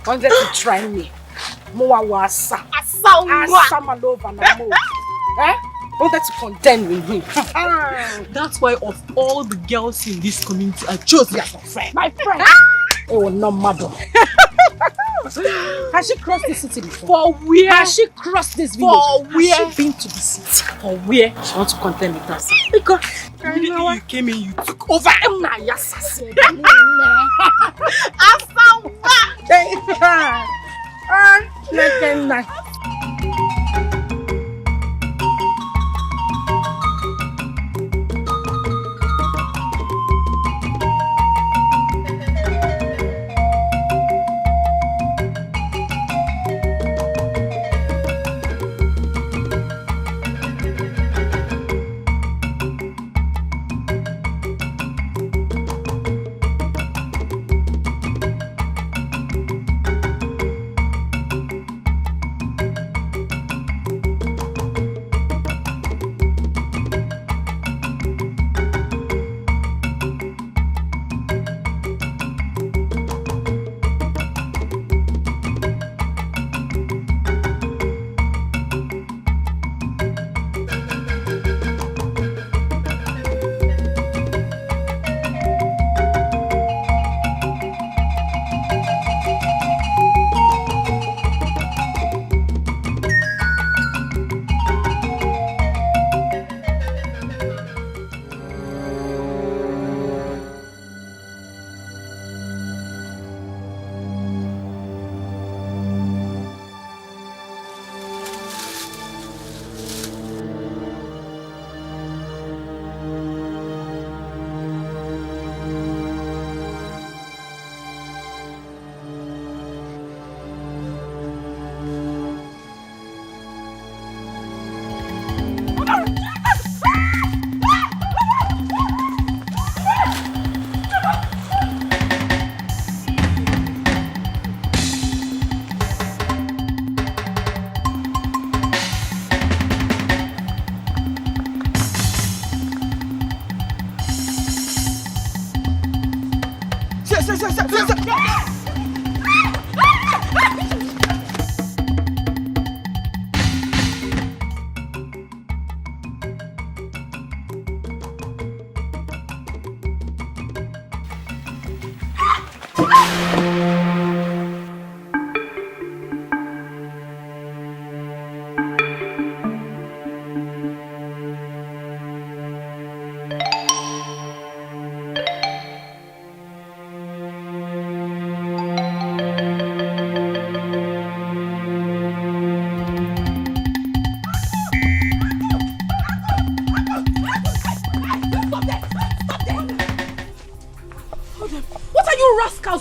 Wanted to try me. Moa wasa. Asa malova na mo. Wanted to contend with me. That's why of all the girls in this community, I chose you as my friend. My friend. Oh, no matter. Has she crossed the city before? For where? Has she crossed this village? For where? Has she been to the city? For where? She wants to contend with us. Because immediately you came in, you took over.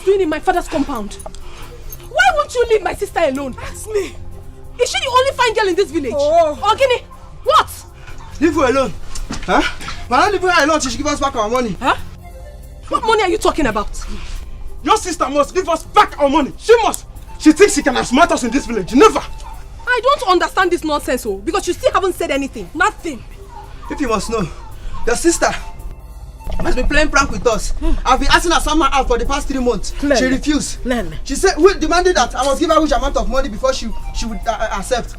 Doing in my father's compound. Why won't you leave my sister alone? That's me. Is she the only fine girl in this village? Oh. Ogini, what? Leave her alone. Huh? When I leave her alone, she should give us back our money. Huh? What money are you talking about? Your sister must give us back our money. She must. She thinks she can outsmart us in this village. Never. I don't understand this nonsense, because you still haven't said anything. Nothing. If you must know, your sister has been playing prank with us. I've been asking her somehow out for the past 3 months. Clearly. She refused. Clearly. She said we demanded that I must give her which amount of money before she would accept.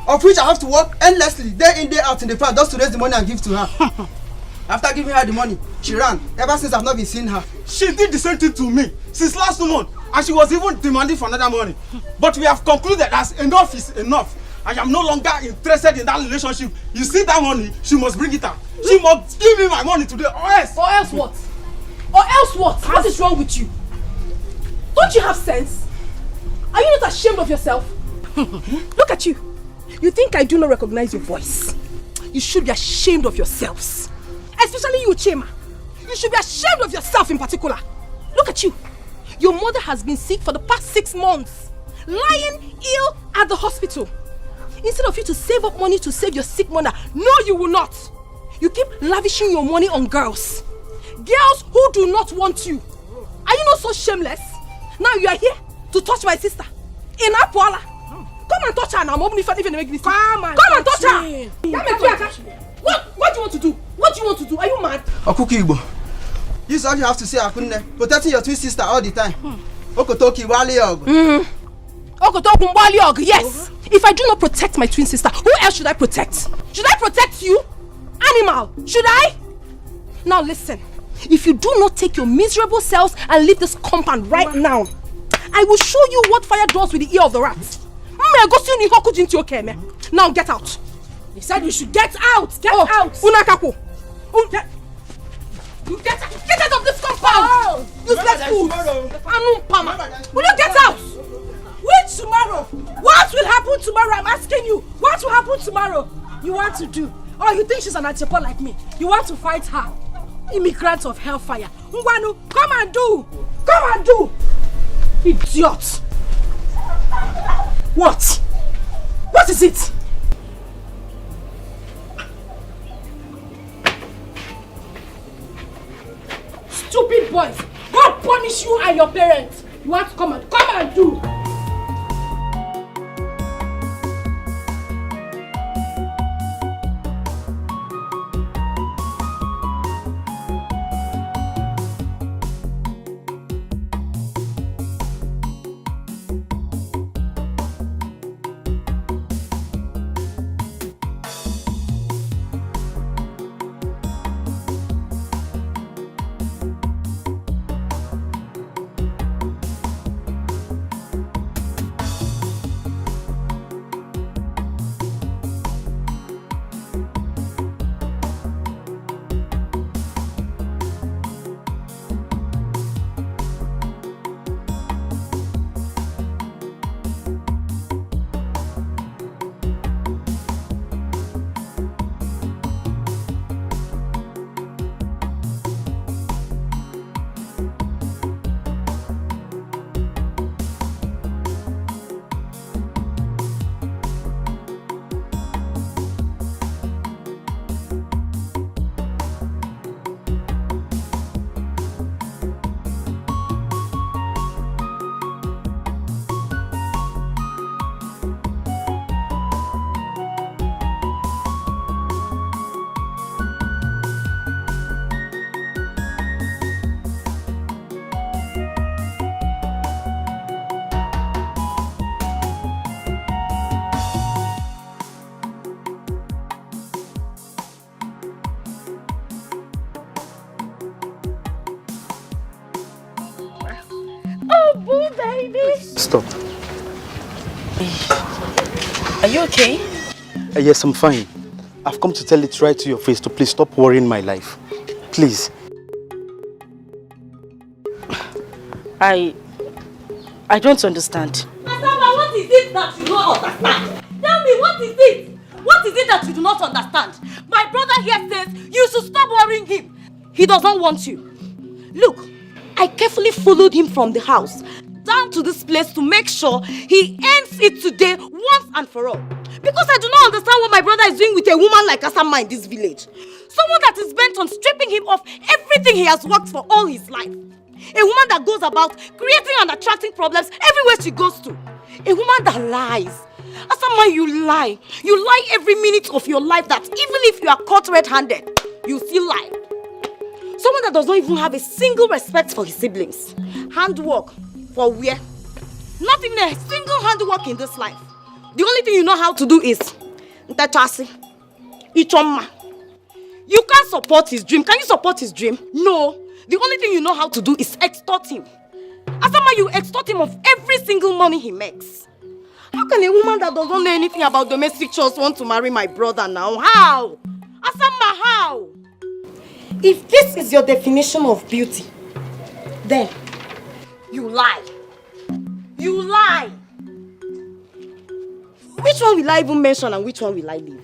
Of which I have to work endlessly, day in, day out in the farm just to raise the money and give to her. After giving her the money, she ran. Ever since I've not been seeing her. She did the same thing to me since last month, and she was even demanding for another money. But we have concluded that enough is enough. I am no longer interested in that relationship. You see that money, she must bring it out. She must give me my money today, or else. Or else what? Or else what? What is wrong with you? Don't you have sense? Are you not ashamed of yourself? Look at you. You think I do not recognize your voice? You should be ashamed of yourselves. Especially you, Chema. You should be ashamed of yourself in particular. Look at you. Your mother has been sick for the past 6 months. Lying ill at the hospital. Instead of you to save up money to save your sick mother, no, you will not. You keep lavishing your money on girls. Girls who do not want you. Are you not so shameless? Now you are here to touch my sister. In Apuala. Come and touch her now. Mom, if I even make this. Come and touch her. What do you want to do? What do you want to do? Are you mad? Okuki Igbo. This is all you have to say, Akunne. Protecting your twin sister all the time. Okotoki Waliog. Okotoku Waliog, yes. If I do not protect my twin sister, who else should I protect? Should I protect you? Animal, should I? Now listen, if you do not take your miserable selves and leave this compound right now, I will show you what fire does with the ear of the rats. Now get out. He said you should get out. Get out. Unakako. Get out of this compound. Useless fool. Will you get out? Which tomorrow? What will happen tomorrow? I'm asking you. What will happen tomorrow? You want to do? Oh, you think she's an antipo like me? You want to fight her? Immigrant of hellfire. Ngwanu, come and do. Come and do. Idiot. What? What is it? Stupid boys. God punish you and your parents. You want to come and do. Stop. Are you okay? Yes, I'm fine. I've come to tell it right to your face to please stop worrying my life. Please. I don't understand. Asaba, what is it that you don't understand? Tell me, what is it? What is it that you do not understand? My brother here says you should stop worrying him. He doesn't want you. Look, I carefully followed him from the house down to this place to make sure he ends it today once and for all. Because I do not understand what my brother is doing with a woman like Asama in this village. Someone that is bent on stripping him of everything he has worked for all his life. A woman that goes about creating and attracting problems everywhere she goes to. A woman that lies. Asama, you lie. You lie every minute of your life that even if you are caught red-handed, you still lie. Someone that does not even have a single respect for his siblings. Handwork. For where? Not even a single handwork in this life. The only thing you know how to do is Ntachasi, Ichoma. You can't support his dream. Can you support his dream? No. The only thing you know how to do is extort him. Asama, you extort him of every single money he makes. How can a woman that doesn't know anything about domestic chores want to marry my brother now? How? Asama, how? If this is your definition of beauty, then you lie. You lie. Which one will I even mention and which one will I leave?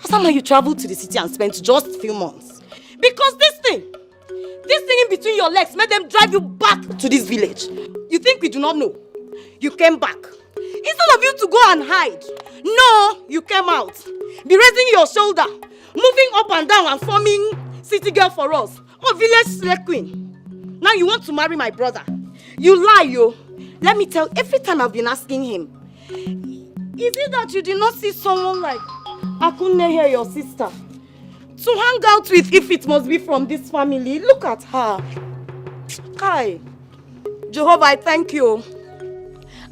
Asama, you traveled to the city and spent just a few months. Because this thing in between your legs made them drive you back to this village. You think we do not know? You came back. Instead of you to go and hide, no, you came out. Be raising your shoulder, moving up and down and forming city girl for us. Or village slave queen. Now you want to marry my brother. You lie, yo. Let me tell, every time I've been asking him, is it that you did not see someone like Akunne here, your sister, to hang out with if it must be from this family? Look at her. Kai, Jehovah, I thank you.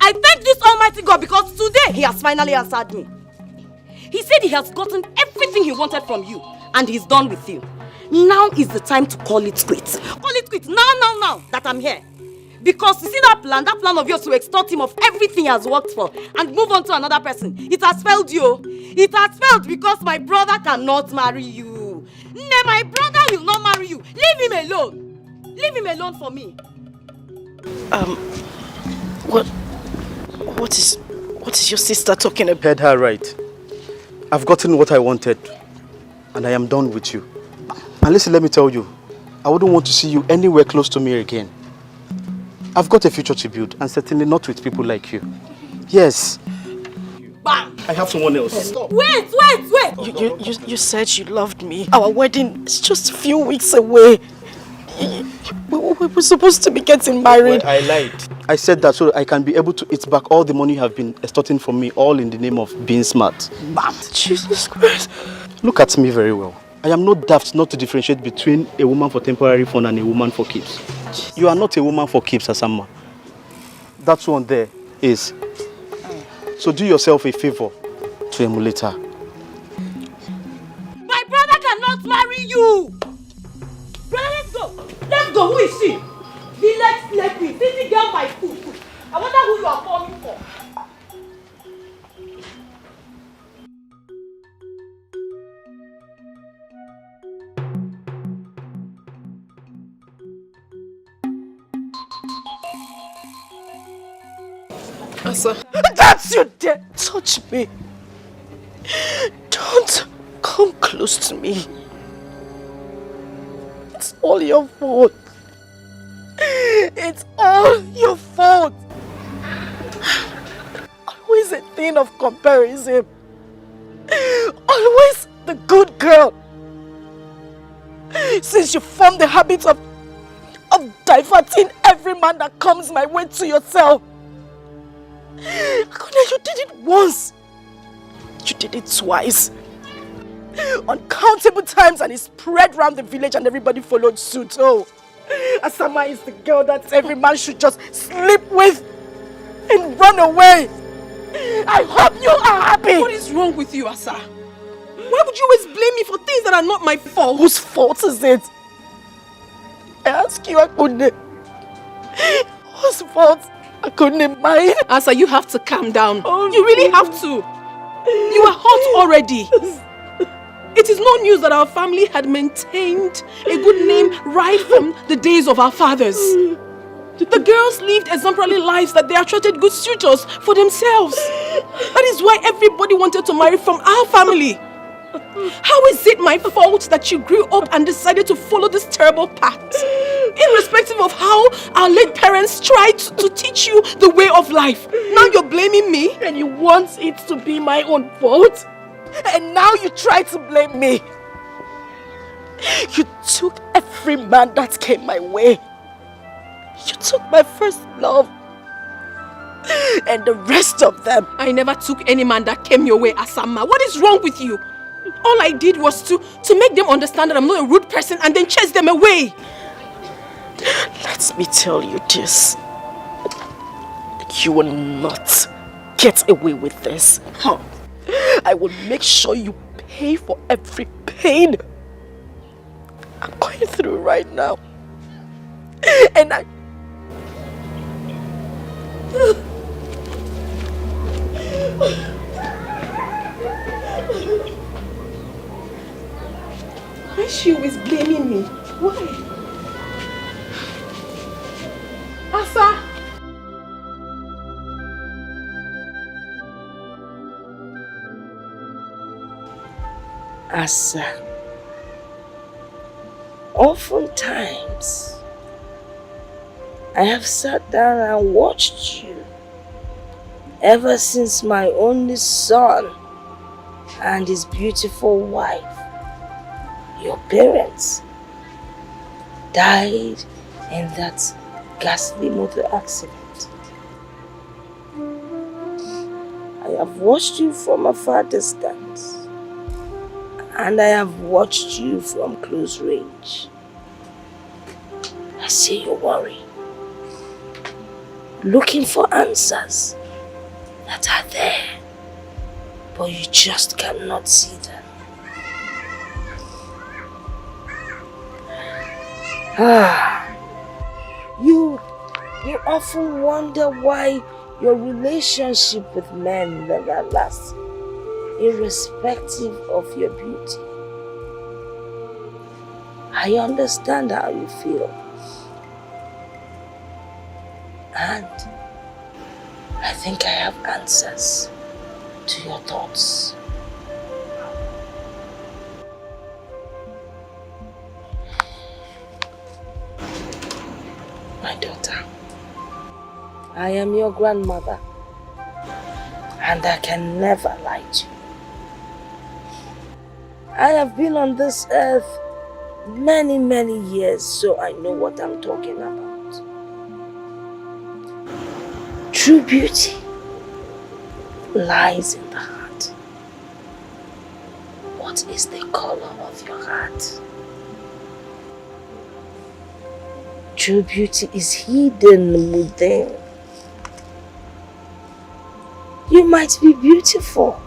I thank this Almighty God because today he has finally answered me. He said he has gotten everything he wanted from you and he's done with you. Now is the time to call it quits. Call it quits now that I'm here. Because you see that plan of yours to extort him of everything he has worked for and move on to another person, it has failed you. It has failed because my brother cannot marry you. My brother will not marry you. Leave him alone. Leave him alone for me. What is your sister talking about? Heard her right. I've gotten what I wanted, and I am done with you. And listen, let me tell you, I wouldn't want to see you anywhere close to me again. I've got a future to build, and certainly not with people like you. Yes. Bam! I have someone else. Stop. Wait! You said you loved me. Our wedding is just a few weeks away. We were supposed to be getting married. Well, I lied. I said that so I can be able to eat back all the money you have been extorting from me, all in the name of being smart. Bam! Jesus Christ. Look at me very well. I am not daft not to differentiate between a woman for temporary fun and a woman for keeps. You are not a woman for keeps, Asama. That one there is. So do yourself a favor to emulate her. My brother cannot marry you! Brother, let's go! Let's go! Who is she? Village sleeping, city girl by foot. I wonder who you are calling for. Asa. That's you dare touch me. Don't come close to me. It's all your fault. It's all your fault. Always a thing of comparison. Always the good girl. Since you formed the habit of diverting every man that comes my way to yourself. You did it once. You did it twice. Uncountable times, and it spread around the village and everybody followed suit. Oh, Asama is the girl that every man should just sleep with and run away. I hope you are happy. What is wrong with you, Asa? Why would you always blame me for things that are not my fault? Whose fault is it? I ask you, Akunde. Whose fault? Akunde, mine? Asa, you have to calm down. Oh, you really have to. You are hot already. It is no news that our family had maintained a good name right from the days of our fathers. The girls lived exemplary lives that they attracted good suitors for themselves. That is why everybody wanted to marry from our family. How is it my fault that you grew up and decided to follow this terrible path? Irrespective of how our late parents tried to teach you the way of life. Now you're blaming me? And you want it to be my own fault? And now you try to blame me. You took every man that came my way. You took my first love. And the rest of them. I never took any man that came your way, Asama. What is wrong with you? All I did was to make them understand that I'm not a rude person and then chase them away. Let me tell you this. You will not get away with this. I will make sure you pay for every pain I'm going through right now. And I... Why is she always blaming me? Why? Asa! Asa, oftentimes I have sat down and watched you ever since my only son and his beautiful wife, your parents, died in that ghastly motor accident. I have watched you from a far distance. And I have watched you from close range. I see you worry. looking for answers that are there, but you just cannot see them. You often wonder why your relationship with men never lasts, irrespective of your beauty. I understand how you feel. And I think I have answers to your thoughts. My daughter, I am your grandmother, and I can never lie to you. I have been on this earth many, many years, so I know what I'm talking about. True beauty lies in the heart. What is the color of your heart? True beauty is hidden within. You might be beautiful,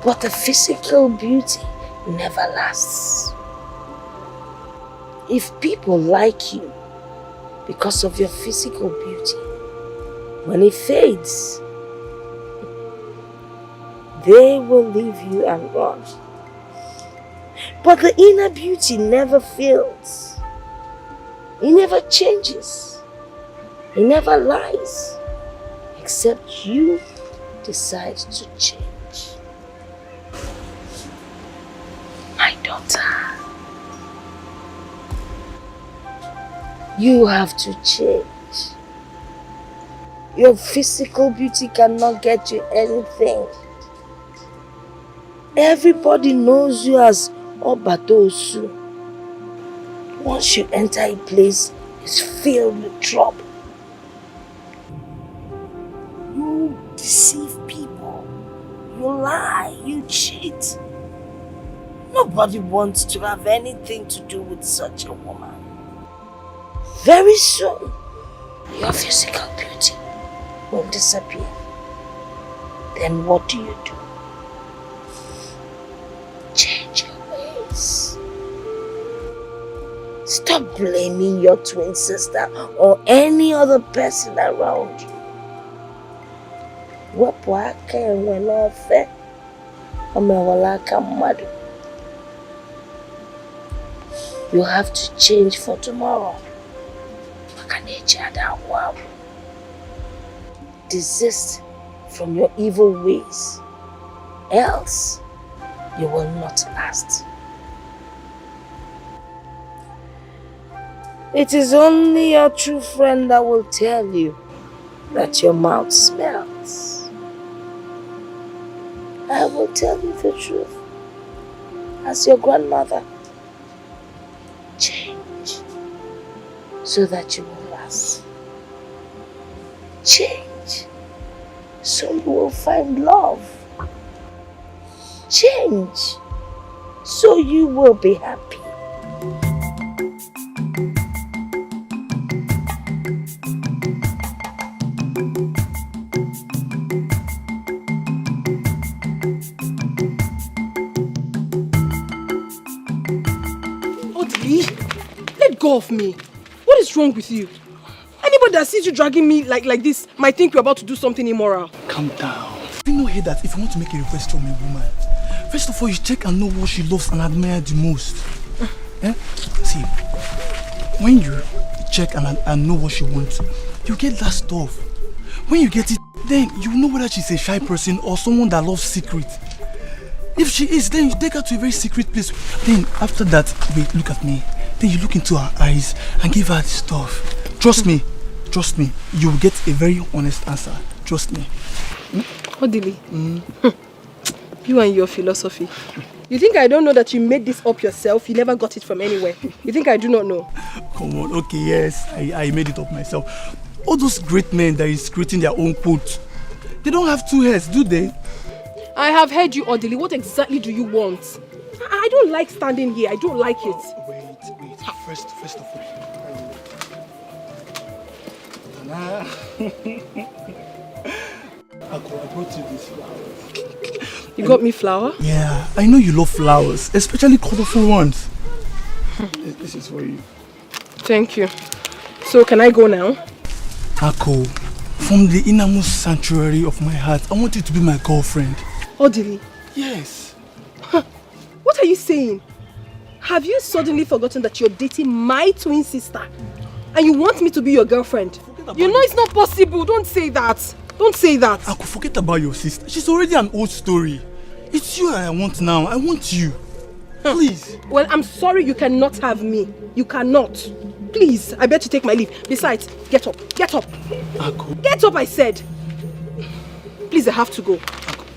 but the physical beauty never lasts. If people like you because of your physical beauty, when it fades, they will leave you and run. But the inner beauty never fades. It never changes. It never lies, except you decide to change. My daughter, you have to change. Your physical beauty cannot get you anything. Everybody knows you as Obatosu. Once you enter a place, it's filled with trouble. You deceive people. You lie. You cheat. Nobody wants to have anything to do with such a woman. Very soon, your physical beauty will disappear. Then what do? Change your ways. Stop blaming your twin sister or any other person around you. You have to change for tomorrow. Desist from your evil ways, else you will not last. It is only your true friend that will tell you that your mouth smells. I will tell you the truth. As your grandmother, change so that you will last. Change so you will find love. Change so you will be happy. Let go of me. What is wrong with you? Anybody that sees you dragging me like this might think you're about to do something immoral. Calm down. You know here that if you want to make a request from a woman, first of all you check and know what she loves and admires the most. See, when you check and know what she wants, you get that stuff. When you get it, then you know whether she's a shy person or someone that loves secret. If she is, then you take her to a very secret place. Then after that, wait, look at me. Then you look into her eyes and give her the stuff. Trust me, you will get a very honest answer. Trust me. Odili, you and your philosophy. You think I don't know that you made this up yourself? You never got it from anywhere. You think I do not know? Come on, okay, yes, I made it up myself. All those great men that is creating their own quote, they don't have two heads, do they? I have heard you, Odili. What exactly do you want? I don't like standing here. I don't like it. Wait. First of all, Nah. I brought you this flower. You got me flower? Yeah, I know you love flowers, especially colorful ones. This is for you. Thank you. So can I go now? Ako, from the innermost sanctuary of my heart, I want you to be my girlfriend. Odili? Yes. What are you saying? Have you suddenly forgotten that you're dating my twin sister? And you want me to be your girlfriend? You know it's not possible. Don't say that. Don't say that. Ako, forget about your sister. She's already an old story. It's you I want now. I want you. Please. Well, I'm sorry you cannot have me. You cannot. Please, I bet you take my leave. Besides, get up. Get up. Ako. Get up, I said. Please, I have to go.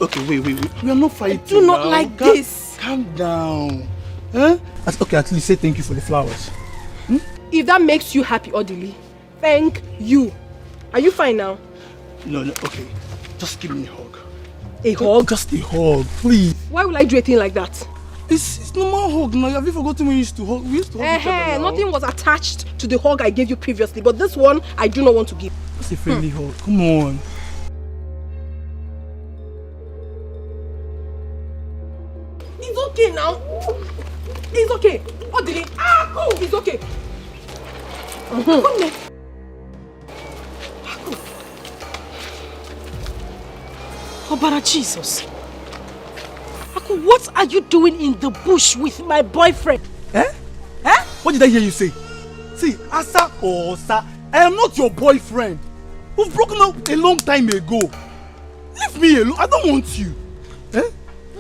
Ako. Okay, wait. We are not fighting. I do not like this. Calm down. Huh? Okay, at least say thank you for the flowers. If that makes you happy, Odili, thank you. Are you fine now? No, okay. Just give me a hug. A hug? Just a hug, please. Why will I do a thing like that? It's normal hug now. Have you forgotten when we used to hug? We used to hug each other now. Nothing was attached to the hug I gave you previously, but this one I do not want to give. Just a friendly hug. Come on. It's okay now. It's okay. Odili. It's okay. Come here. Obara Jesus. Aku, what are you doing in the bush with my boyfriend? What did I hear you say? See, Asa or Osa, I am not your boyfriend. We've broken up a long time ago. Leave me alone. I don't want you.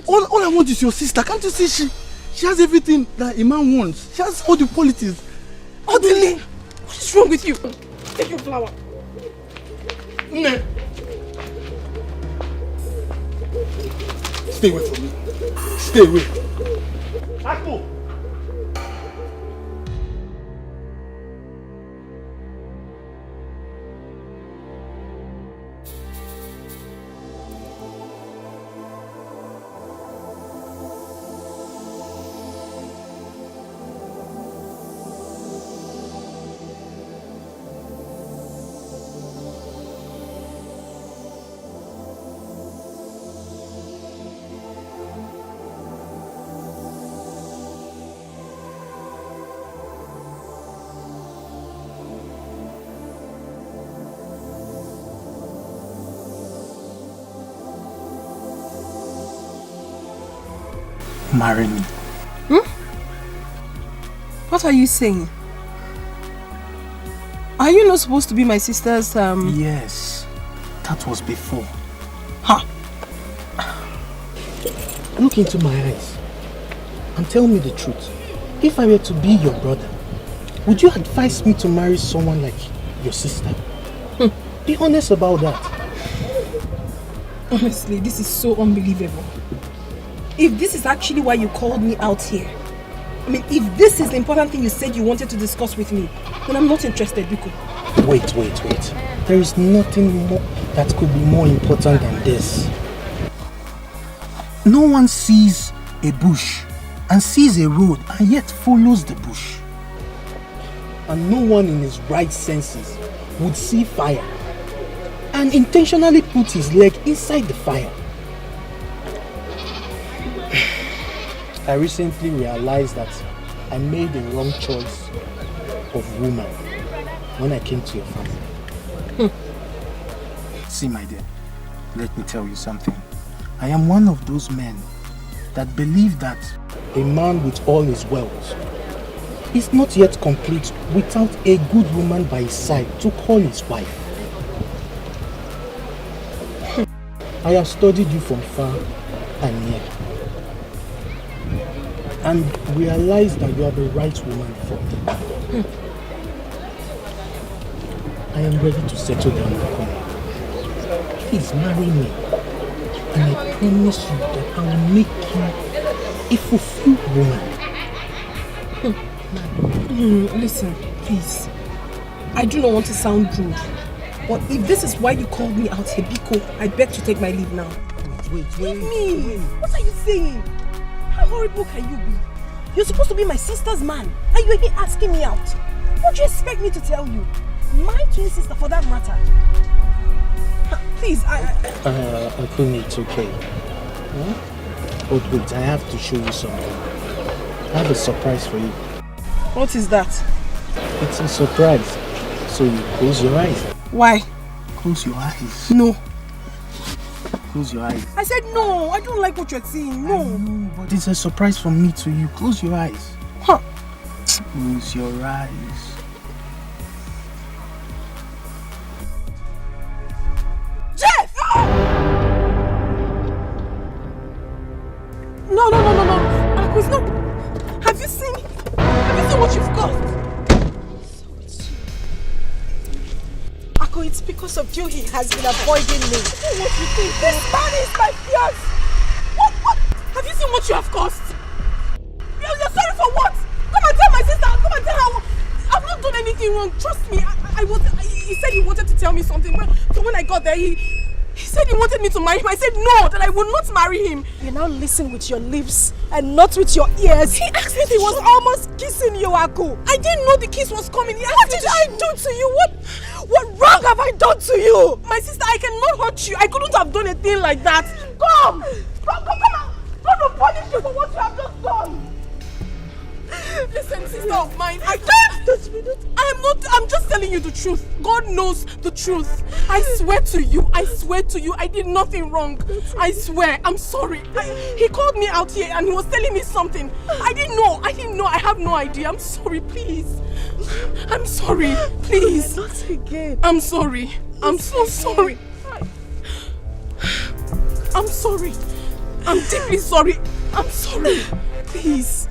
All I want is your sister. Can't you see she has everything that a man wants? She has all the qualities. Odili, what is wrong with you? Take your flower. Ne. Stay away from me. Stay away. Ako! Marry me. What are you saying? Are you not supposed to be my sister's Yes, that was before. Look into my eyes and tell me the truth. If I were to be your brother, would you advise me to marry someone like your sister? Be honest about that. Honestly, this is so unbelievable. If this is actually why you called me out here, I mean, if this is the important thing you said you wanted to discuss with me, then I'm not interested, Biko. Wait. There is nothing more that could be more important than this. No one sees a bush and sees a road and yet follows the bush. And no one in his right senses would see fire and intentionally put his leg inside the fire. I recently realized that I made the wrong choice of woman when I came to your family. See, my dear, let me tell you something. I am one of those men that believe that a man with all his wealth is not yet complete without a good woman by his side to call his wife. I have studied you from far and near and realized that you are the right woman for me. I am ready to settle down with you. Please marry me, and I promise you that I will make you a fulfilled woman. Listen, please. I do not want to sound rude, but if this is why you called me out, Hebiko, I beg to take my leave now. Wait. Leave me! What are you saying? How horrible can you be? You're supposed to be my sister's man, and you're here asking me out. What do you expect me to tell you? My twin sister, for that matter. Please, Akumi, it's okay. Huh? Oh, wait, I have to show you something. I have a surprise for you. What is that? It's a surprise. So you close your eyes. Why? Close your eyes. No. Close your eyes. I said no. I don't like what you're saying. No. No, but it's a surprise from me to you. Close your eyes. Huh. Close your eyes. Jeff! No. Aquis, no. Have you seen what you've caused? Ako, it's because of you he has been avoiding me. What you think? This man is my fiance. What? Have you seen what you have caused? You're sorry for what? Come and tell my sister. Come and tell her. I've not done anything wrong. Trust me. He said he wanted to tell me something. So when I got there, he said he wanted me to marry him. I said no, that I would not marry him. You now listen with your lips and not with your ears. He asked me. He was almost kissing you, Ako. I didn't know the kiss was coming. What did I do to you? What wrong have I done to you? My sister, I cannot hurt you. I couldn't have done a thing like that. Come on. God will punish you for what you have just done. Listen, sister of mine, I'm just telling you the truth. God knows the truth. I swear to you, I did nothing wrong. I swear, I'm sorry. He called me out here and he was telling me something. I didn't know, I have no idea. I'm sorry, please. I'm sorry, please. Not again. I'm sorry. I'm so sorry. I'm sorry. I'm deeply sorry. I'm sorry. Please.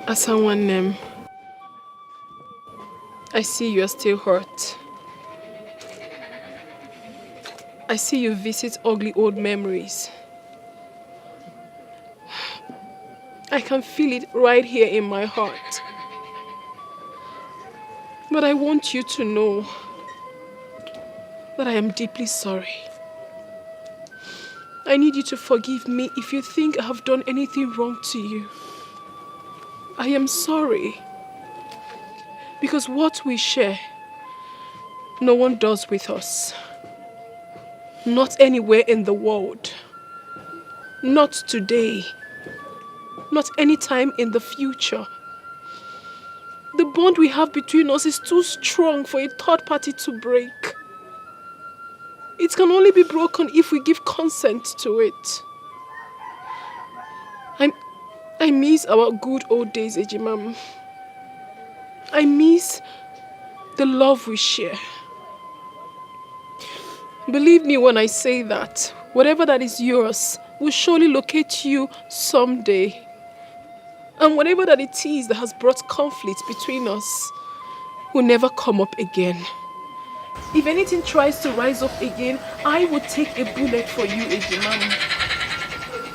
As someone named, I see you are still hurt. I see you visit ugly old memories. I can feel it right here in my heart. But I want you to know that I am deeply sorry. I need you to forgive me if you think I have done anything wrong to you. I am sorry. Because what we share, no one does with us. Not anywhere in the world. Not today. Not anytime in the future. The bond we have between us is too strong for a third party to break. It can only be broken if we give consent to it. I miss our good old days, Ejimam. I miss the love we share. Believe me when I say that whatever that is yours will surely locate you someday. And whatever that it is that has brought conflict between us will never come up again. If anything tries to rise up again, I will take a bullet for you, Ejimam.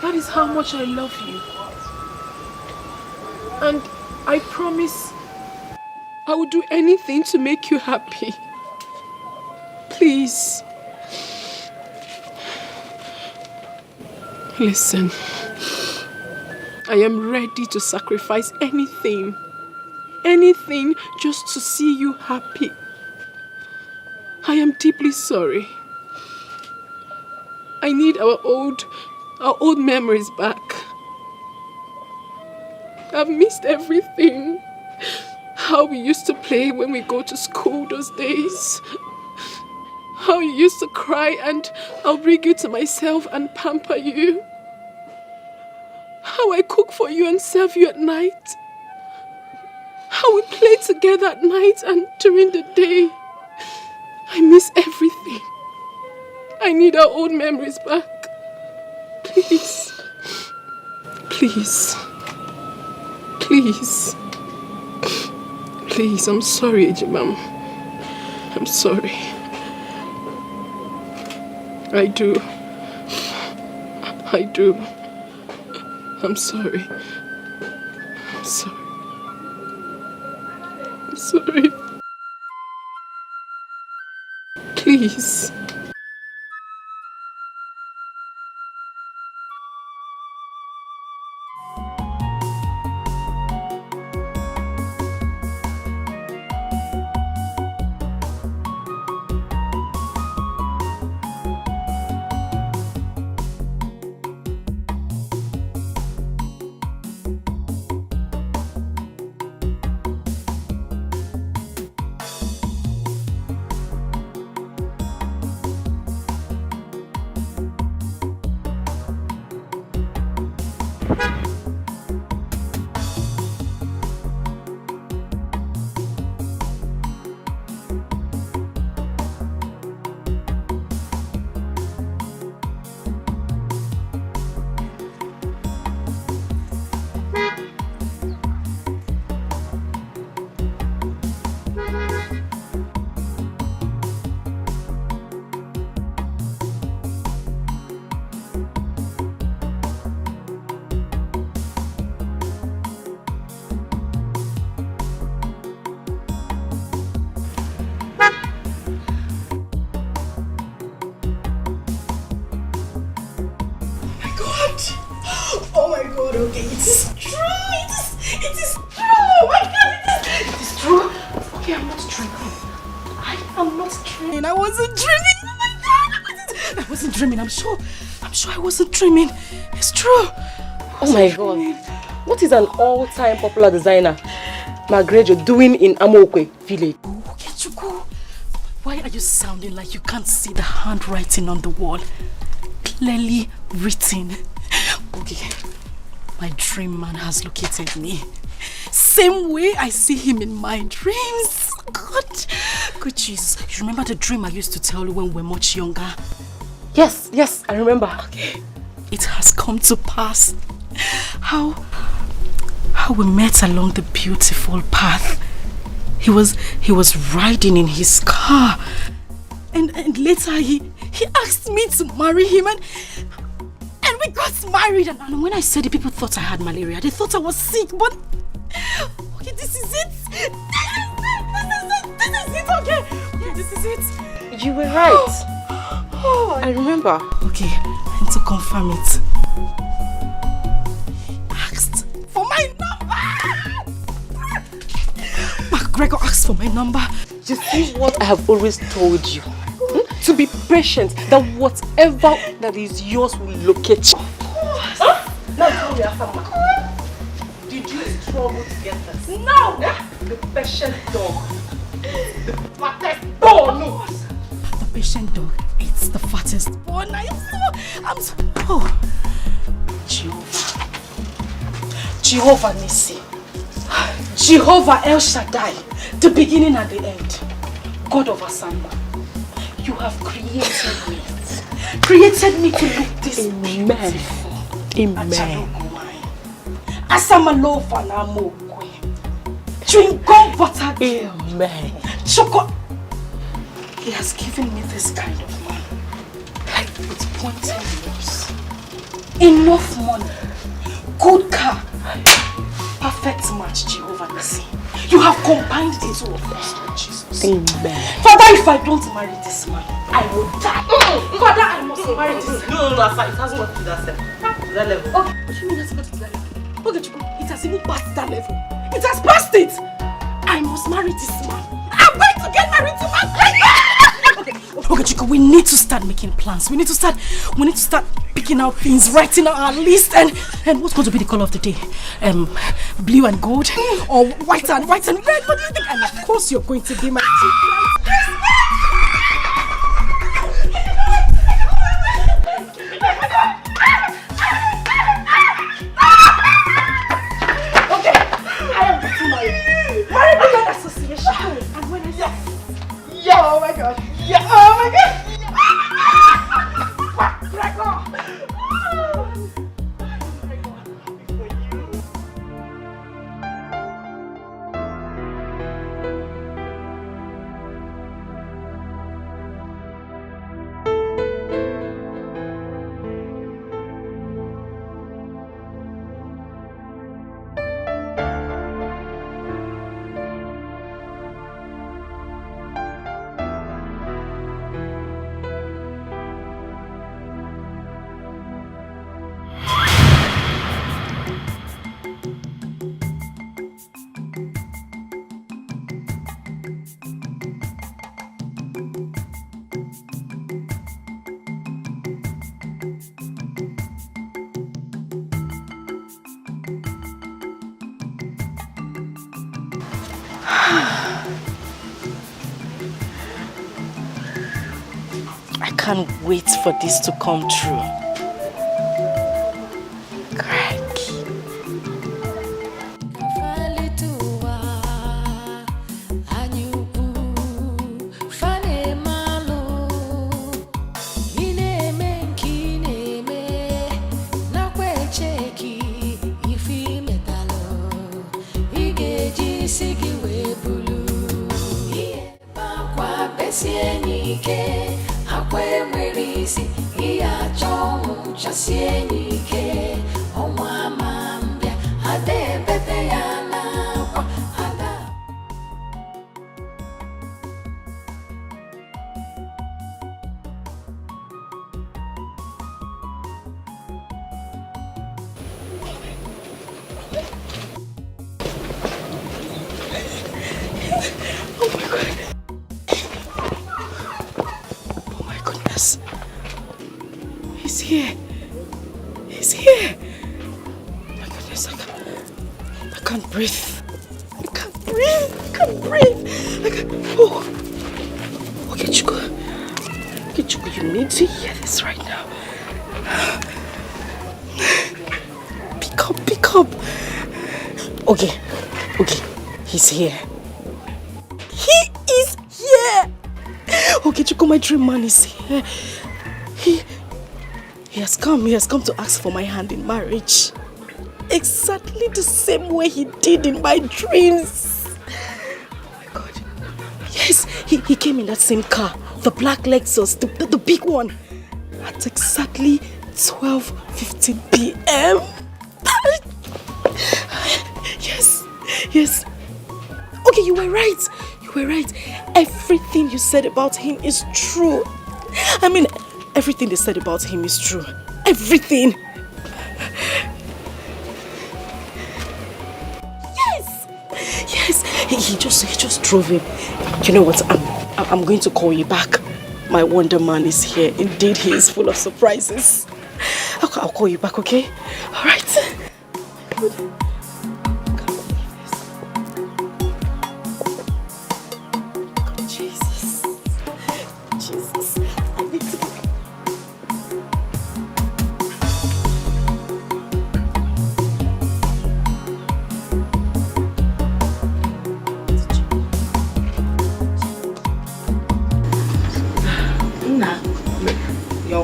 That is how much I love you. And I promise I will do anything to make you happy. Please. Listen. I am ready to sacrifice anything. Anything just to see you happy. I am deeply sorry. I need our old memories back. I've missed everything. How we used to play when we go to school those days. How you used to cry and I'll bring you to myself and pamper you. How I cook for you and serve you at night. how we play together at night and during the day. I miss everything. I need our old memories back. Please. Please. Please. Please, I'm sorry, Ejimam. I'm sorry. I do. I'm sorry. I'm sorry. I'm sorry. Please. I'm sure I wasn't dreaming. It's true. Oh my God. What is an all-time popular designer, Margaret, doing in Amokwe village? Okay, Chuku. Why are you sounding like you can't see the handwriting on the wall? Clearly written. Okay. My dream man has located me. Same way I see him in my dreams. God. Good Jesus. You remember the dream I used to tell you when we were much younger? Yes, I remember. Okay. It has come to pass. How we met along the beautiful path. He was riding in his car. And later he asked me to marry him and we got married. And when I said it, people thought I had malaria. They thought I was sick, but okay, this is it. This is it, okay? This is it. You were right. I remember. Okay, and to confirm it, asked for my number. McGregor asked for my number. You see what I have always told you? To be patient, that whatever that is yours will locate you. Now tell me, Afama. Did you struggle to get this? No! The patient dog. The fattest dog. No. The patient dog. It's the fattest one. I'm so. Oh, Jehovah Nissi, Jehovah El Shaddai, the beginning and the end, God of Asamba, you have created me to look this beautiful. Amen. Asama lofa na mokwe, chewing gum butter. Amen. Choco. He has given me this kind of man. With pointed nose, enough money, good car, perfect match, Jehovah Nissi. You have combined the two of us, Lord Jesus. Amen. Father, if I don't marry this man, I will die. Father, I must marry this man. No, it hasn't got to that level. Okay, what do you mean it hasn't got to that level? Okay, it has even passed that level. It has passed it. I must marry this man. I'm going to get married to my Okay, Chico, we need to start making plans. We need to start picking out things, writing out our list, and what's going to be the color of the day? Blue and gold, or white and red? What do you think? And of course, you're going to be my Okay, I am getting married. Yes! Oh my god! Yeah! Oh my god! I can't wait for this to come true. Crack. He's here. He's here. My goodness, I can't breathe. I can't breathe. I can't breathe. Oh. Okay, Chuku. Okay, Chuku, you need to hear this right now. Pick up. Okay. He's here. He is here. Okay, Chuku, my dream man is here. He has come to ask for my hand in marriage. Exactly the same way he did in my dreams. Oh my God. Yes, he came in that same car, the black Lexus, the big one, at exactly 12:15 p.m. Yes. Okay, you were right. Everything you said about him is true. I mean, everything they said about him is true. Everything. Yes. He just drove in. You know what? I'm going to call you back. My Wonder Man is here. Indeed, he is full of surprises. I'll call you back, okay? All right.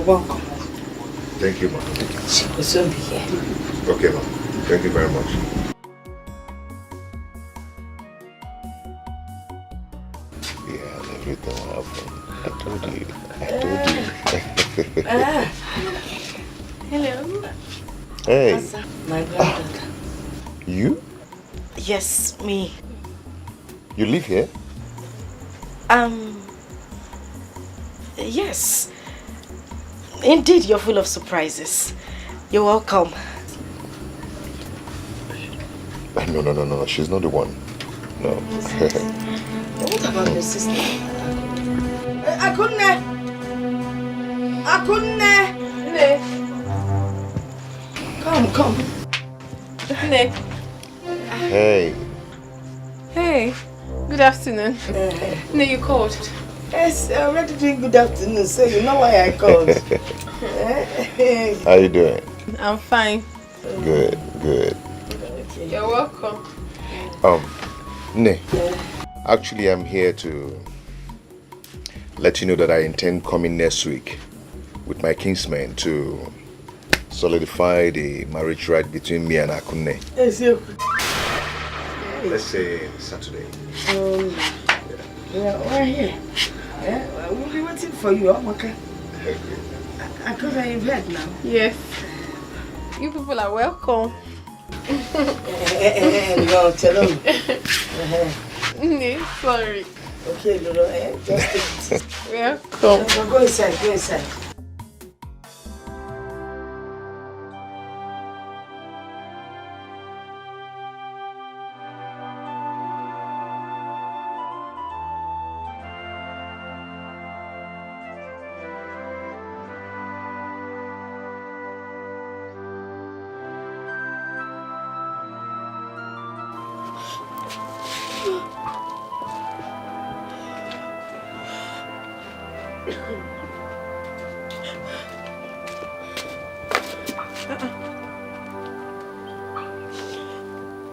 Welcome. Thank you, ma'am. She will soon be here. Okay, ma'am. Thank you very much. Yeah, everything will happen. I told you. Hello. Hey. My granddaughter. You? Yes, me. You live here? Yes. Indeed, you're full of surprises. You're welcome. No. She's not the one. No. What about your sister? Akunne. Come. Nick. Hey. Good afternoon. No, you called. Yes, I already doing good afternoon, so you know why I called. How you doing? I'm fine. Good. Okay. You're welcome. Ne. Actually, I'm here to let you know that I intend coming next week with my kinsmen to solidify the marriage right between me and Akunne. Let's say Saturday. We're here. Yeah, we'll be waiting for you. Okay. Because I've heard now. Yes. You people are welcome. No, tell them. Sorry. Okay, Lolo, just take it. Welcome. Go inside, go inside.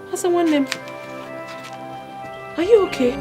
Has someone named? Are you okay?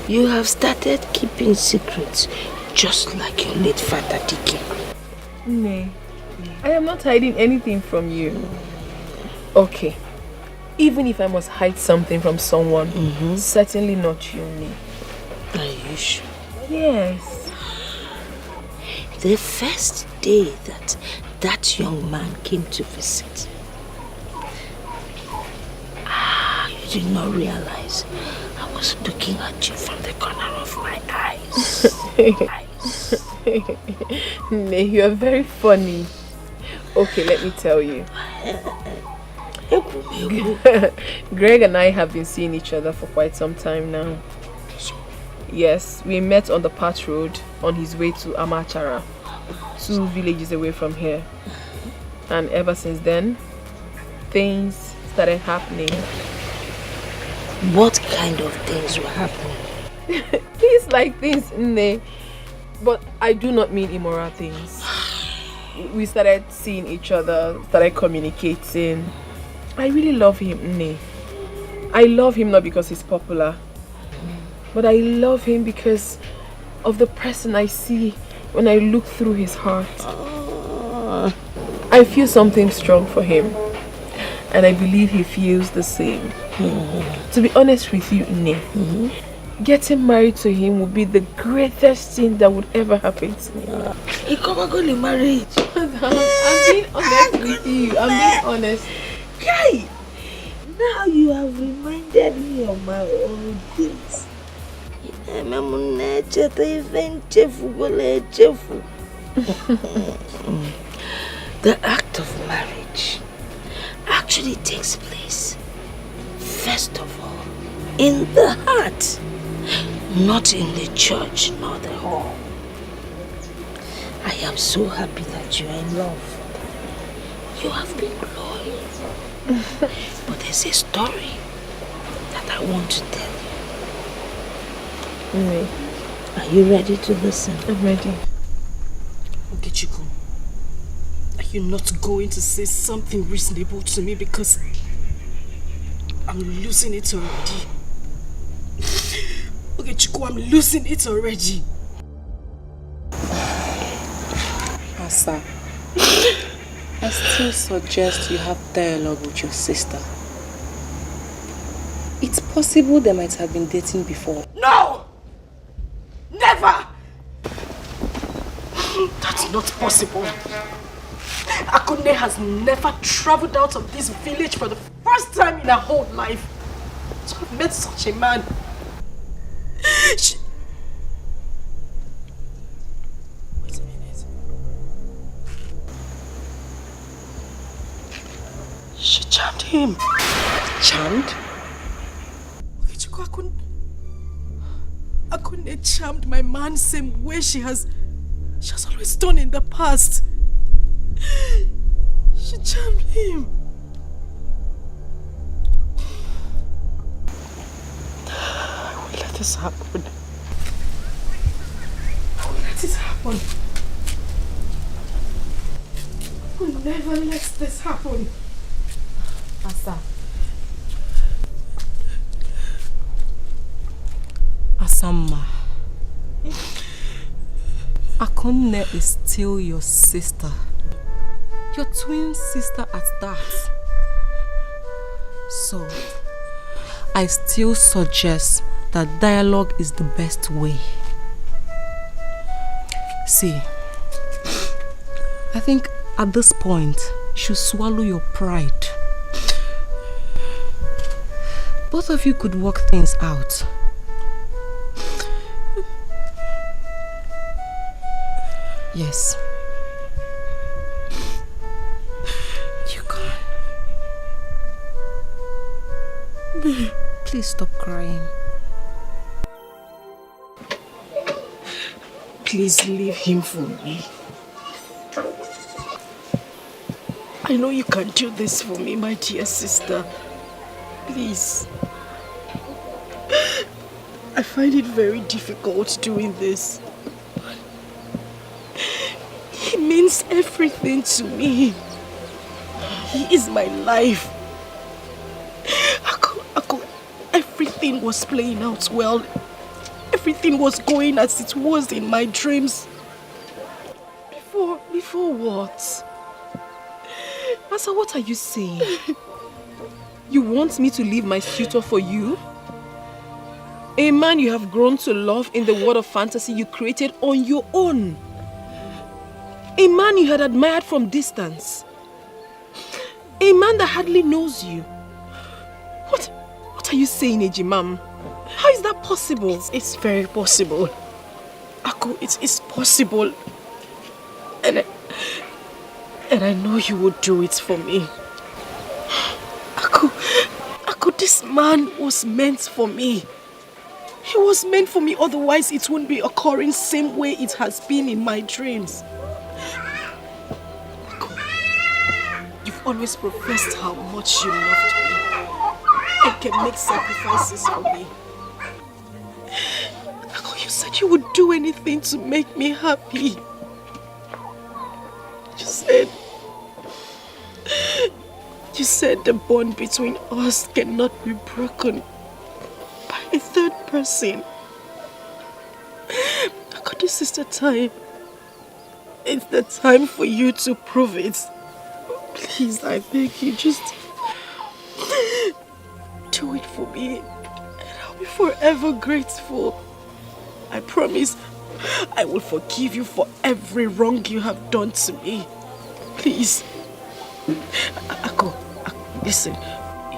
You have started keeping secrets just like your late father Keke. Nay, I am not hiding anything from you. Okay, even if I must hide something from someone, certainly not you, Nay. Are you sure? Yes. The first day that young man came to visit, you did not realize I was looking at you from the corner of my eyes. Nay, you are very funny. Okay, let me tell you. Greg and I have been seeing each other for quite some time now. Yes, we met on the Pat Road on his way to Amachara, 2 villages away from here. And ever since then, things started happening. What kind of things were happening? Things like this, Nne. But I do not mean immoral things. We started seeing each other, started communicating. I really love him, Nne. I love him not because he's popular, but I love him because of the person I see when I look through his heart. I feel something strong for him, and I believe he feels the same. To be honest with you, Nne, getting married to him would be the greatest thing that would ever happen to me. He come and go to marriage. I'm being honest with you. I'm being honest. Guy, now you have reminded me of my old days. The act of marriage actually takes place, first of all, in the heart, not in the church nor the hall. I am so happy that you are in love. You have been glowing. But there's a story that I want to tell you. Right. Are you ready to listen? I'm ready. Okechukwu, are you not going to say something reasonable to me because I'm losing it already? Okechukwu, I'm losing it already. Asa, I still suggest you have dialogue with your sister. It's possible they might have been dating before. No! Never! That's not possible. Akunne has never traveled out of this village for the first time in her whole life. To have met such a man. Wait a minute. She charmed him. Charmed? Akunne charmed my man same way she has always done in the past. She charmed him. I will let this happen. I will let it happen. I will never let this happen. Asa. Asamma, Akunne is still your sister. Your twin sister at that. So, I still suggest that dialogue is the best way. See, I think at this point, you should swallow your pride. Both of you could work things out. Yes. You can. Please stop crying. Please leave him for me. I know you can do this for me, my dear sister. Please. I find it very difficult doing this. He means everything to me. He is my life. Everything was playing out well. Everything was going as it was in my dreams. Before what? Asa, what are you saying? You want me to leave my suitor for you? A man you have grown to love in the world of fantasy you created on your own. A man you had admired from distance. A man that hardly knows you. What are you saying, Ejimam? How is that possible? It's very possible. Ako, it's possible. And I know you would do it for me. Ako, this man was meant for me. He was meant for me, otherwise it wouldn't be occurring same way it has been in my dreams. You've always professed how much you loved me and can make sacrifices for me. You said you would do anything to make me happy. You said the bond between us cannot be broken by a third person. This is the time. It's the time for you to prove it. Please, I beg you, just do it for me, and I'll be forever grateful. I promise I will forgive you for every wrong you have done to me. Please. Ako, listen,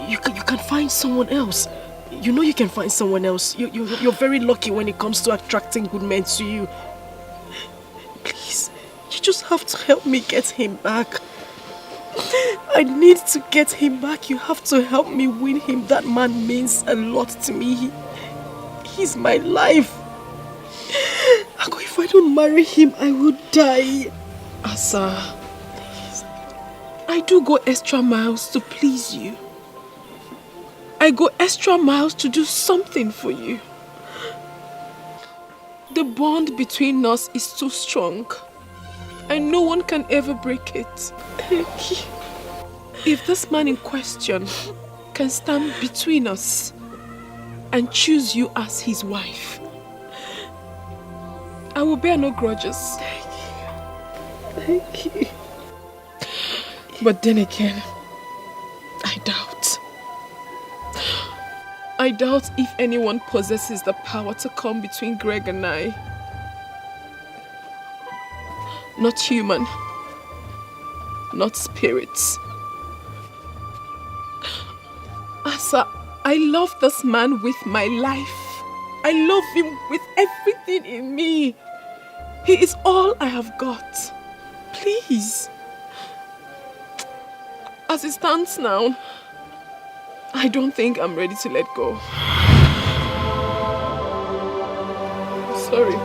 you can find someone else. You know you can find someone else. You're very lucky when it comes to attracting good men to you. Please, you just have to help me get him back. I need to get him back. You have to help me win him. That man means a lot to me. He's my life. Ako, if I don't marry him, I will die. Asa, please. I do go extra miles to please you. I go extra miles to do something for you. The bond between us is too strong, and no one can ever break it. If this man in question can stand between us and choose you as his wife, I will bear no grudges. Thank you. But then again, I doubt. I doubt if anyone possesses the power to come between Greg and I. Not human. Not spirits. Asa, I love this man with my life. I love him with everything in me. He is all I have got. Please. As it stands now, I don't think I'm ready to let go. Sorry.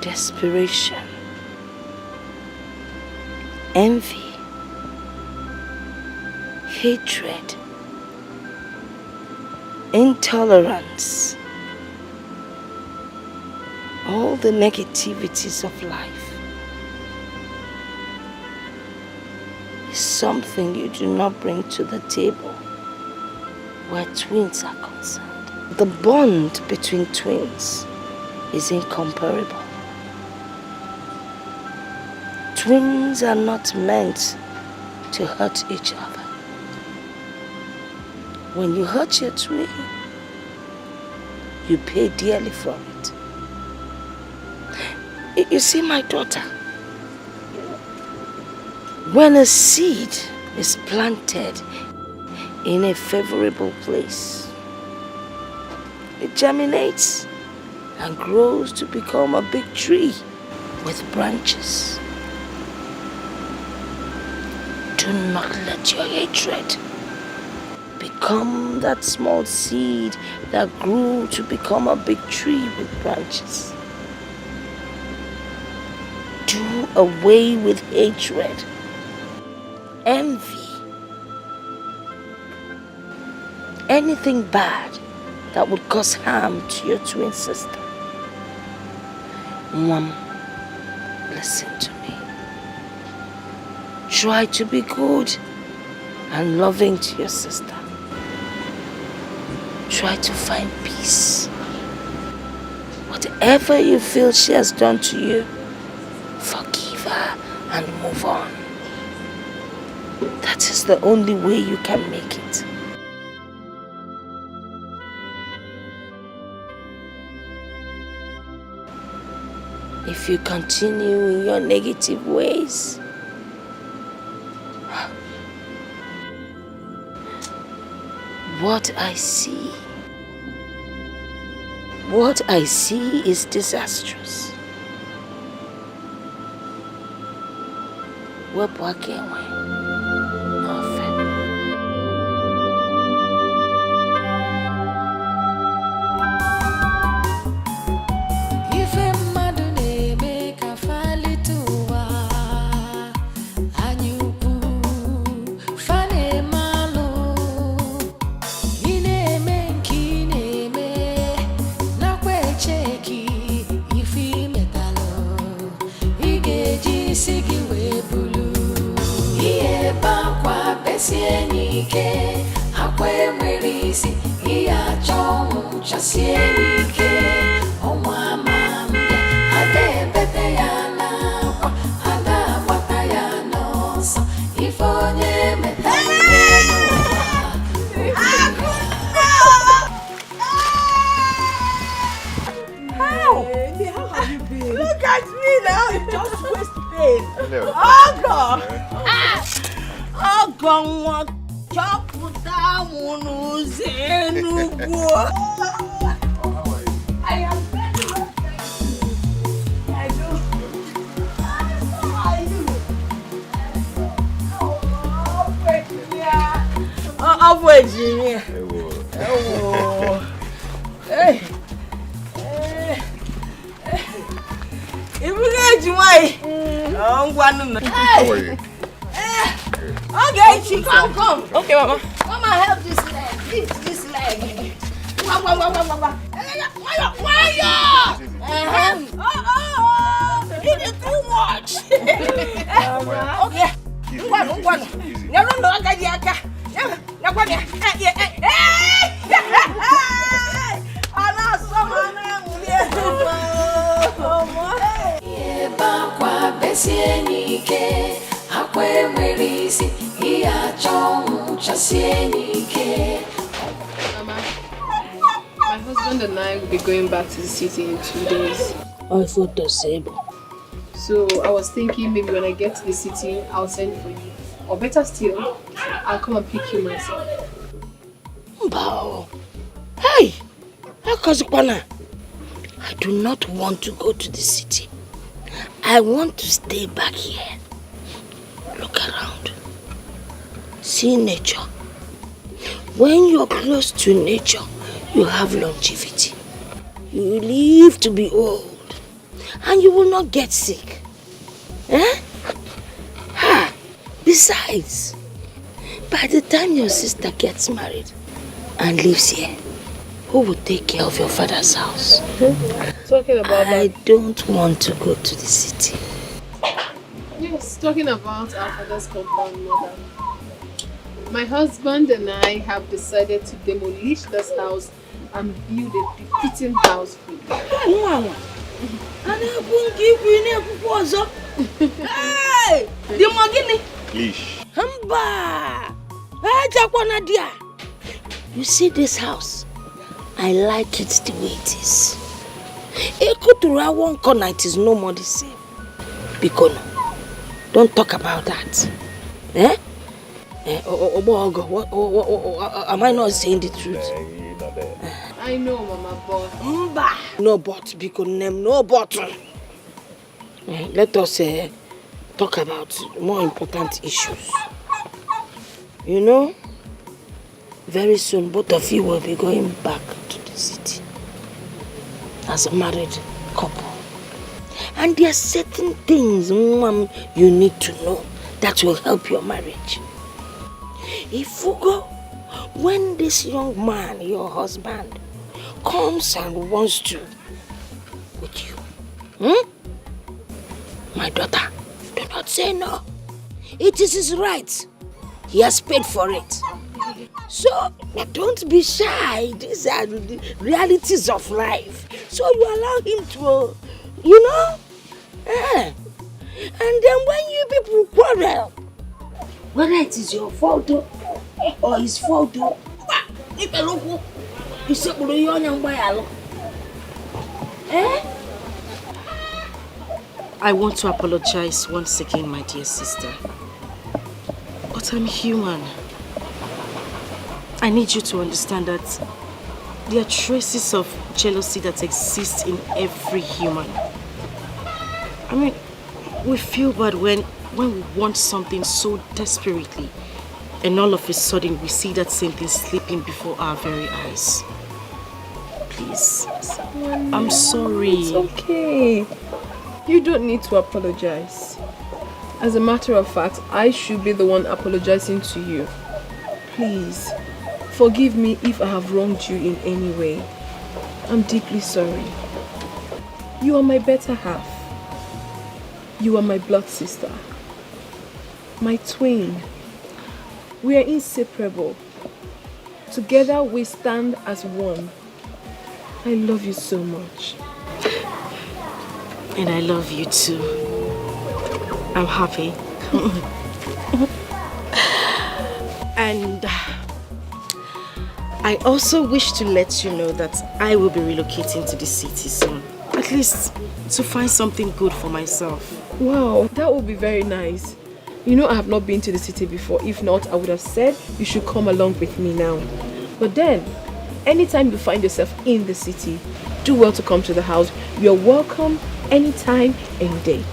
Desperation, envy, hatred, intolerance, all the negativities of life is something you do not bring to the table where twins are concerned. The bond between twins is incomparable. Twins are not meant to hurt each other. When you hurt your twin, you pay dearly for it. You see, my daughter, when a seed is planted in a favorable place, it germinates and grows to become a big tree with branches. Do not let your hatred become that small seed that grew to become a big tree with branches. Do away with hatred, envy, anything bad that would cause harm to your twin sister. Mom, listen to me. Try to be good and loving to your sister. Try to find peace. Whatever you feel she has done to you, forgive her and move on. That is the only way you can make it. If you continue in your negative ways, what I see is disastrous. Wepụ aka enwe n'ofe. Ife mmadụ na-eme ka falite ụwa anyị ukwu fa na-eme alụ ị na-eme nke ị na-eme nakwa echeki ife imetalụ ị ga-eji isi gị wee bulu ihe bakwa besie n'ike akwa enwere isi ihe achọ ọnwụ chasie n'ike ọnwa ama mbịa ada ebete ya n'akwa ada agbata ya n'ọsọ ife onye metara How have you been? Look at me now. You just waste pain. Oh God. Oh God. Chọpụta mụ n'ụzọ Enugu. I am very well, thank you. I do. How are you? Oh, Virginia. Oh, hey. How are you? Okay, she come. Okay, Mama. Come and help this leg. Lift this leg. Why you? It is too much. Okay. bakwa besie n'ike akwa enwere isi ihe achọ ọnwụ chasie n'ike. Mama, my husband and I will be going back to the city in 2 days. I thought the same. So I was thinking maybe when I get to the city, I'll send for you. Or better still, I'll come and pick you myself. Mbao. Hey! Akazukwana. I do not want to go to the city. I want to stay back here. Look around. See nature. When you're close to nature, you have longevity. You live to be old. And you will not get sick. Eh? Ha! Besides, by the time your sister gets married and lives here, who will take care of your father's house? Talking about I don't want to go to the city. Yes, talking about our father's compound, mother. My husband and I have decided to demolish this house and build a befitting house for you. Mama! I won't give you any. Hey! The Magini! Leash. Hamba! You see this house? I like it the way it is. Ekutura one corner, it is no more the same. Bikono, don't talk about that. Eh? Am I not saying the truth? I know, Mama, but... Mba! No but, Bikono, no but. Let us talk about more important issues. You know, very soon both of you will be going back to the city as a married couple. And there are certain things, Mom, you need to know that will help your marriage. If you go, when this young man, your husband, comes and wants to with you, My daughter, do not say no. It is his right. He has paid for it. So, don't be shy. These are the realities of life. So you allow him to, And then when you people quarrel, whether it is your fault or his fault, I want to apologize once again, my dear sister. But I'm human. I need you to understand that there are traces of jealousy that exist in every human. I mean, we feel bad when we want something so desperately, and all of a sudden we see that same thing slipping before our very eyes. Please, I'm sorry. It's okay. You don't need to apologize. As a matter of fact, I should be the one apologizing to you. Please, forgive me if I have wronged you in any way. I'm deeply sorry. You are my better half. You are my blood sister. My twin. We are inseparable. Together we stand as one. I love you so much. And I love you too. I'm happy. And I also wish to let you know that I will be relocating to the city soon. At least to find something good for myself. Wow, that would be very nice. You know I have not been to the city before. If not, I would have said you should come along with me now. But then, anytime you find yourself in the city, do well to come to the house. You're welcome anytime, any day.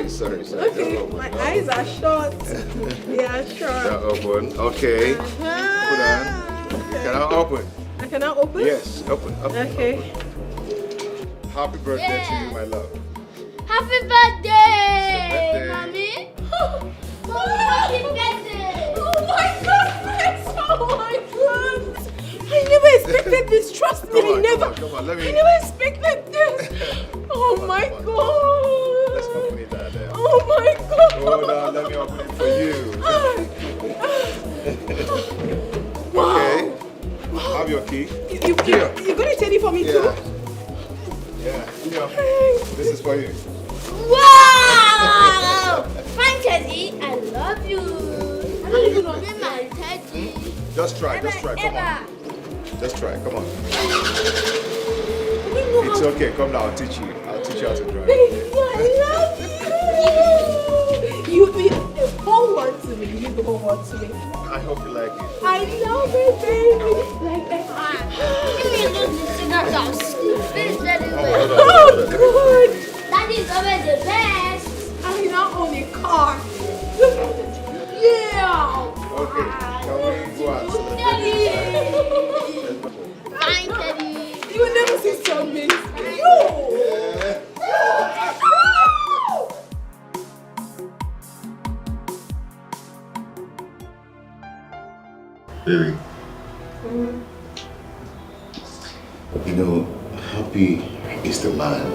Sorry. Okay, my eyes are shut. Yeah, sure. They're open. Okay. Put on. Can I open? I cannot open? Yes, open. Okay. Happy birthday to you, my love. Happy birthday, Mommy. Happy birthday. Oh my goodness. Oh my goodness. I never expected this. Trust me, I never expected this. Oh my God. Let's open it out there. Oh my God. Hold on, let me open it for you. Wow. Okay. Have your key. You're going to take it for me too? Yeah. This is for you. Wow! Fine, Teddy. I love you. I love you, Mommy, my Teddy. Just try. Come on. Just try. Come on. It's okay. Come now. I'll teach you how to drive. Baby, I love you. You be the whole one to me. You the whole one to me. I hope you like it. I love it, baby. Like that. Give me a little cigarette. feels very well. Oh, good. Daddy is always the best. And you now own a car. Yeah. Okay, can we go outside? Daddy. Fine, Daddy. You will never see strong men. Baby. You know, happy is the man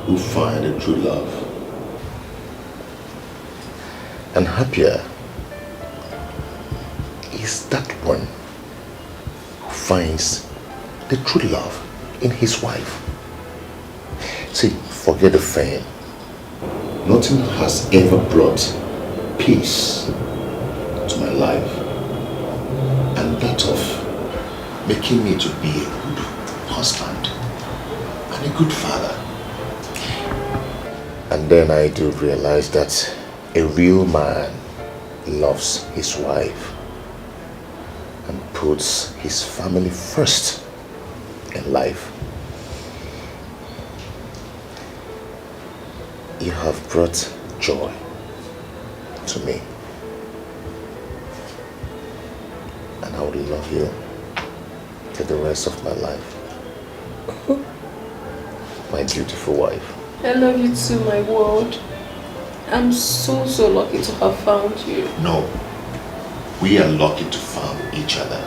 who finds a true love. And happier is that one who finds the true love in his wife. See, forget the fame. Nothing has ever brought peace to my life, and that of making me to be a good husband and a good father. And then I do realize that a real man loves his wife and puts his family first in life. You have brought joy to me, and I would love you to the rest of my life. My beautiful wife. I love you too, my world. I'm so lucky to have found you. No, we are lucky to find each other.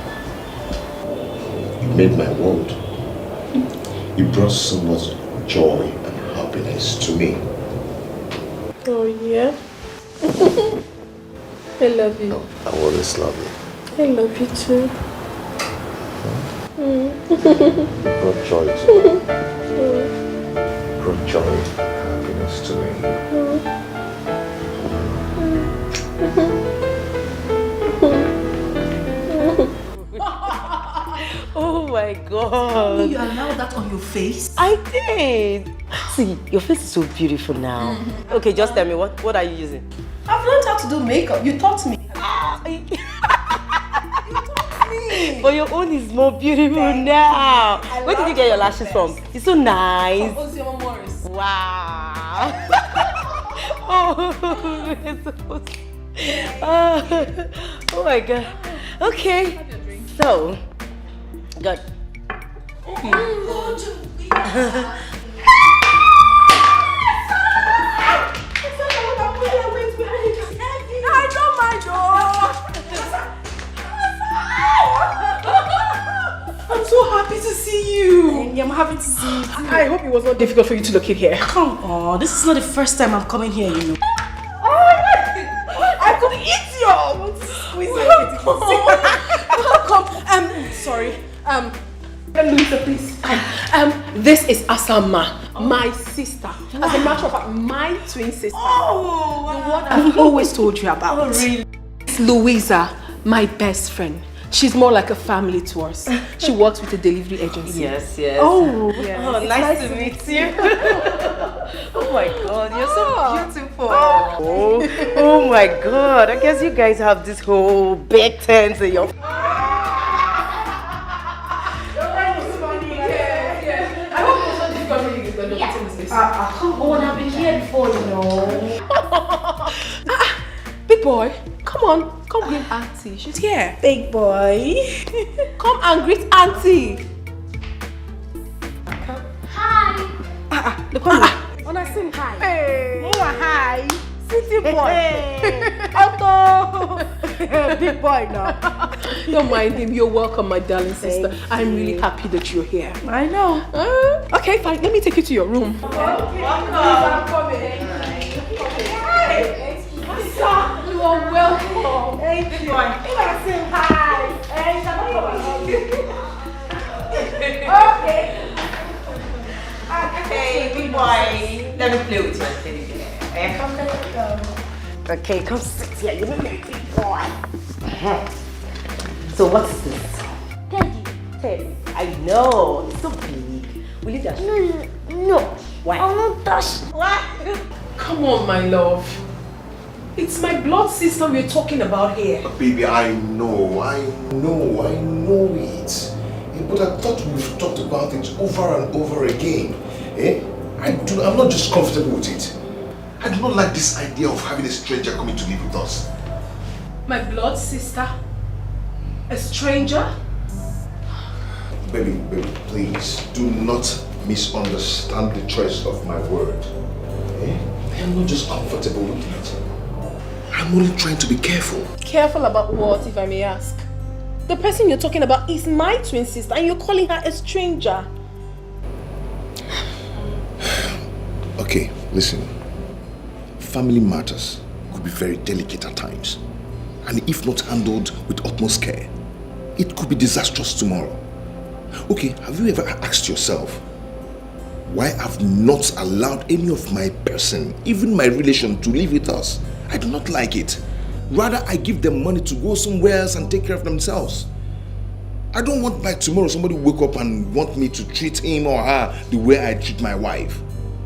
You made my world. You brought so much joy and happiness to me. Oh yeah? I love you. I always love you. I love you too. You brought joy to me. Brought joy and happiness to me. Oh my God. You allowed that on your face? I did. See, your face is so beautiful now. Okay, just tell me, what are you using? I've learned how to do makeup. You taught me. But your own is more beautiful now. Where did you get your lashes from? It's so nice. Wow. Oh, oh my God. Okay. So, good. I don't mind, I'm so happy to see you. I'm happy to see you too. I hope it was not difficult for you to locate here. Come on, this is not the first time I'm coming here, you know. Oh my God! I could eat you! Welcome. Sorry. Louisa, please. This is Asama, my sister. As a matter of fact, my twin sister. Oh, the one I've always told you about. Oh, really? It's Louisa, my best friend. She's more like a family to us. She works with a delivery agency. Yes, yes. Oh, yes. Oh, nice to meet you. Oh my God, you're so beautiful. Oh my God, I guess you guys have this whole big tent in your... Come on, I've been here before, you know. Big boy, come on. Come greet Auntie. She's here. Big boy. Come and greet Auntie. Hi. Look on me. Wanna sing hi? Hey. Oh, hi. City boy. Otto. Big boy now. Don't mind him. You're welcome, my darling sister. I'm really happy that you're here. I know. Okay, fine. Let me take you to your room. Okay. I'm coming. You are welcome. Thank you. Wanna sing hi? Hey, shall I come? Okay. Hey, big boy, let me play with you. Okay, come sit here, you little big boy. So what's this? Teddy. Teddy. I know, it's so big. Will you touch? No. Why? I will not touch. What? Come on, my love. It's my blood sister we're talking about here. Baby, I know it. But I thought we've talked about it over and over again. I'm not just comfortable with it. I do not like this idea of having a stranger coming to live with us. My blood sister? A stranger? Baby, please, do not misunderstand the choice of my word. I am not just comfortable with it. I'm only trying to be careful. Careful about what, if I may ask? The person you're talking about is my twin sister and you're calling her a stranger. Okay, listen. Family matters could be very delicate at times. And if not handled with utmost care, it could be disastrous tomorrow. Okay, have you ever asked yourself why I've not allowed any of my person, even my relation, to live with us? I do not like it. Rather, I give them money to go somewhere else and take care of themselves. I don't want by tomorrow somebody wake up and want me to treat him or her the way I treat my wife.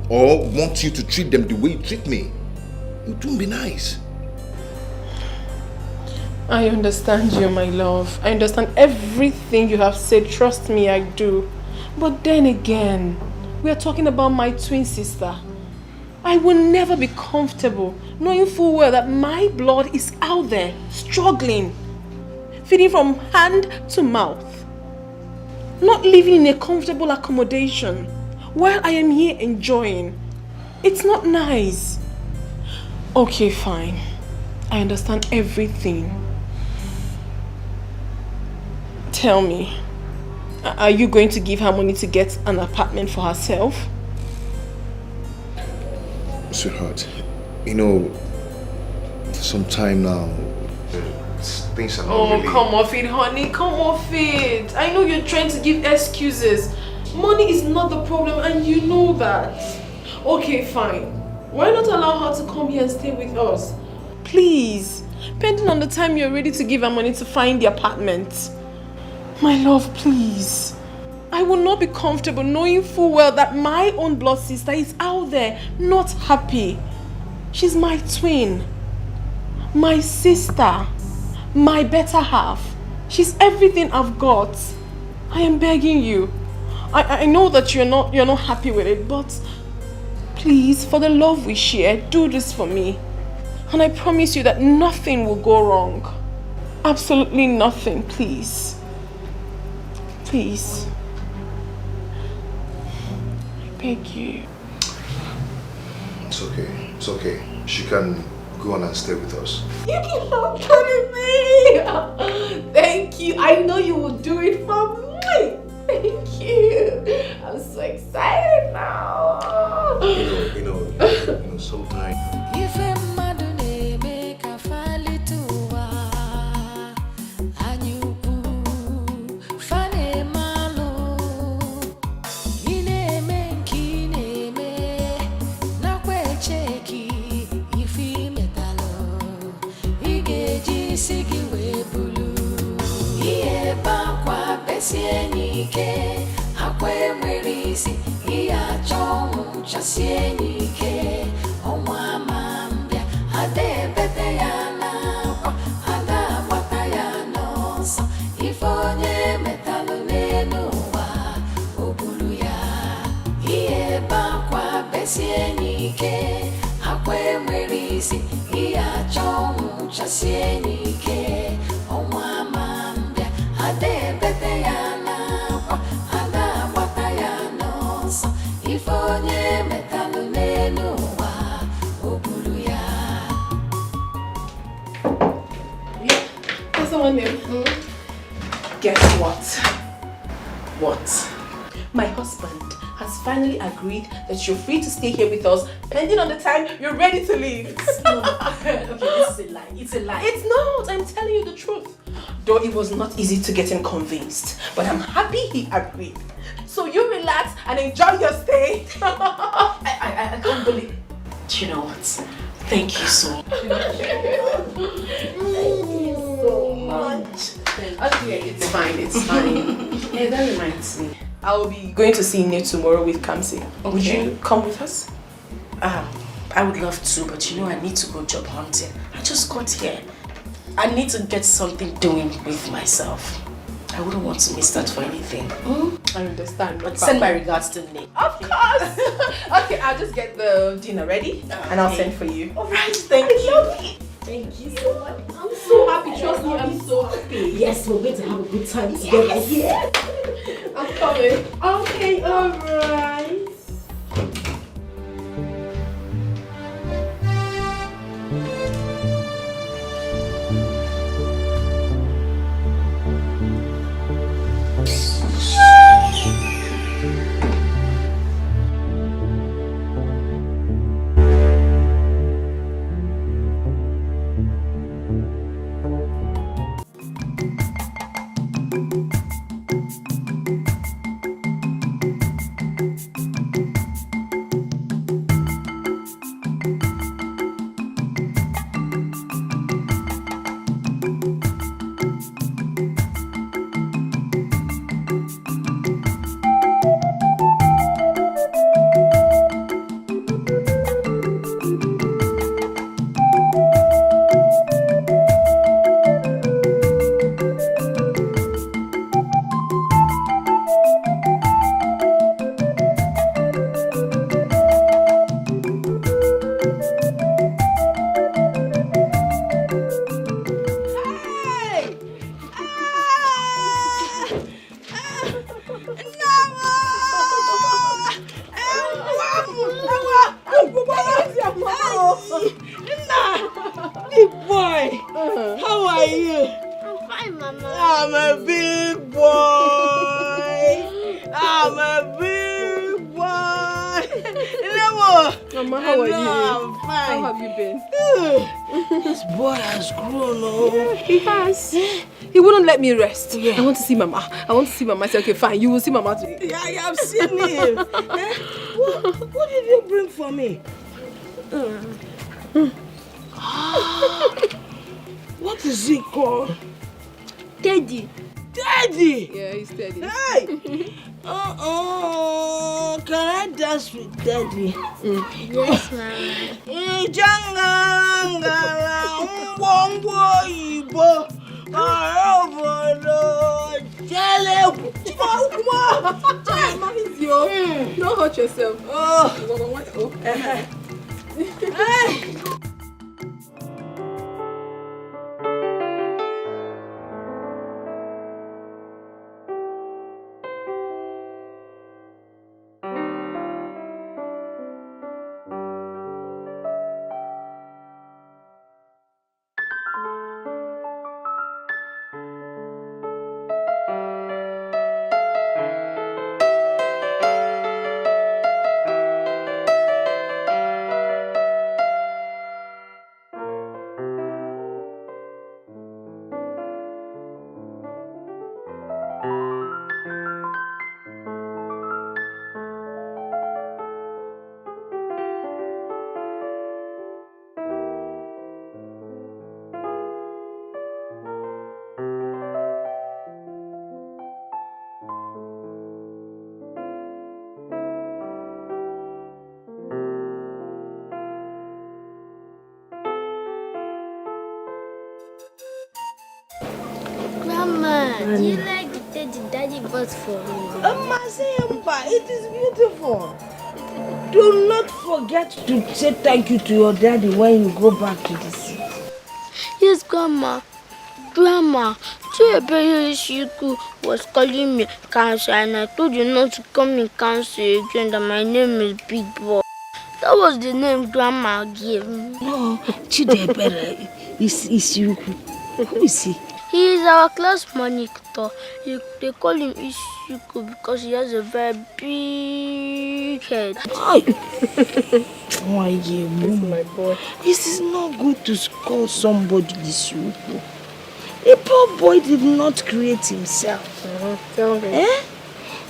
Or want you to treat them the way you treat me. It won't be nice. I understand you, my love. I understand everything you have said. Trust me, I do. But then again, we are talking about my twin sister. I will never be comfortable knowing full well that my blood is out there, struggling, feeding from hand to mouth, not living in a comfortable accommodation while I am here enjoying. It's not nice. Okay, fine. I understand everything. Tell me, are you going to give her money to get an apartment for herself? Sweetheart, you know, for some time now, things are not really... Come off it, honey. Come off it. I know you're trying to give excuses. Money is not the problem and you know that. Okay, fine. Why not allow her to come here and stay with us? Please. Pending on the time you're ready to give her money to find the apartment. My love, please. I will not be comfortable knowing full well that my own blood sister is out there, not happy. She's my twin. My sister. My better half. She's everything I've got. I am begging you. I know that you're not happy with it, but please, for the love we share, do this for me. And I promise you that nothing will go wrong. Absolutely nothing, please. Please. I beg you. It's okay. It's okay. She can go on and stay with us. You keep on telling me. Thank you. I know you will do it for me. Thank you. I'm so excited now. You know, sometimes. Guess what? What? My husband has finally agreed that you're free to stay here with us, pending on the time you're ready to leave. Okay, this is a lie. It's a lie. It's not. I'm telling you the truth. Though it was not easy to get him convinced, but I'm happy he agreed. So you relax and enjoy your stay. I can't believe it. Do you know what? Thank you so much. Thank you so much. Okay, it's fine, it's fine. Hey, that reminds me. I'll be going to see Nate tomorrow with Kamsi. Okay. Would you come with us? I would love to, but you know I need to go job hunting. I just got here. I need to get something doing with myself. I wouldn't want to miss that for anything. I understand. No But send my regards to Nick. Of course. Okay, I'll just get the dinner ready and I'll send for you. Alright, thank you. Thank you so much. I'm so happy. Trust me, I'm so happy. Yes, we're going to have a good time together. Yeah. I'm coming. Okay, alright. Me rest. Yeah. I want to see Mama. I want to see Mama. I said, okay, fine. You will see Mama today. Yeah, I have seen him. What did you bring for me? What is he called? Teddy. Teddy? Yeah, he's Teddy. Hey! Can I dance with Teddy? Yes, Mama. Don't hurt yourself. Grandma, do you like the teddy Daddy bought for me? Mazemba, it is beautiful. Do not forget to say thank you to your daddy when you go back to the city. Yes, Grandma. Grandma, Chiebeyeshiku was calling me counsel and I told you not to call me counsel again, that my name is Big Boy. That was the name Grandma gave me. No, Chidebere is you. Who is he? He is our class monitor. They call him Ishiku because he has a very big head. Why you, my boy? This is not good to call somebody Ishiku. A poor boy did not create himself. Tell me.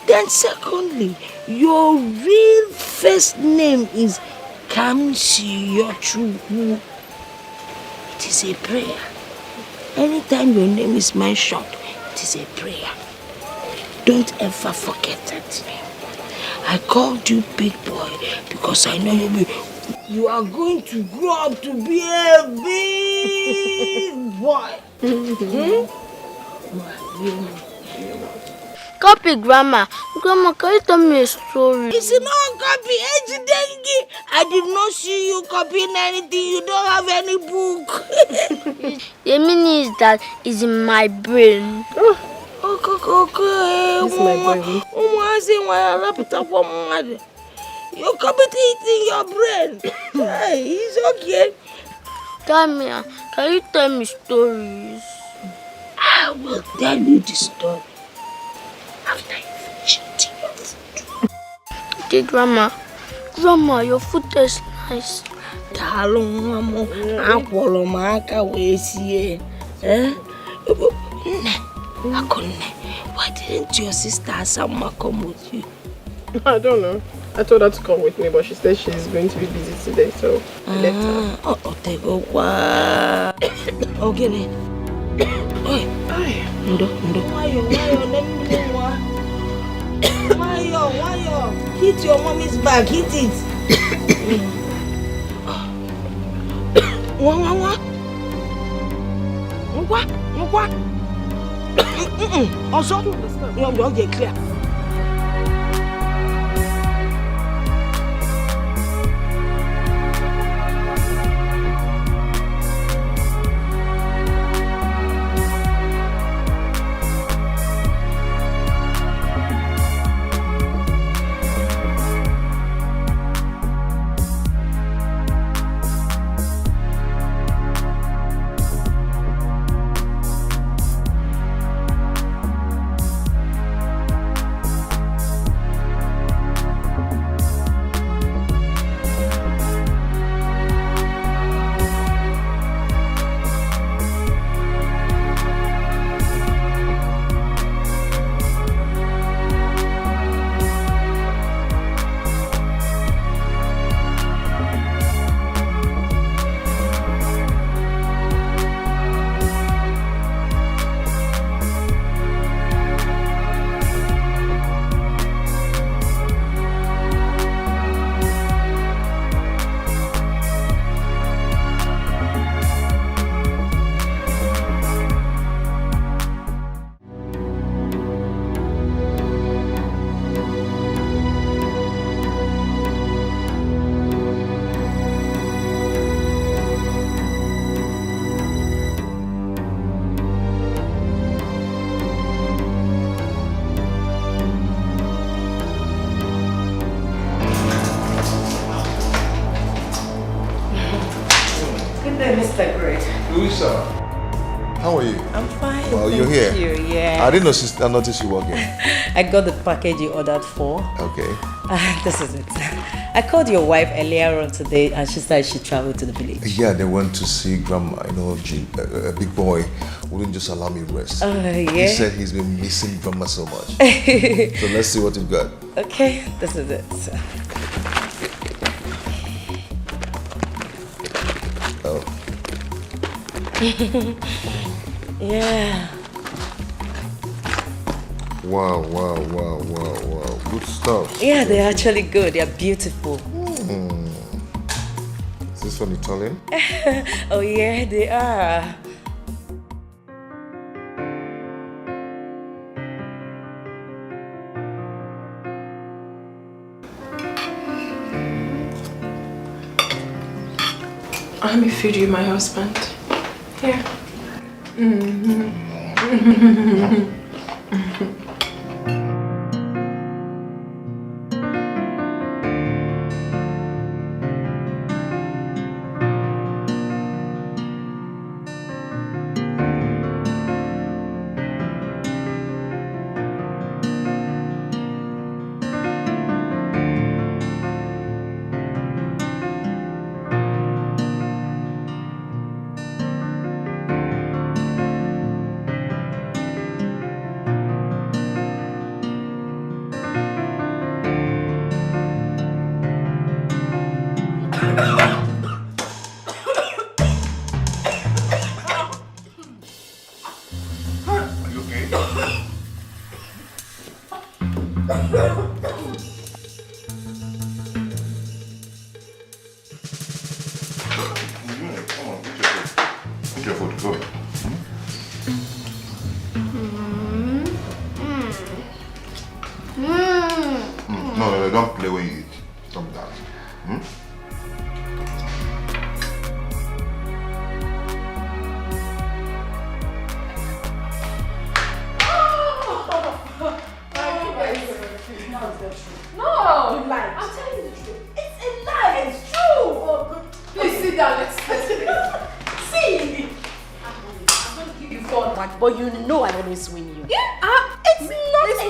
Then secondly, your real first name is Kamsiyochu. It is a prayer. Anytime your name is mentioned, it is a prayer. Don't ever forget that name. I called you Big Boy because I know you are going to grow up to be a big boy. talking about? Copy, Grandma. Grandma, can you tell me a story? It's not copy. I did not see you copying anything. You don't have any book. The meaning is that it's in my brain. Okay. This is my boy. You copy it in your brain. Hey, it's okay. Tamia, can you tell me stories? I will tell you the story after you finish eating your food. Okay, Grandma. Grandma, your food tastes nice. Why didn't your sister Sama come with you? I don't know. I told her to come with me, but she said she's going to be busy today, so I left her. Okay then. Why? Hit your mommy's back, hit it. What? Also, don't get clear. How are you? I'm fine. Well, you're here. Thank you. Yeah. I didn't notice you walking. I got the package you ordered for. Okay. This is it. I called your wife earlier on today and she said she traveled to the village. Yeah, they went to see Grandma. You know, a big boy wouldn't just allow me rest. Yeah? He said he's been missing Grandma so much. So let's see what you've got. Okay, this is it. Oh. Yeah. Wow. Good stuff. Yeah, they're actually good. They're beautiful. Is this from Italian? Oh yeah, they are. Let me feed you, my husband. Here. don't play when you eat. Calm down. No, I'm telling you the truth. It's a lie. It's true. Please sit down. Let's see. I'm going to give you fun. But you know I always win you. Yeah, it's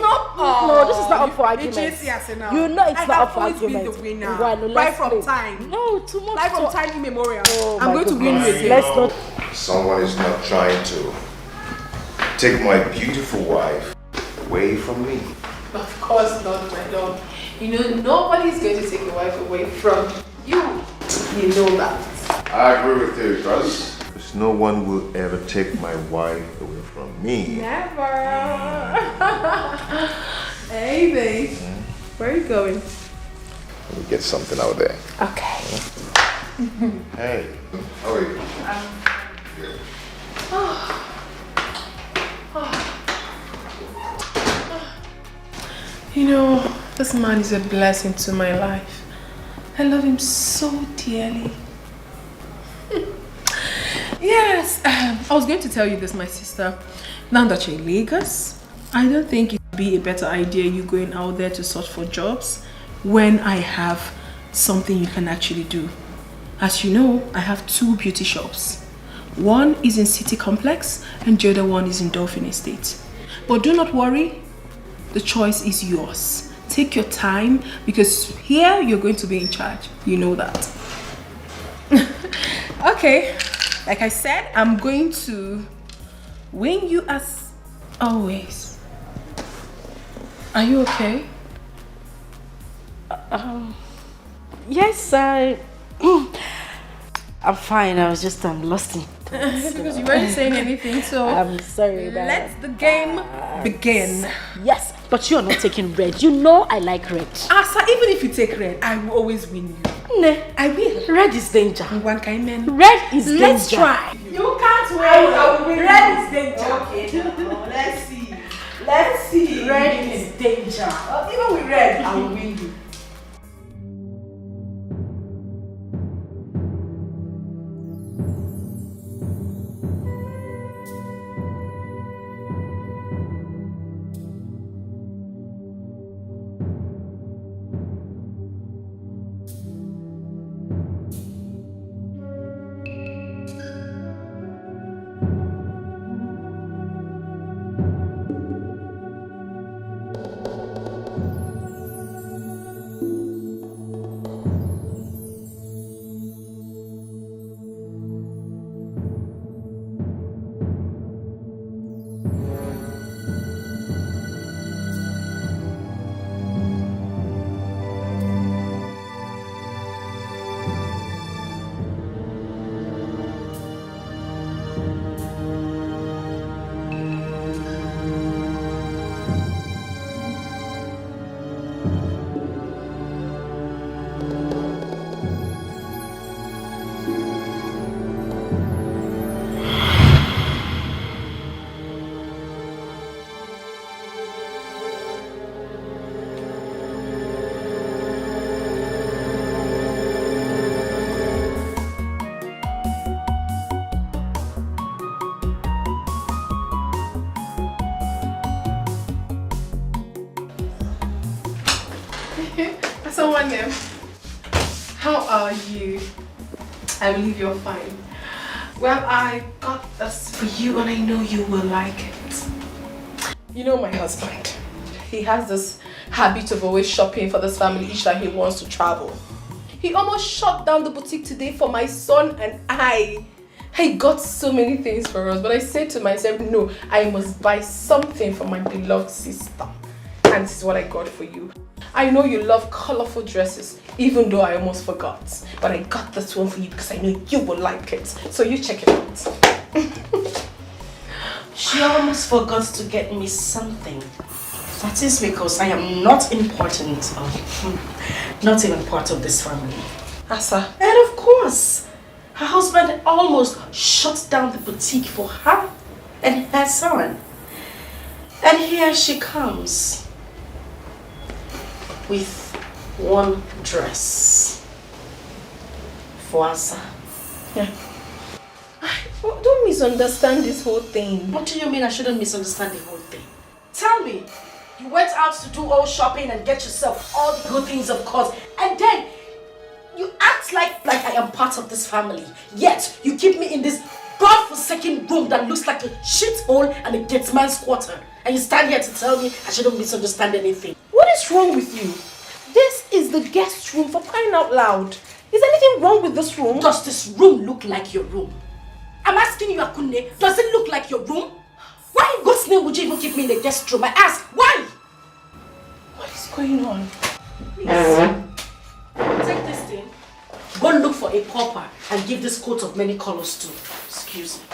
not. No, this is not up for argument. You know it's not up for argument. I've always been the winner. Right, no, right from time. No, too much. Right from time immemorial. Oh, I'm going to win you again. Let's not. Someone is not trying to take my beautiful wife away from me. Of course not, my lord. You know, nobody's going to take your wife away from you. You know that. I agree with you, because no one will ever take my wife away from me. Never. Hey, babe. Where are you going? Let me get something out there. Okay. Hey, how are you? Good. You know, this man is a blessing to my life. I love him so dearly. Yes, I was going to tell you this, my sister. Now that you're in Lagos, I don't think it would be a better idea you going out there to search for jobs when I have something you can actually do. As you know, I have 2 beauty shops. One is in City Complex and the other one is in Dolphin Estate. But do not worry, the choice is yours. Take your time because here you're going to be in charge. You know that. Okay, like I said, I'm going to win you as always. Are you okay? Yes, I'm fine. I was just lost in thoughts. Because you weren't saying anything, so I'm sorry about let the game begin. Yes, but you're not taking red. You know I like red. Asa, even if you take red, I will always win you. No, I will. Red is danger. One kind man. Red is danger. Let's try. You can't win. I will win. Red is danger. Okay, let's see. Let's see. Red is danger. Even with red, I will win you. Someone there. How are you? I believe you're fine. Well, I got this for you and I know you will like it. You know my husband. He has this habit of always shopping for this family each time he wants to travel. He almost shut down the boutique today for my son and I. He got so many things for us, but I said to myself, no, I must buy something for my beloved sister. And this is what I got for you. I know you love colorful dresses, even though I almost forgot. But I got this one for you because I know you will like it. So you check it out. She almost forgot to get me something. That is because I am not important, not even part of this family. Asa. And of course, her husband almost shut down the boutique for her and her son. And here she comes with one dress for answer. Yeah. Don't misunderstand this whole thing. What do you mean I shouldn't misunderstand the whole thing? Tell me, you went out to do all shopping and get yourself all the good things, of course, and then you act like I am part of this family. Yet you keep me in this God-forsaken room that looks like a shithole and a gateman's quarter. And you stand here to tell me I shouldn't misunderstand anything. What is wrong with you? This is the guest room, for crying out loud. Is anything wrong with this room? Does this room look like your room? I'm asking you, Akunne, does it look like your room? Why in God's name would you even keep me in the guest room? I ask, why? What is going on? Please, take this thing. Go look for a copper and give this coat of many colors to. Excuse me.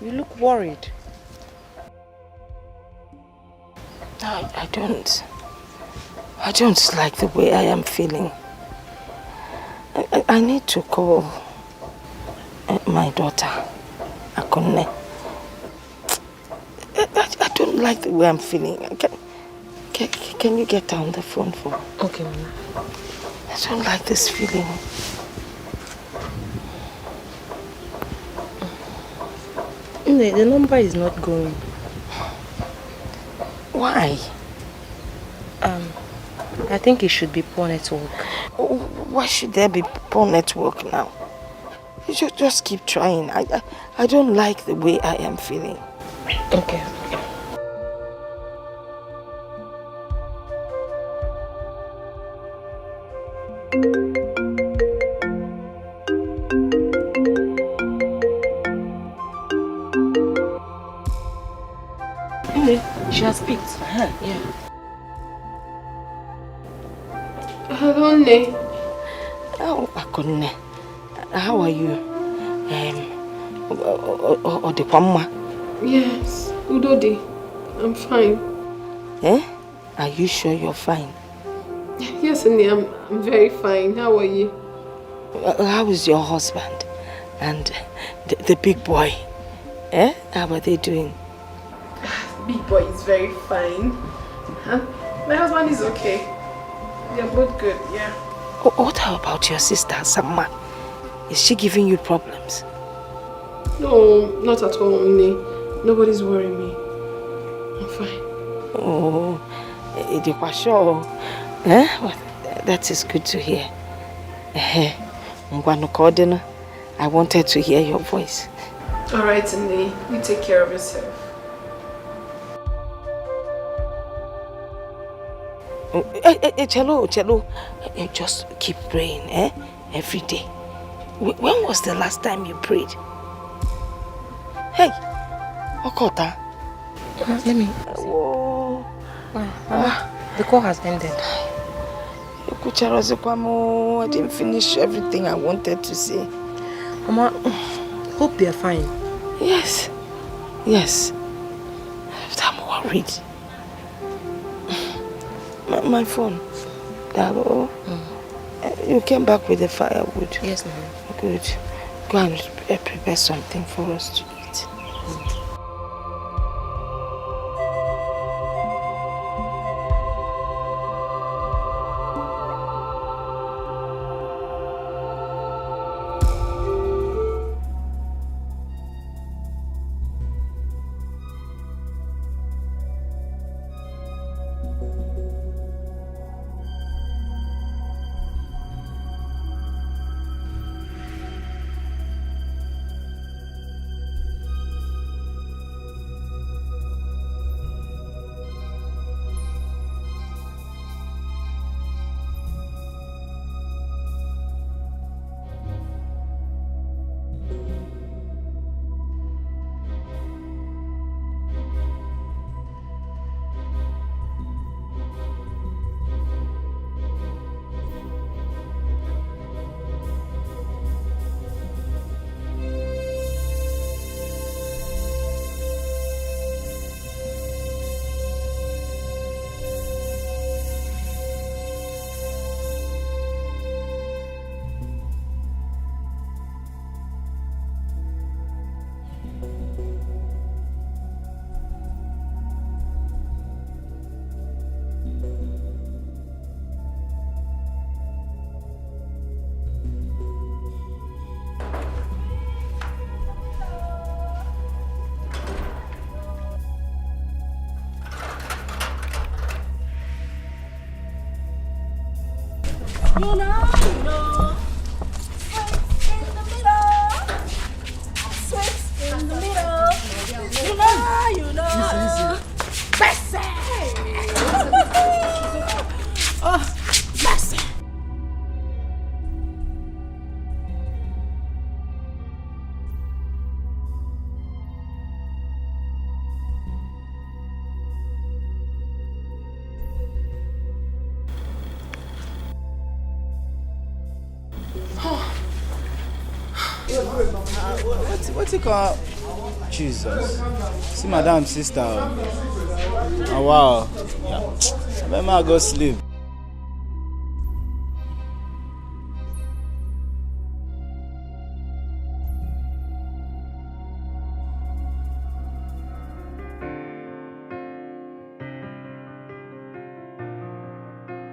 You look worried. I don't like the way I am feeling. I need to call my daughter, Akunne. I don't like the way I'm feeling. Can you get down the phone for me? Okay, Mama. I don't like this feeling. The number is not going. Why? I think it should be poor network. Why should there be poor network now? You should just keep trying. I don't like the way I am feeling. Okay. She has picked. Yeah. Hello, Ne. Oh, Akunne. How are you? Odepamma? Yes, Udodi. I'm fine. Eh? Are you sure you're fine? Yes, Ne, I'm very fine. How are you? How is your husband? And the big boy? Eh? How are they doing? Big boy is very fine. Huh? My husband is okay. They're both good, yeah. What about your sister, Samma? Is she giving you problems? No, not at all, Ne. Nobody's worrying me. I'm fine. Oh, sure. Eh? Well, that is good to hear. I wanted to hear your voice. Alright, Ne. You take care of yourself. Chelo, just keep praying, eh? Every day. When was the last time you prayed? Hey, Okota. Let me see. Oh. The call has ended. I didn't finish everything I wanted to say. Mama, hope they're fine. Yes. I'm worried. My phone. Hello? You came back with the firewood? Yes, ma'am. Good. Go and prepare something for us to eat. You know. Sweet in the middle. Sweet in the middle. You know. Bessie. Oh, Bessie. What's it called? Jesus. See madam sister. Oh wow. Yeah. I might go sleep.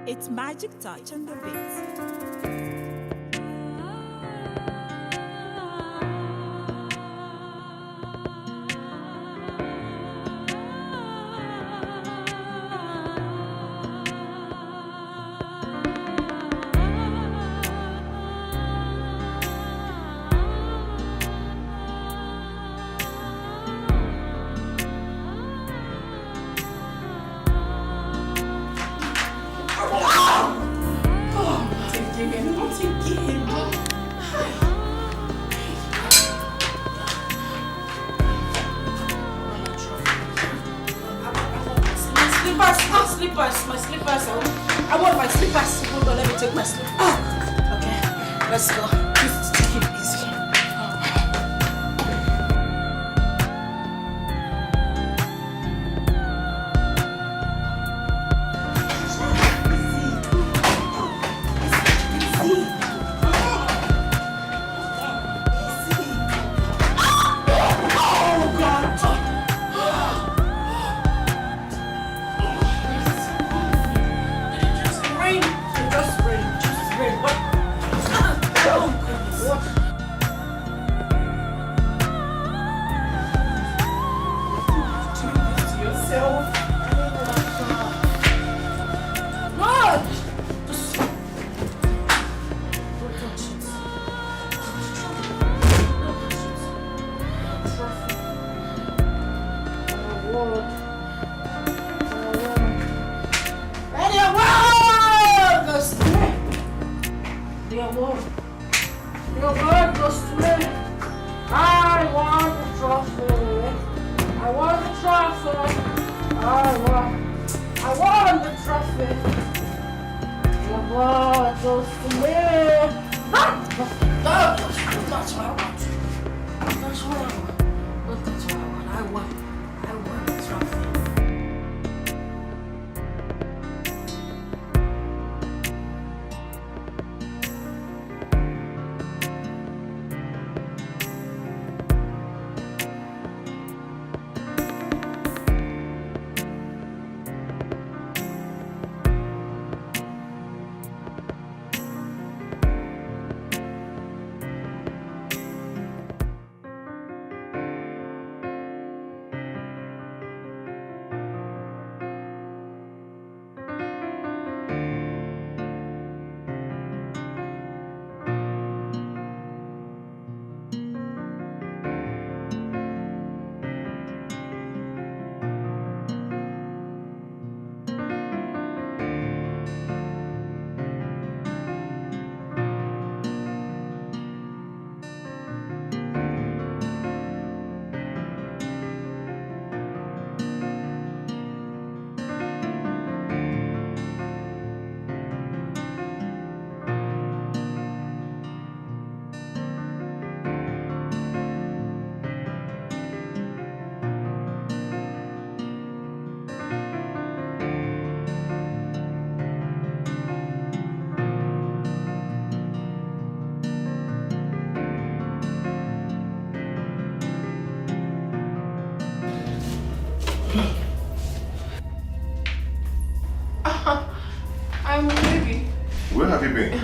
It's magic touch on the beat. My slippers. I want my slippers. Hold on, let me take my slippers. Okay, let's go. Take it easy. I'm ready. Where have you been?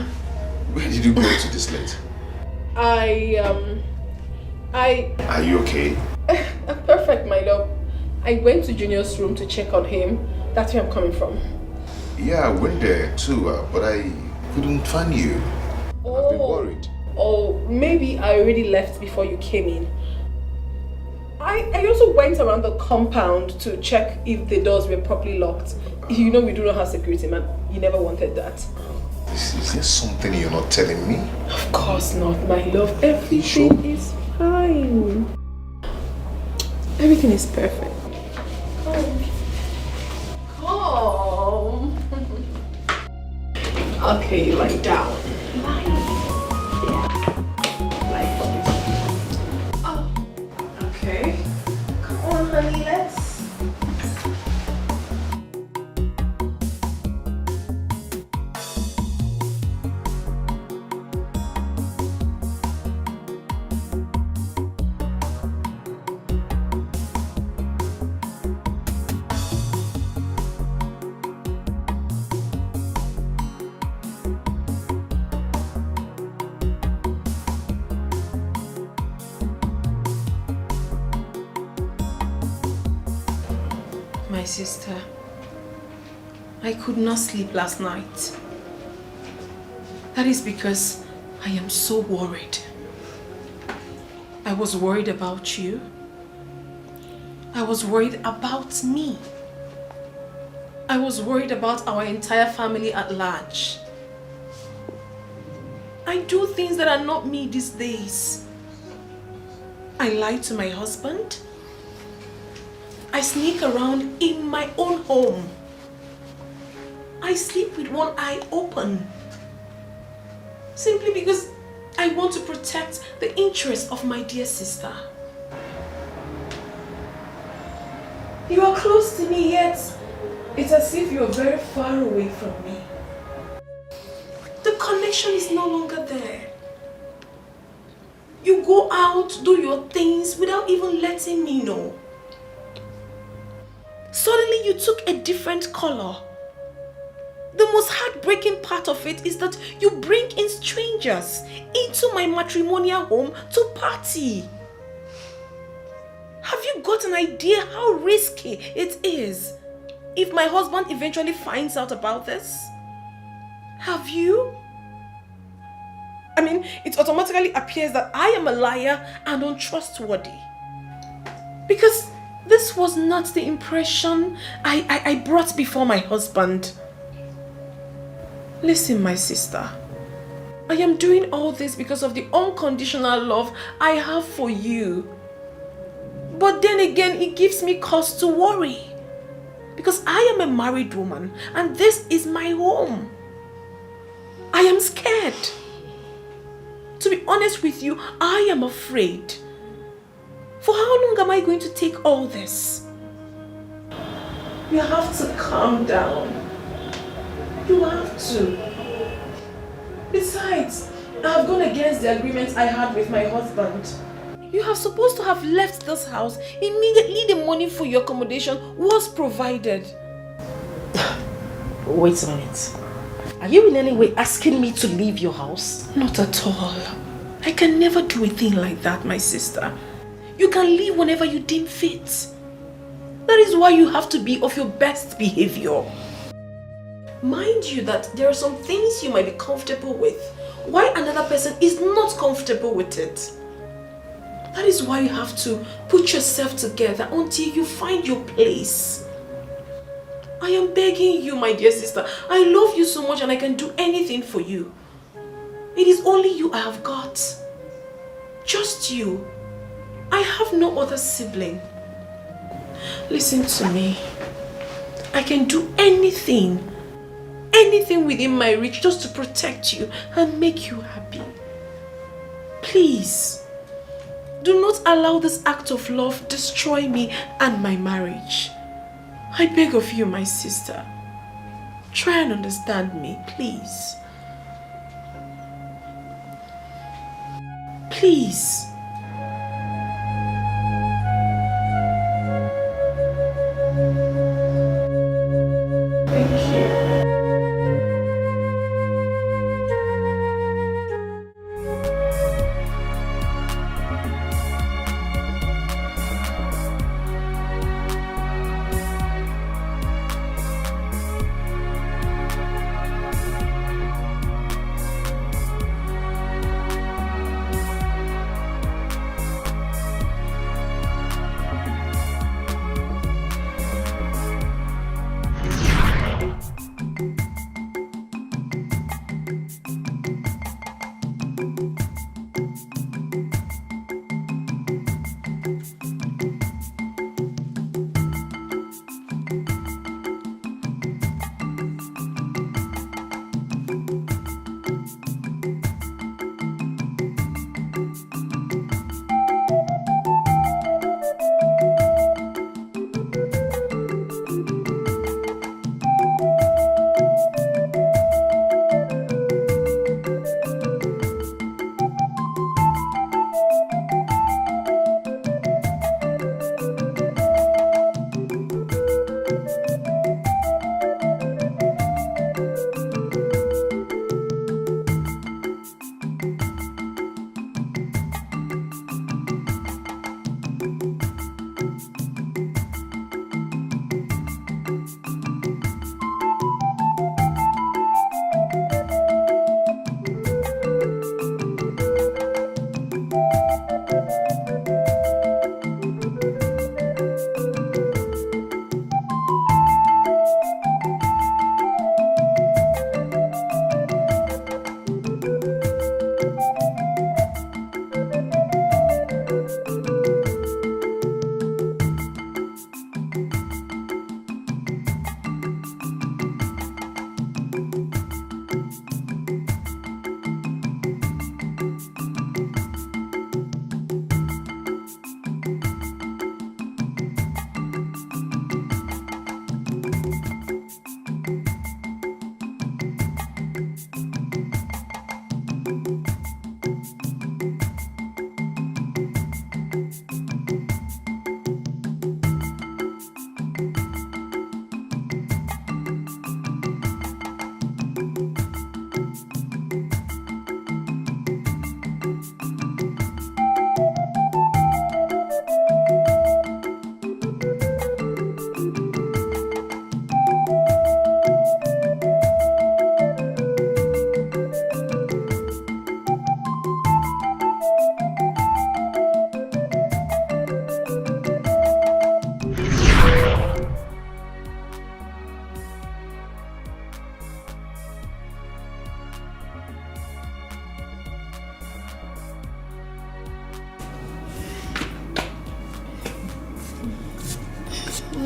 Where did you go to this late? Are you okay? Perfect, my love. I went to Junior's room to check on him. That's where I'm coming from. Yeah, I went there too, but I couldn't find you. I've been worried. Oh, maybe I already left before you came in. I also went around the compound to check if the doors were properly locked. You know we do not have security, man. You never wanted that. Is there something you're not telling me? Of course not, my love. Everything is fine. Everything is perfect. Come. Okay, you lie down. Okay. Come on, honey, let's. My sister, I could not sleep last night. That is because I am so worried. I was worried about you. I was worried about me. I was worried about our entire family at large. I do things that are not me these days. I lie to my husband. I sneak around in my own home. I sleep with one eye open. Simply because I want to protect the interests of my dear sister. You are close to me, yet it's as if you are very far away from me. The connection is no longer there. You go out, do your things without even letting me know. Suddenly you took a different color. The most heartbreaking part of it is that you bring in strangers into my matrimonial home to party. Have you got an idea how risky it is if my husband eventually finds out about this? Have you? I mean, it automatically appears that I am a liar and untrustworthy. Because this was not the impression I brought before my husband. Listen, my sister. I am doing all this because of the unconditional love I have for you. But then again, it gives me cause to worry. Because I am a married woman and this is my home. I am scared. To be honest with you, I am afraid. For how long am I going to take all this? You have to calm down. You have to. Besides, I have gone against the agreement I had with my husband. You are supposed to have left this house immediately the money for your accommodation was provided. Wait a minute. Are you in any way asking me to leave your house? Not at all. I can never do a thing like that, my sister. You can leave whenever you deem fit. That is why you have to be of your best behavior. Mind you that there are some things you might be comfortable with, while another person is not comfortable with it. That is why you have to put yourself together until you find your place. I am begging you, my dear sister. I love you so much and I can do anything for you. It is only you I have got. Just you. I have no other sibling. Listen to me. I can do anything within my reach just to protect you and make you happy. Please, do not allow this act of love destroy me and my marriage. I beg of you, my sister. Try and understand me, please. Please.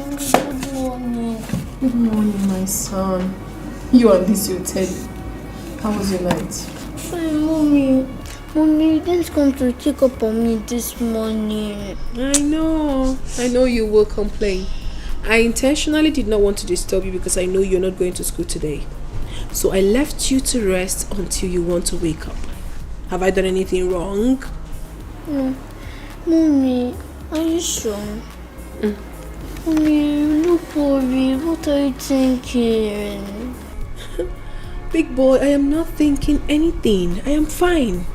Good morning. Good morning, my son. You and this your Teddy. How was your night? Hey, Mommy. Mommy, you didn't come to check up on me this morning. I know you will complain. I intentionally did not want to disturb you because I know you're not going to school today. So I left you to rest until you want to wake up. Have I done anything wrong? Mommy, are you sure? Mommy, you look worried. What are you thinking? Big boy, I am not thinking anything. I am fine.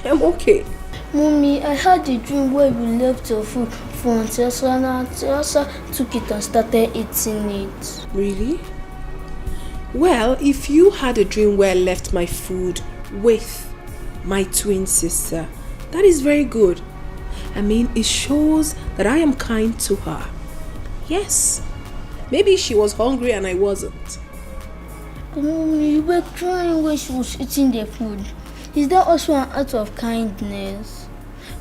I am okay. Mommy, I had a dream where you left your food for Auntie Elsa and Auntie Elsa took it and started eating it. Really? Well, if you had a dream where I left my food with my twin sister, that is very good. I mean, it shows that I am kind to her. Yes. Maybe she was hungry and I wasn't. But Mommy, you were crying when she was eating the food. Is that also an act of kindness?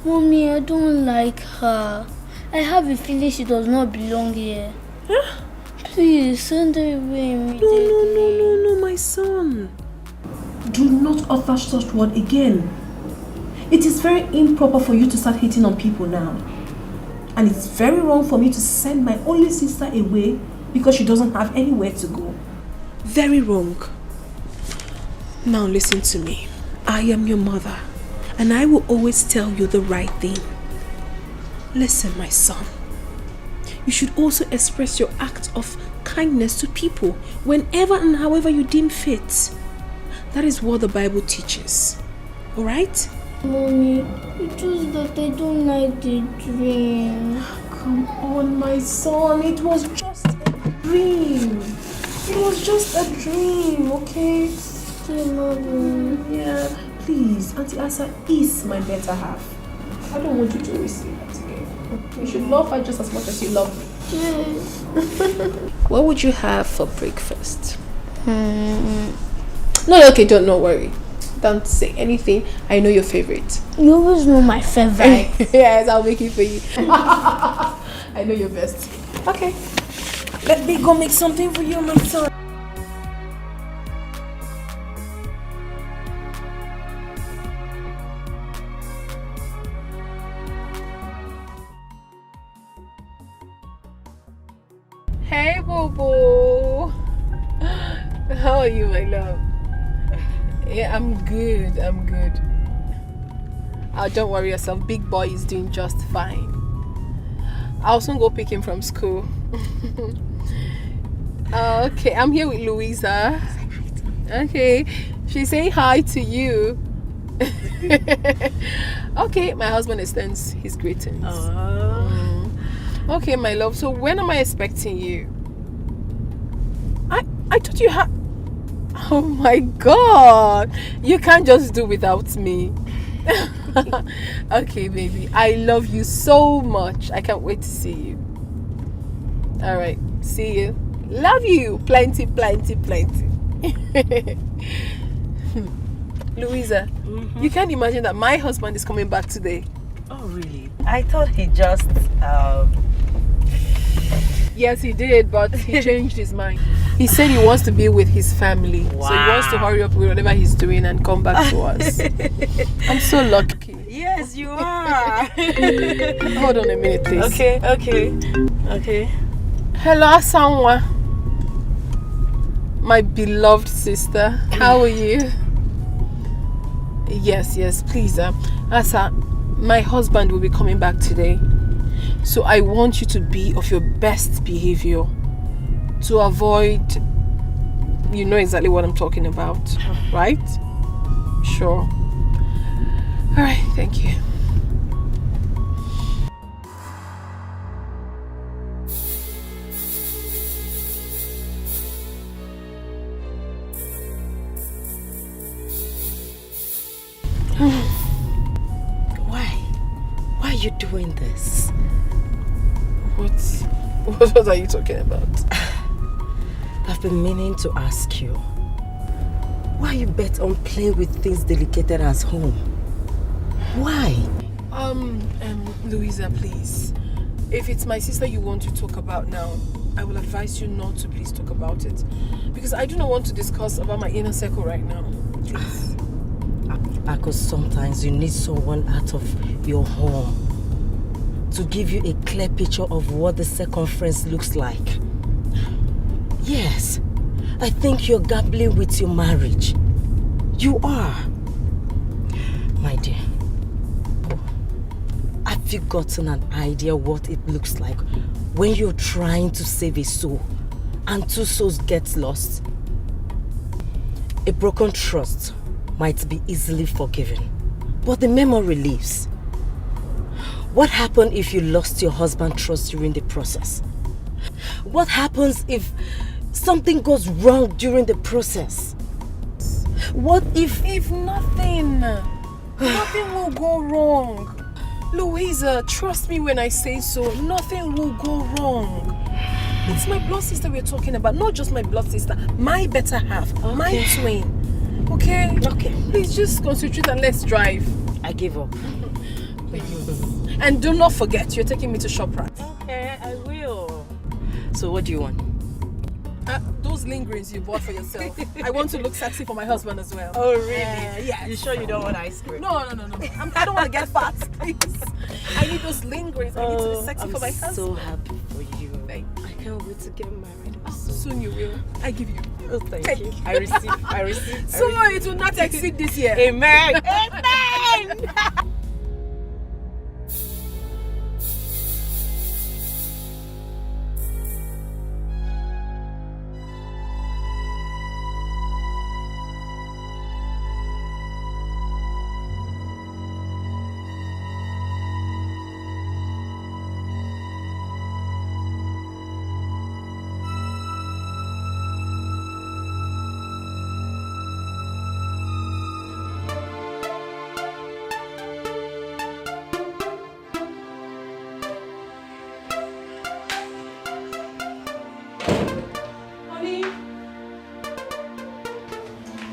Mommy, I don't like her. I have a feeling she does not belong here. Huh? Please, send her away immediately. No, my son. Do not utter such word again. It is very improper for you to start hating on people now. And it's very wrong for me to send my only sister away because she doesn't have anywhere to go. Very wrong. Now listen to me. I am your mother, and I will always tell you the right thing. Listen, my son. You should also express your act of kindness to people whenever and however you deem fit. That is what the Bible teaches. Alright? Mommy, it's just that I don't like the dream. Come on, my son. It was just a dream. It was just a dream, okay? Yeah, please. Auntie Asa is my better half. I don't want you to always say that again. You should love her just as much as you love me. Yes. What would you have for breakfast? No, okay, don't worry. Don't say anything. I know your favorite. You always know my favorite. Yes, I'll make it for you. I know your best. Okay. Let me go make something for you, my son. Hey, Bobo. How are you, my love? Yeah, I'm good. Don't worry yourself. Big boy is doing just fine. I'll soon go pick him from school. Okay, I'm here with Louisa. Okay, she's saying hi to you. Okay, my husband extends his greetings. Okay, my love. So when am I expecting you? I thought you had... Oh my God! You can't just do without me. Okay, baby. I love you so much. I can't wait to see you. Alright, see you. Love you. Plenty. Louisa, you can't imagine that my husband is coming back today. Oh, really? I thought he just... Yes, he did, but he changed his mind. He said he wants to be with his family. Wow. So he wants to hurry up with whatever he's doing and come back to us. I'm so lucky. Yes, you are. Hold on a minute, please. Okay. Hello, Asanwa. My beloved sister. How are you? Yes, please. Asa, my husband will be coming back today. So I want you to be of your best behavior to avoid, you know exactly what I'm talking about, right? Sure. Alright, thank you. Why are you doing this? What are you talking about? I've been meaning to ask you. Why are you bent on playing with things delicate as home? Why? Louisa, please. If it's my sister you want to talk about now, I will advise you not to please talk about it. Because I do not want to discuss about my inner circle right now. Please. Because sometimes you need someone out of your home to give you a clear picture of what the circumference looks like. Yes, I think you're gambling with your marriage. You are. My dear, have you gotten an idea what it looks like when you're trying to save a soul and two souls get lost? A broken trust might be easily forgiven, but the memory lives. What happened if you lost your husband's trust during the process? What happens if something goes wrong during the process? What if... If nothing will go wrong. Louisa, trust me when I say so, nothing will go wrong. It's my blood sister we're talking about, not just my blood sister, my better half, my twin. Okay? Okay. Please just concentrate and let's drive. I give up. And do not forget, you're taking me to ShopRite. Okay, I will. So what do you want? Those lingerings you bought for yourself. I want to look sexy for my husband as well. Oh, really? Yeah. You sure you don't want ice cream? No. I don't want to get fat, please. I need those lingerings. I need to be sexy for my husband. I'm so happy for you. Thank you. I can't wait to get married. Soon you will. I give you. Oh, thank you. I receive. So it will not exceed this year. Amen. Amen.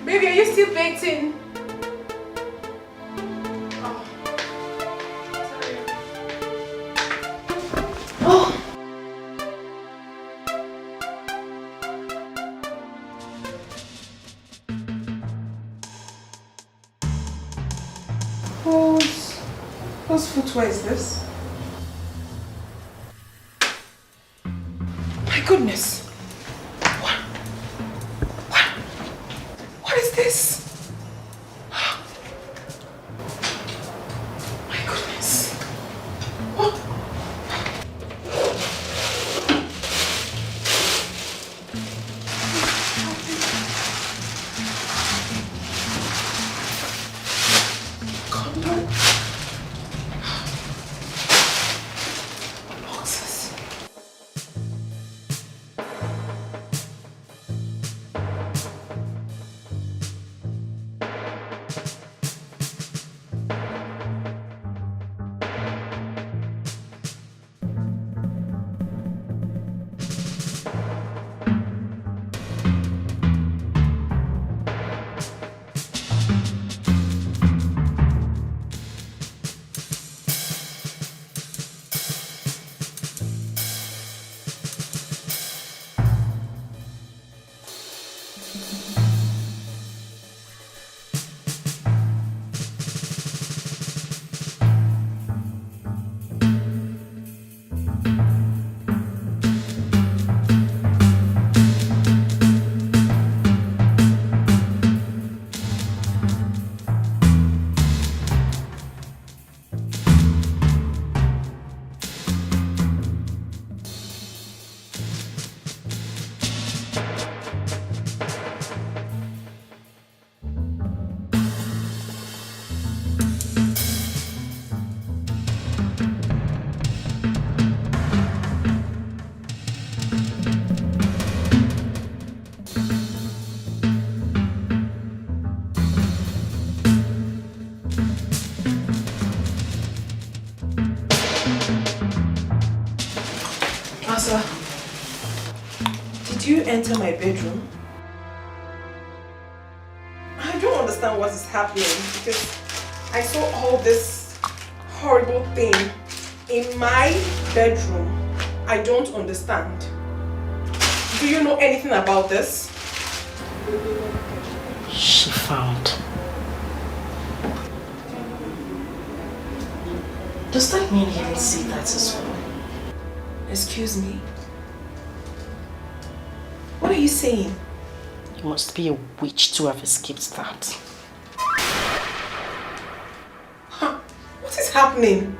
Baby, are you still baking? Whose footwear is this? My goodness. What is this? My goodness. What? Condom? Boxes. Asa, did you enter my bedroom? I don't understand what is happening because I saw all this horrible thing in my bedroom? I don't understand. Do you know anything about this? She found. Does that mean you didn't see that as well? Excuse me? What are you saying? You must be a witch to have escaped that. What is happening?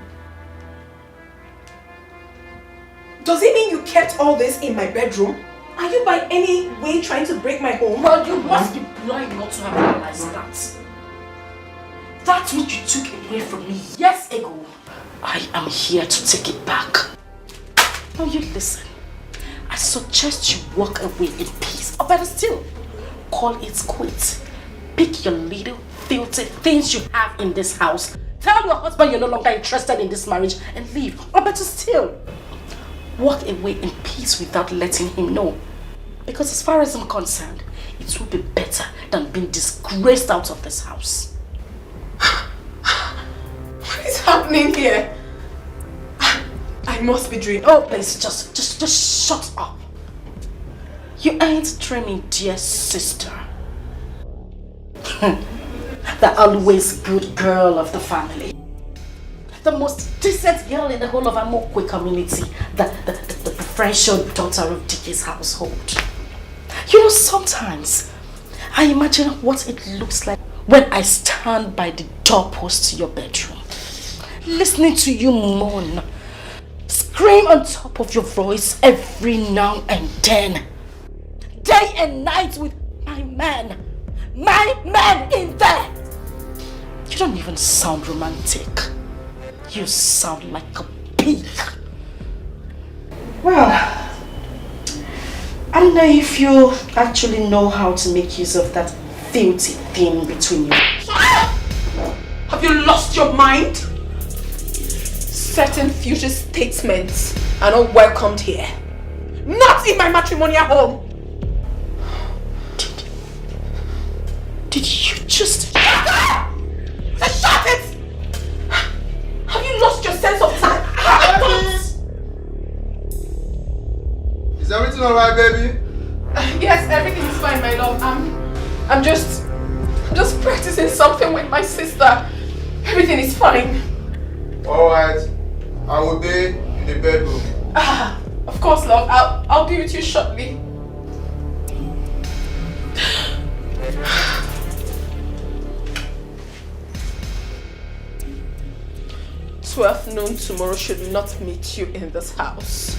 Does it mean you kept all this in my bedroom? Are you by any way trying to break my home? Well, you must be blind not to have realized that. That's what you took away from me years ago. I am here to take it back. Now you listen. I suggest you walk away in peace. Or better still, call it quits. Pick your little filthy things you have in this house. Tell your husband you're no longer interested in this marriage and leave. Or better still, walk away in peace without letting him know. Because as far as I'm concerned, it will be better than being disgraced out of this house. What is happening here? I must be dreaming. Oh, please, just shut up. You ain't dreaming, dear sister. The always good girl of the family. The most decent girl in the whole of Amokwe community. The preferential daughter of Dickie's household. You know, sometimes I imagine what it looks like when I stand by the doorpost to your bedroom, listening to you moan, scream on top of your voice every now and then, day and night with my man in there. You don't even sound romantic. You sound like a pig. Well, I don't know if you actually know how to make use of that filthy thing between you. Have you lost your mind? Certain future statements are not welcomed here. Not in my matrimonial home. Did you just... Shut it! Have you lost your sense of time? Is everything alright, baby? Yes, everything is fine, my love. I'm just practicing something with my sister. Everything is fine. Alright. I will be in the bedroom. Of course, love. I'll be with you shortly. 12 noon tomorrow should not meet you in this house.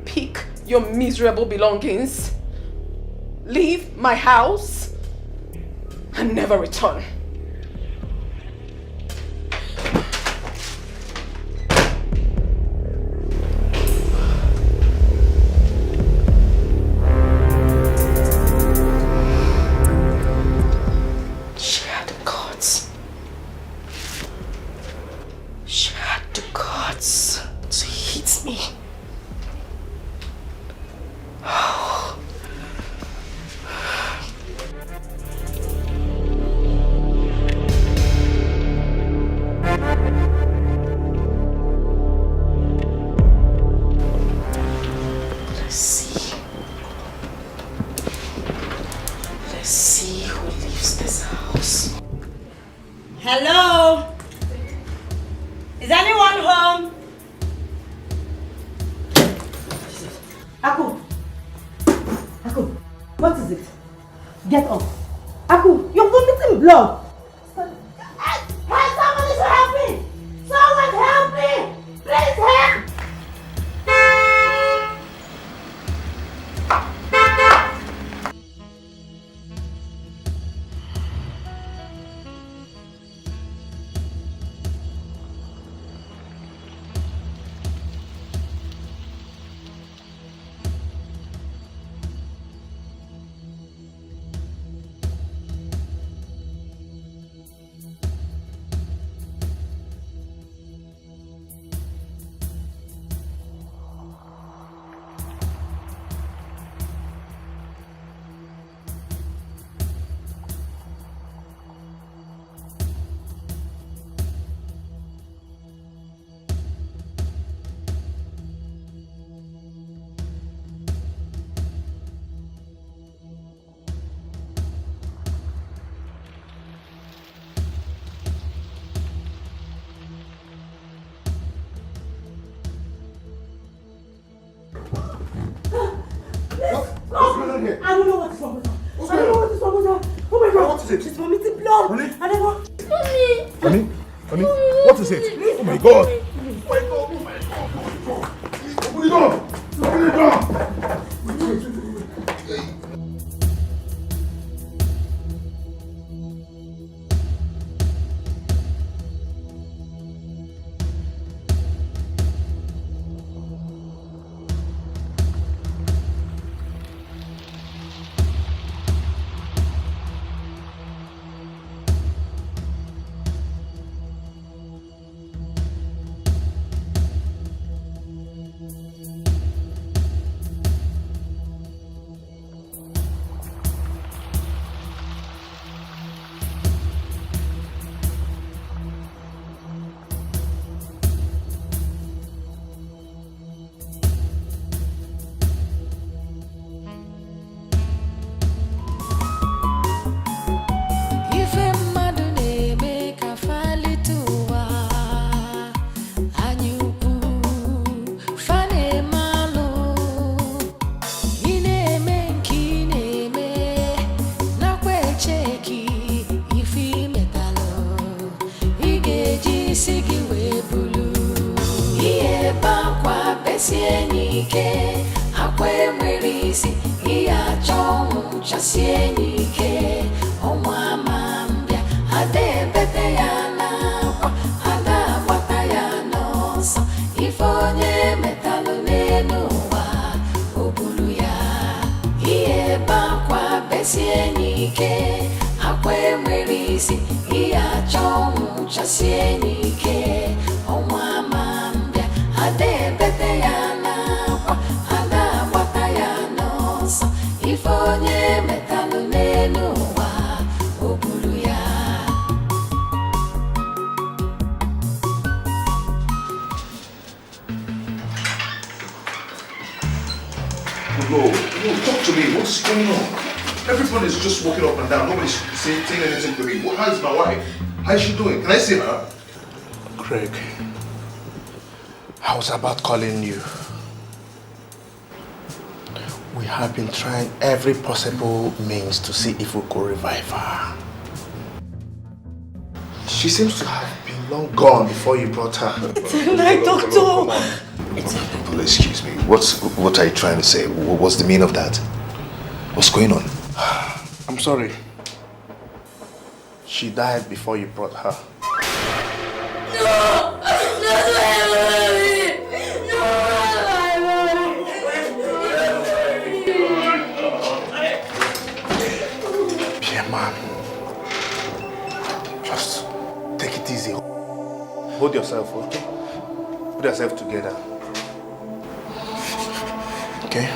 Pick your miserable belongings, leave my house, and never return. Hello? Is anyone home? Aku! Aku, what is it? Get up. Aku, you're vomiting blood. Hey, somebody should help me! Someone help me! Please help! on here? I don't know what is wrong with her. I don't know what is wrong with her. Oh my God. What is it? She's vomiting blood. Honey? I don't know. Honey? Honey? What is it? Oh my God. Oh my God. Oh my God. Open the door. Open the door. Talk to me. What's going on? Everyone is just walking up and down. Nobody's saying anything to me. How is my wife? How is she doing? Can I see her? Craig, I was about calling you. We have been trying every possible means to see if we could revive her. She seems to have been long gone before you brought her. It's a lie, doctor. Come on. Excuse me. What are you trying to say? What's the meaning of that? What's going on? I'm sorry. She died before you brought her. No! Be a man. Just take it easy. Hold yourself, okay? Put yourself together. Okay?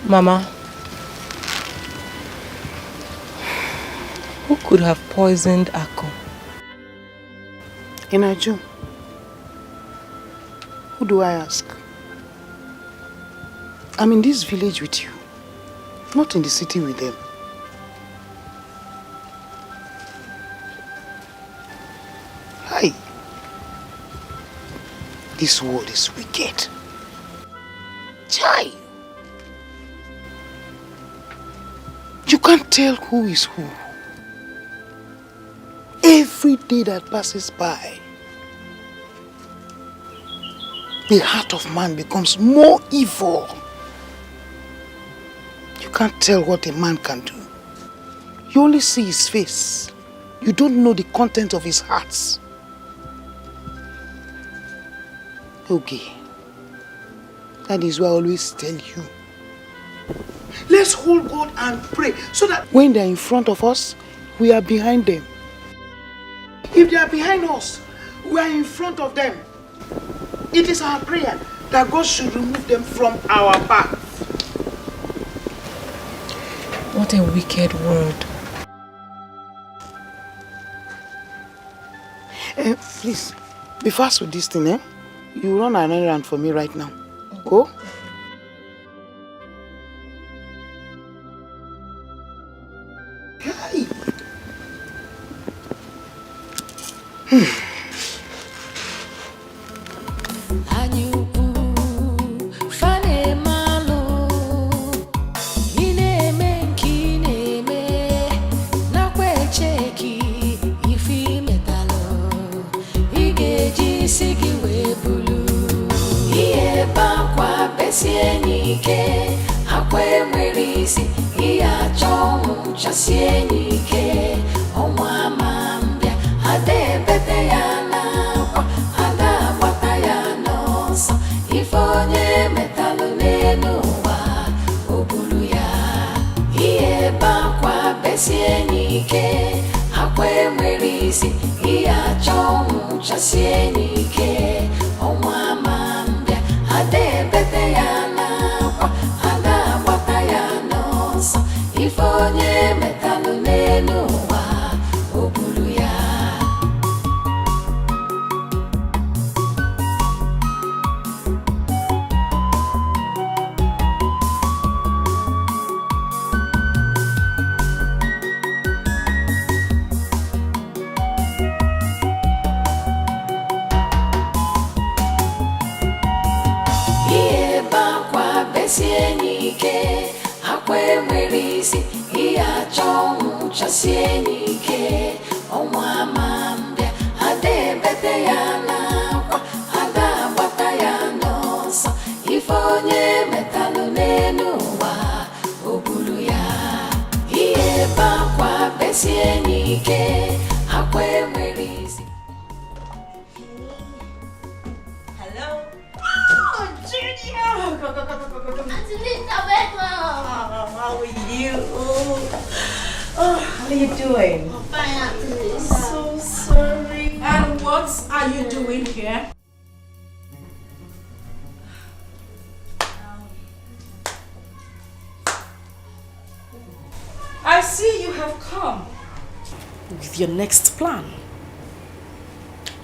Mama, who could have poisoned Akko? Inaju, who do I ask? I'm in this village with you, not in the city with them. Hi. This world is wicked. Chai. You can't tell who is who. Every day that passes by, the heart of man becomes more evil. You can't tell what a man can do. You only see his face. You don't know the content of his heart. Okay. That is why I always tell you. Let's hold God and pray so that when they're in front of us, we are behind them. If they are behind us, we are in front of them. It is our prayer that God should remove them from our path. What a wicked word. Please, be fast with this thing, eh? You run an errand for me right now. Go. Hey.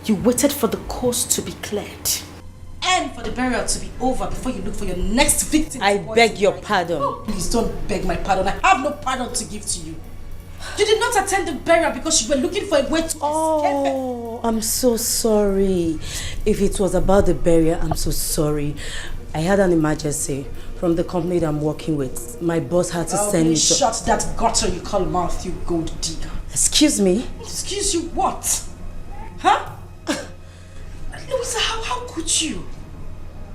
You waited for the coast to be cleared and for the burial to be over before you look for your next victim. I beg your pardon. Oh, please don't beg my pardon. I have no pardon to give to you. You did not attend the burial because you were looking for a way to escape. Oh, I'm so sorry. If it was about the burial, I'm so sorry. I had an emergency from the company that I'm working with. My boss had to send me to... Shut that gutter you call mouth, you gold digger. Excuse me? Excuse you what? Huh? Louisa, how could you?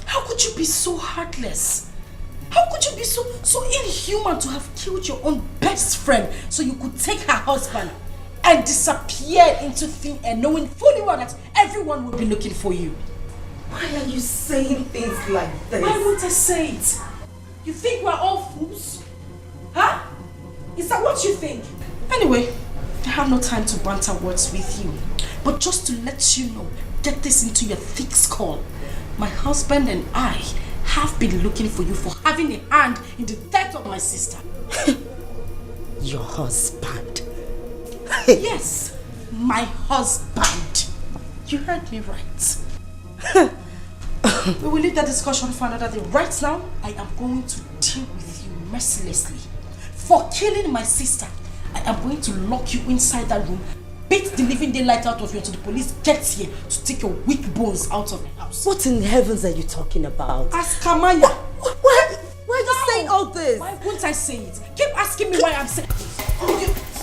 How could you be so heartless? How could you be so inhuman to have killed your own best friend so you could take her husband and disappear into thin air knowing fully well that everyone will be looking for you? Why are you saying things like this? Why would I say it? You think we're all fools? Huh? Is that what you think? Anyway, I have no time to banter words with you. But just to let you know, get this into your thick skull. My husband and I have been looking for you for having a hand in the death of my sister. Your husband? Yes, my husband. You heard me right. We will leave that discussion for another day. Right now, I am going to deal with you mercilessly. For killing my sister, I am going to lock you inside that room, beat the living daylight out of you until the police gets here to take your weak bones out of the house. What in heavens are you talking about? Ask Kamaya. Why are you saying all this? Why won't I say it? Keep asking me why I'm saying it.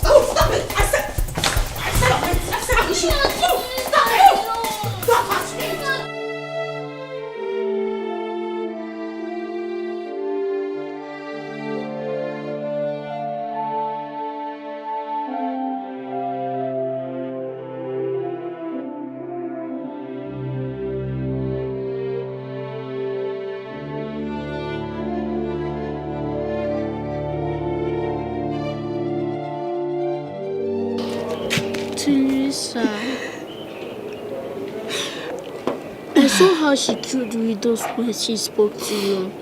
Oh, stop it! I said you should. Stop it! Stop asking me! I saw how she killed with those words she spoke to you.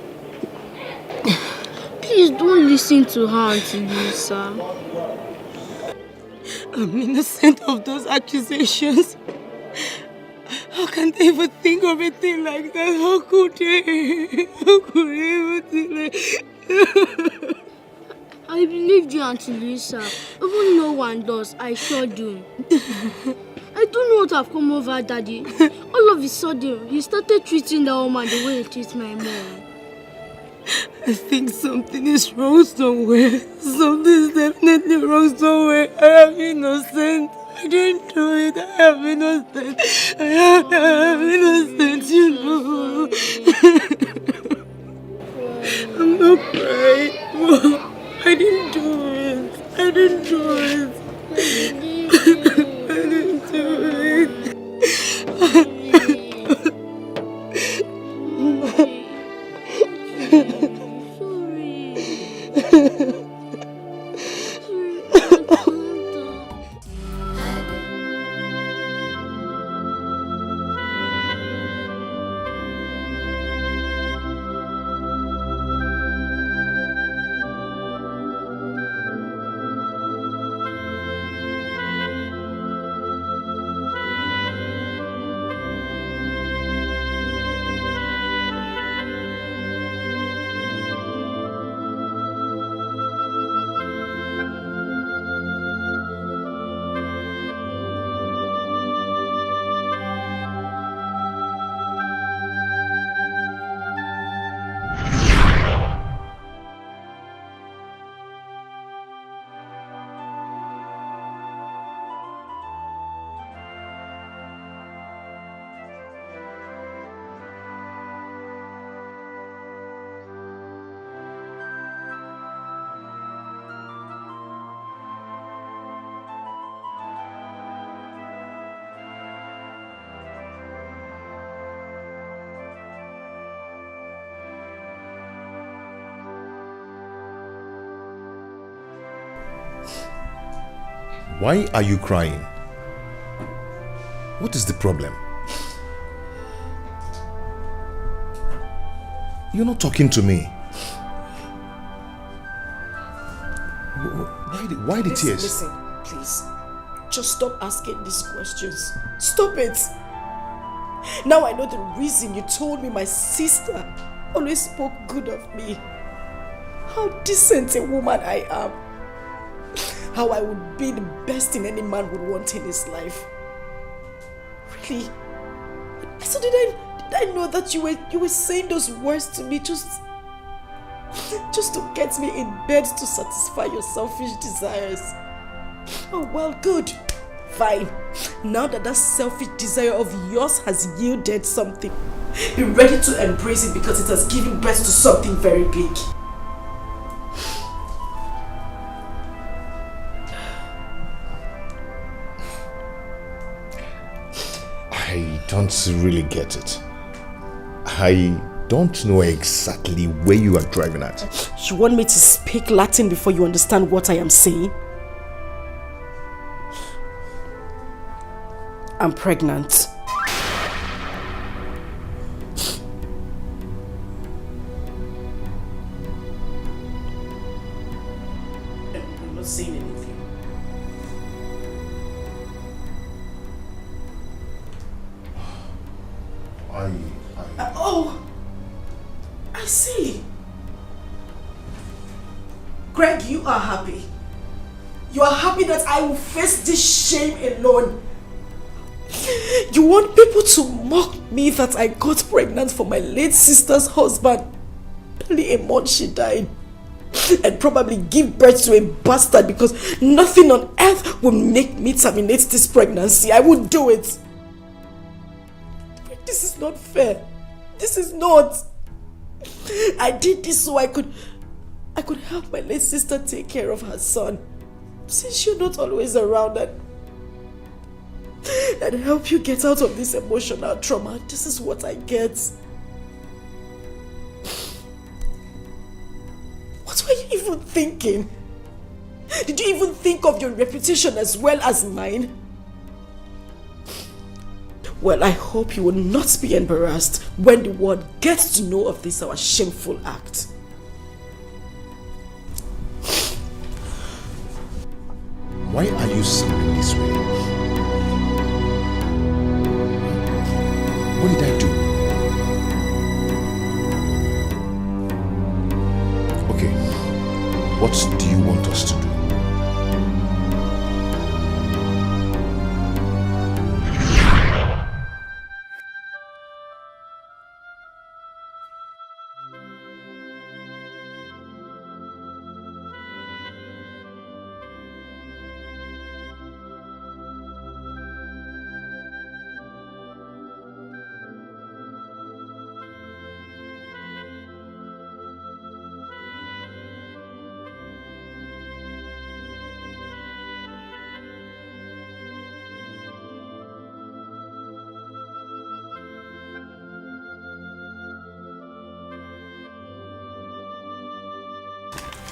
Please don't listen to her, Auntie Lisa. I'm innocent of those accusations. How can they even think of a thing like that? How could they? How could they even think like I believed you, Auntie Lisa. Even no one does, I sure do. I don't know what have come over Daddy. All of a sudden, he started treating that woman the way he treats my mom. I think something is wrong somewhere. Something is definitely wrong somewhere. I am innocent. I didn't do it. I am innocent. I am innocent, you know. I'm not crying. Mom, I didn't do it. I didn't do it. I didn't do it. Why are you crying? What is the problem? You're not talking to me. Why the tears? Listen, please. Just stop asking these questions. Stop it. Now I know the reason you told me my sister always spoke good of me. How decent a woman I am. How I would be the best thing any man would want in his life. Really? So did I know that you were saying those words to me just to get me in bed to satisfy your selfish desires? Oh well, good. Fine. Now that selfish desire of yours has yielded something, be ready to embrace it because it has given birth to something very big. I don't really get it. I don't know exactly where you are driving at. You want me to speak Latin before you understand what I am saying? I'm pregnant. not saying anything. Oh, I see. Greg, you are happy. You are happy that I will face this shame alone. You want people to mock me that I got pregnant for my late sister's husband. Barely a month she died. And probably give birth to a bastard because nothing on earth will make me terminate this pregnancy. I would do it. But this is not fair. This is not. I did this so I could help my late sister take care of her son. Since you're not always around and help you get out of this emotional trauma, this is what I get. What were you even thinking? Did you even think of your reputation as well as mine? Well, I hope you will not be embarrassed when the world gets to know of this our shameful act. Why are you sounding this way? What did I do? Okay, what do you want us to do?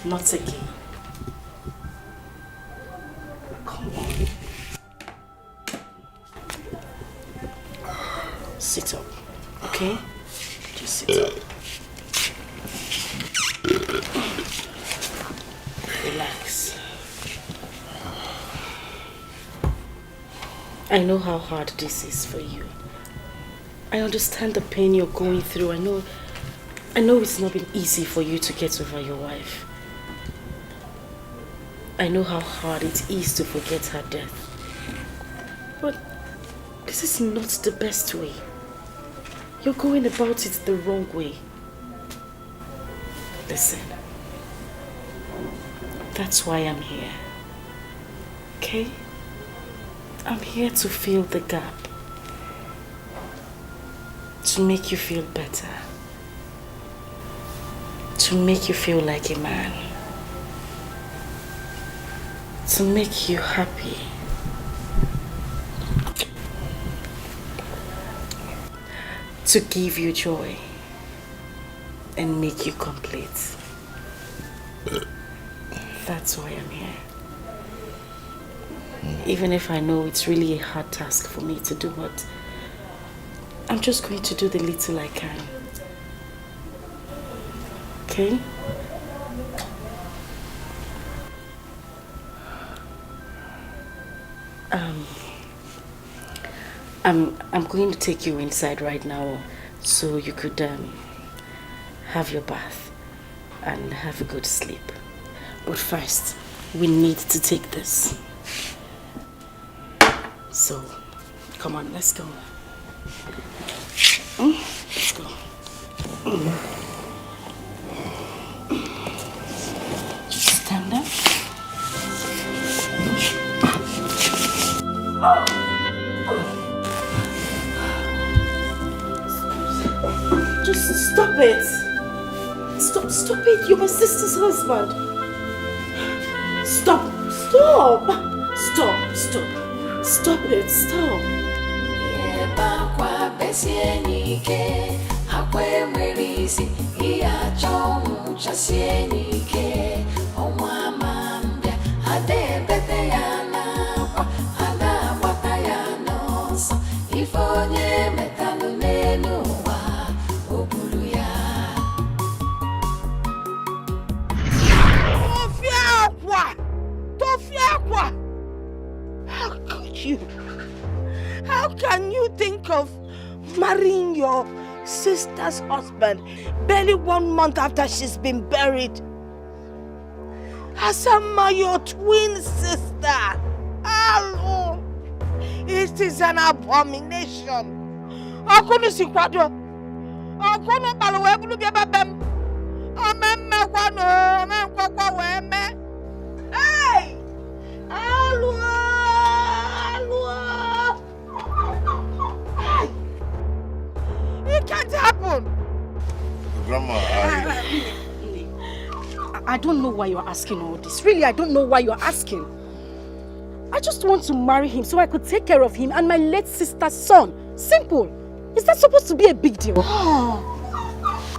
Not again. Come on. Sit up, okay? Just sit up. Relax. I know how hard this is for you. I understand the pain you're going through. I know it's not been easy for you to get over your wife. I know how hard it is to forget her death. But this is not the best way. You're going about it the wrong way. Listen. That's why I'm here. Okay? I'm here to fill the gap. To make you feel better. To make you feel like a man. To make you happy. To give you joy and make you complete. That's why I'm here. Even if I know it's really a hard task for me to do, but I'm just going to do the little I can. Okay? I'm going to take you inside right now so you could have your bath and have a good sleep. But first, we need to take this. So, come on, let's go. Let's go. Just stand up. Just stop it. Stop it. You're my sister's husband. Stop it. Stop. How can you think of marrying your sister's husband barely 1 month after she's been buried? Asama, your twin sister. Hello. It is an abomination. Akunu sikwado. Akunu balwe bulu biaba bem. Amemme kwano, amemme kwa weme. Hey! Hello. Hey! It can't happen. Grandma, I don't know why you're asking all this. Really, I don't know why you're asking. I just want to marry him so I could take care of him and my late sister's son. Simple. Is that supposed to be a big deal?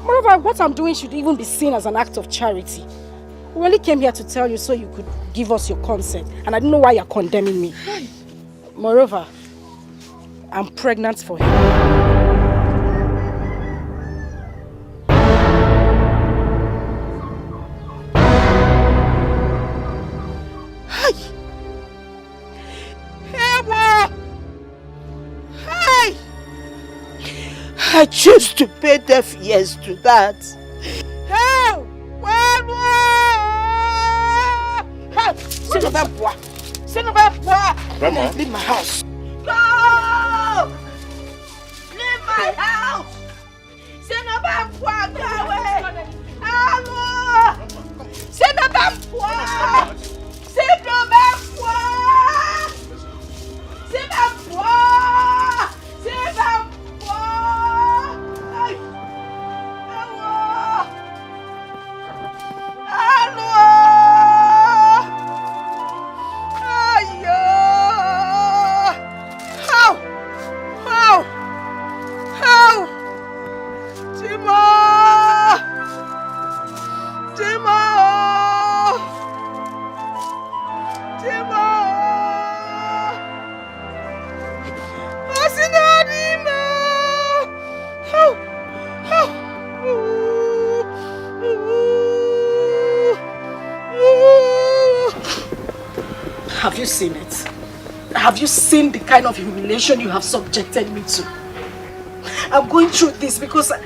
Moreover, what I'm doing should even be seen as an act of charity. We only came here to tell you so you could give us your consent. And I don't know why you're condemning me. Moreover, I'm pregnant for him. I choose to pay deaf ears to that. Help! Grandma. Leave my house. Go! Leave my house! Go away! Hello! Have you seen it? Have you seen the kind of humiliation you have subjected me to? I'm going through this because I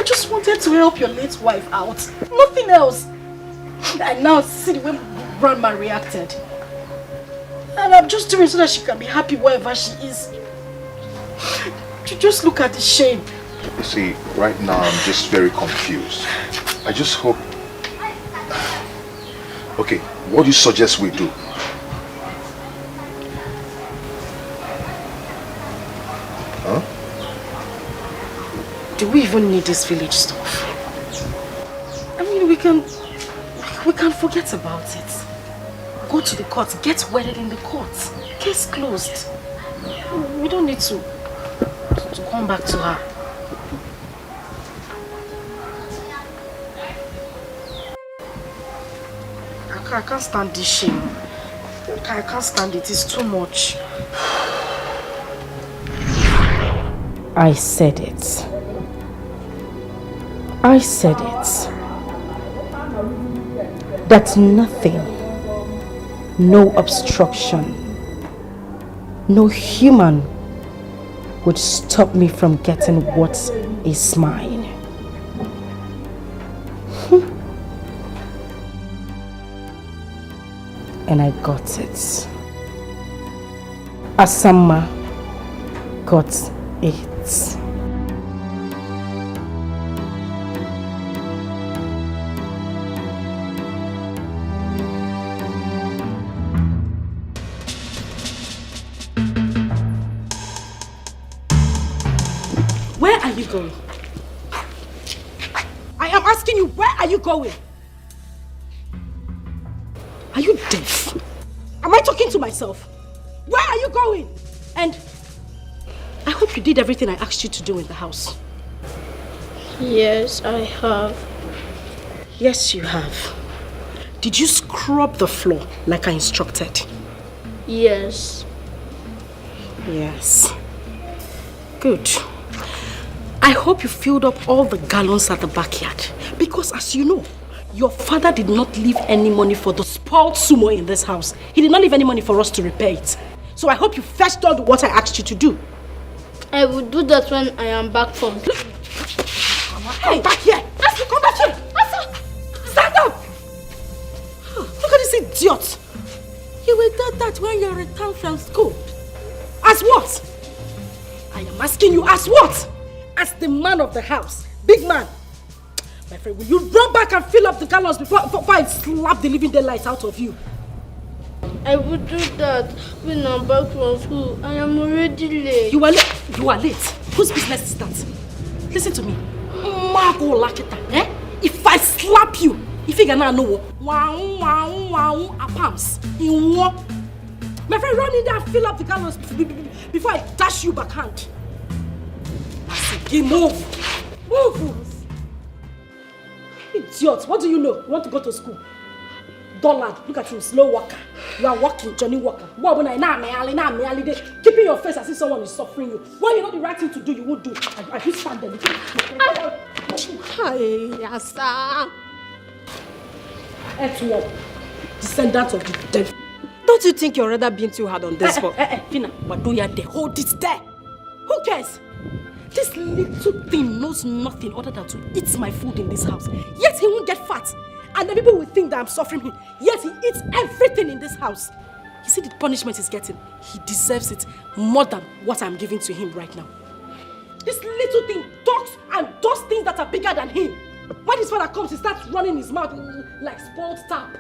just wanted to help your late wife out. Nothing else. And now see the way Grandma reacted. And I'm just doing it so that she can be happy wherever she is. Just look at the shame. You see, right now I'm just very confused. I just hope... Okay, what do you suggest we do? Huh? Do we even need this village stuff? I mean, we can forget about it. Go to the court, get wedded in the court. Case closed. We don't need to come back to her. I can't stand this shame. I can't stand it. It's too much. I said it. I said it. That nothing, no obstruction, no human would stop me from getting what is mine. And I got it. Asama got it. Where are you going? I am asking you, where are you going? Are you deaf? Am I talking to myself? Where are you going? And I hope you did everything I asked you to do in the house. Yes, I have. Yes, you have. Did you scrub the floor like I instructed? Yes. Yes. Good. I hope you filled up all the gallons at the backyard. Because as you know, your father did not leave any money for the spoiled sumo in this house. He did not leave any money for us to repair it. So I hope you fetched all the what I asked you to do. I will do that when I am back from. Hey, back here! Asa, come back here! Asa! Stand up! Look at this idiot! You will do that when you return from school. As what? I am asking you, as what? As the man of the house. Big man. My friend, will you run back and fill up the gallons before I slap the living daylights out of you? I will do that when I'm back from school. I am already late. You are late? You are late. Whose business is that? Listen to me. Margo Lakita, eh? If I slap you, if you cannot know, palms. My friend, run in there and fill up the gallons before I dash you backhand. I said, move. Move. Idiot, what do you know? You want to go to school? Dullard, look at him, slow walker. You are walking, Johnny Walker. Keeping your face as if someone is suffering you. When you know the right thing to do, you would do. I just stand there. Hi, Yasa. Etwop, descendant of the dead. Don't you think you're rather being too hard on this one? Fina, what do you there? Hold it there. Who cares? This little thing knows nothing other than to eat my food in this house. Yet he won't get fat. And the people will think that I'm suffering him. Yet he eats everything in this house. You see the punishment he's getting? He deserves it more than what I'm giving to him right now. This little thing talks and does things that are bigger than him. When his father comes, he starts running his mouth like spoiled tap.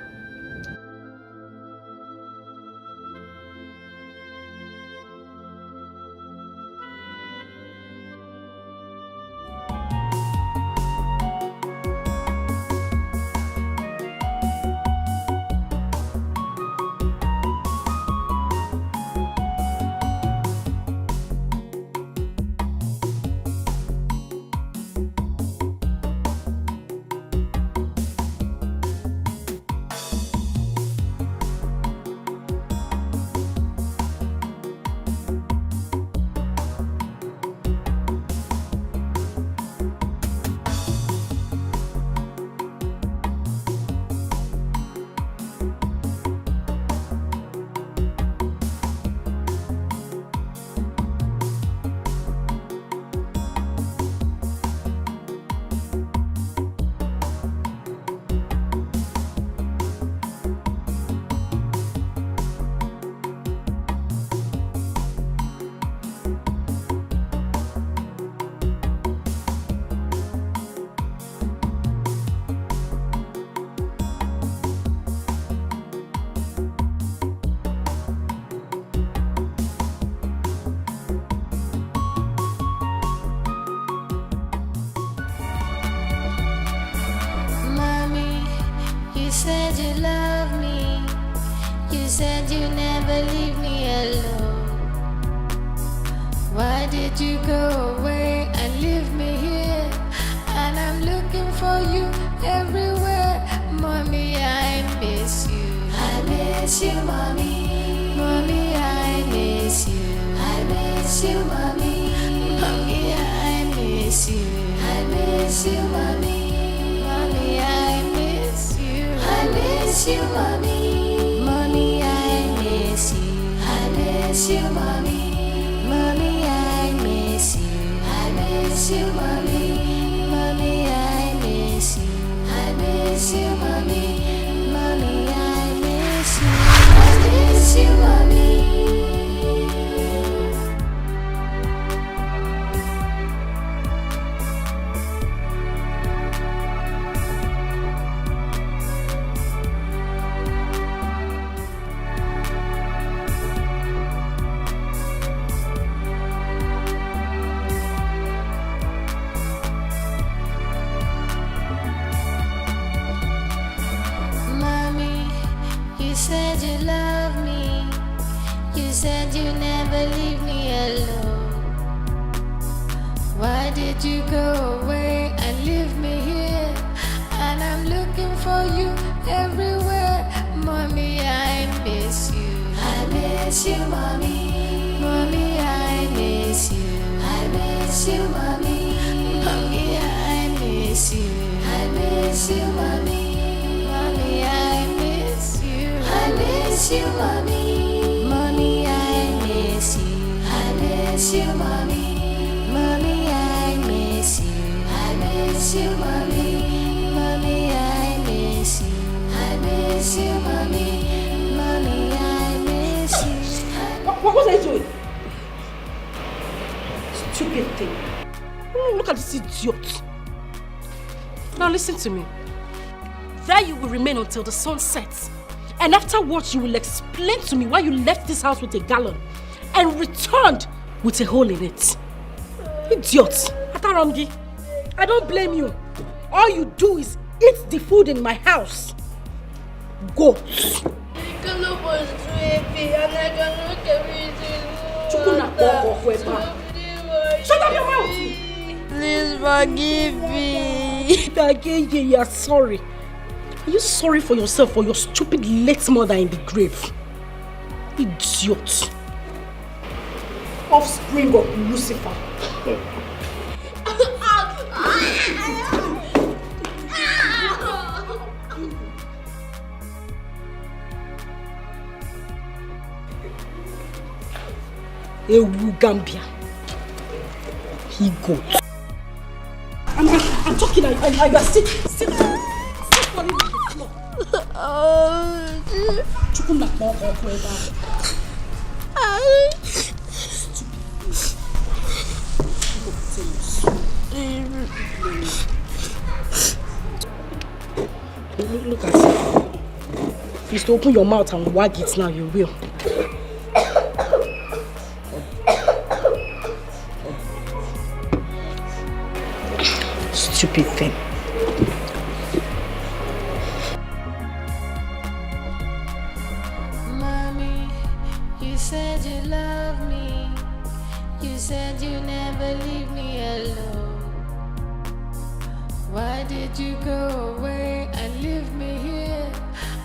said you never leave me alone. Why did you go away and leave me here? And I'm looking for you everywhere. Mommy, I miss you. I miss you, mommy. Mommy, I miss you. I miss you, mommy. Mommy, I miss you. I miss you, mommy. Mommy, I miss you. I miss you, mommy. Mommy, I miss you. I miss you, mommy. Mommy, I miss you. I miss you, mommy. Mommy, I miss you. I miss you, mommy. Mommy, I miss you. I miss you, mommy. Said you love me. You said you never leave me alone. Why did you go away and leave me here? And I'm looking for you everywhere. Mommy, I miss you. I miss you, mommy. Mommy, I miss you. I miss you, mommy. Mommy, I miss you. I miss you, mommy. Mommy, I miss you. I miss you, mommy. Mommy, I This idiot. Now listen to me. There you will remain until the sun sets. And afterwards you will explain to me why you left this house with a gallon and returned with a hole in it. Idiot. Ataramgi, I don't blame you. All you do is eat the food in my house. Go. was too heavy and I cannot carry it. Shut up your mouth! Please forgive me. Keke, you are sorry. Are you sorry for yourself or your stupid late mother in the grave? Idiot. Offspring of Lucifer. Ewu Gambia. He got. I'm talking. I sit falling on the floor. Chukuna Boko forever. Look at it. Please to open your mouth and wag it now, you will. Stupid thing. Mommy, you said you love me. You said you never leave me alone. Why did you go away and leave me here?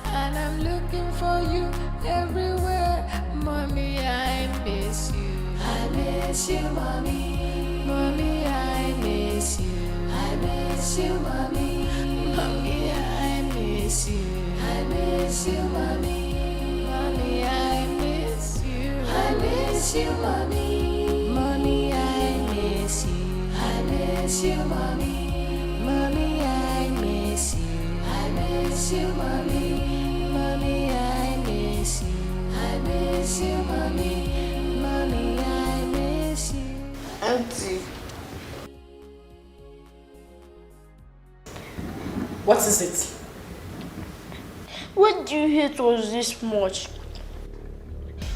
And I'm looking for you everywhere. Mommy, I miss you. I miss you, mommy. Mommy, I miss you. I miss you, mommy. Mommy, I miss you. I miss you, mommy. Mommy, I miss you. I miss you, mommy. Mommy, I miss you. I miss you, mommy. Mommy, I miss you. I miss you, mommy. Mommy, I miss you. I miss you, mommy. Mommy, I miss you. Auntie. What is it? What do you hate us this much?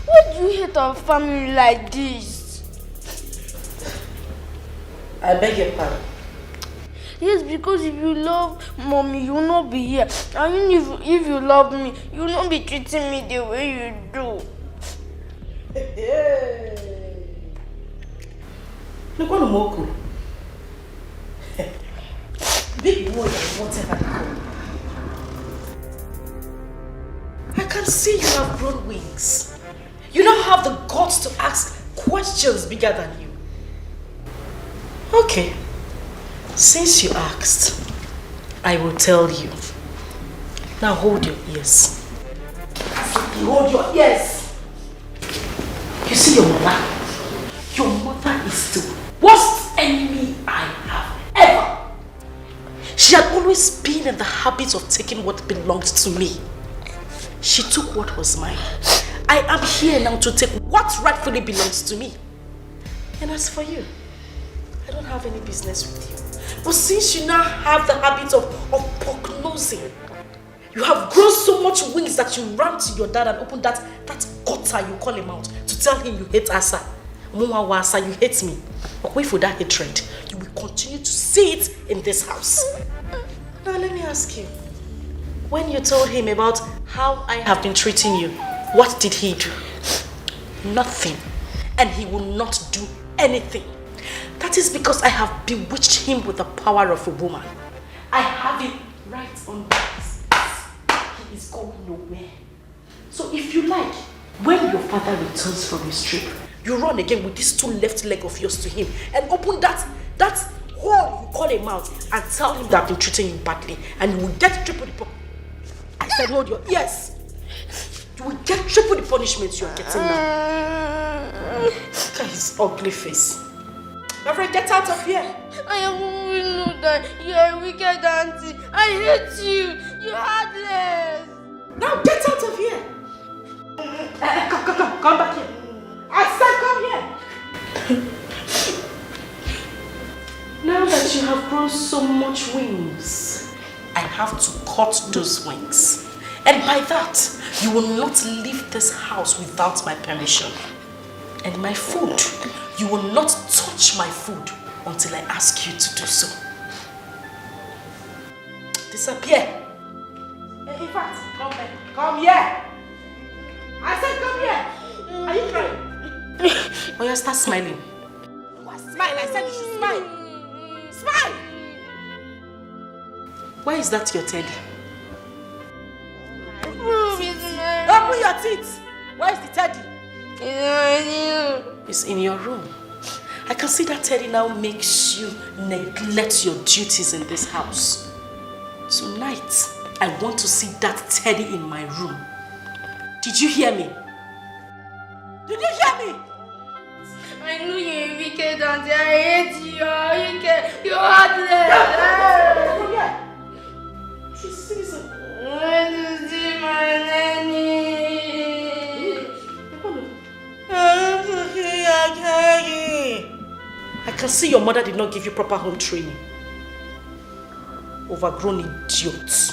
Why do you hate our family like this? I beg your pardon. Yes, because if you love mommy, you will not be here. And if you love me, you will not be treating me the way you do. Look what Moku. Big boy and whatever they call. I can see you have grown wings. You now have the guts to ask questions bigger than you. Okay. Since you asked, I will tell you. Now hold your ears. Hold your ears. You see your mother? Your mother is the worst enemy I have ever. She had always been in the habit of taking what belonged to me. She took what was mine. I am here now to take what rightfully belongs to me. And as for you, I don't have any business with you. But since you now have the habit of pock-nosing, you have grown so much wings that you ran to your dad and opened that gutter you call him out to tell him you hate Asa. Asa, you hate me. But wait for that hatred. You will continue to see it in this house. Now let me ask you. When you told him about how I have been treating you, what did he do? Nothing. And he will not do anything. That is because I have bewitched him with the power of a woman. I have him right on this. He is going nowhere. So if you like, when your father returns from his trip, you run again with this two left leg of yours to him and open that hole you call him out and tell him that I've been treating you badly, and you will get triple the I said hold your ears. You will get triple the punishment you are getting now. Look at his ugly face. My friend, get out of here. I always know that you are a wicked auntie. I hate you. You're heartless. Now get out of here. Come back here. I said come here. Now that grown so much wings. I have to cut those wings. And by that, you will not leave this house without my permission. And my food, you will not touch my food until I ask you to do so. Disappear. In fact, come here. I said come here. Are you crying? Oh, you start smiling. Smile, I said you should smile. Smile! Why is that your teddy? Open your teeth. Where is the teddy? It's in your room. I can see that teddy now makes you neglect your duties in this house. Tonight, I want to see that teddy in my room. Did you hear me? Did you hear me? I knew you were wicked and I hate you. You're wicked. You're heartless. She's innocent. I want to see my nanny. I want to see your daddy. I can see your mother did not give you proper home training. Overgrown idiots.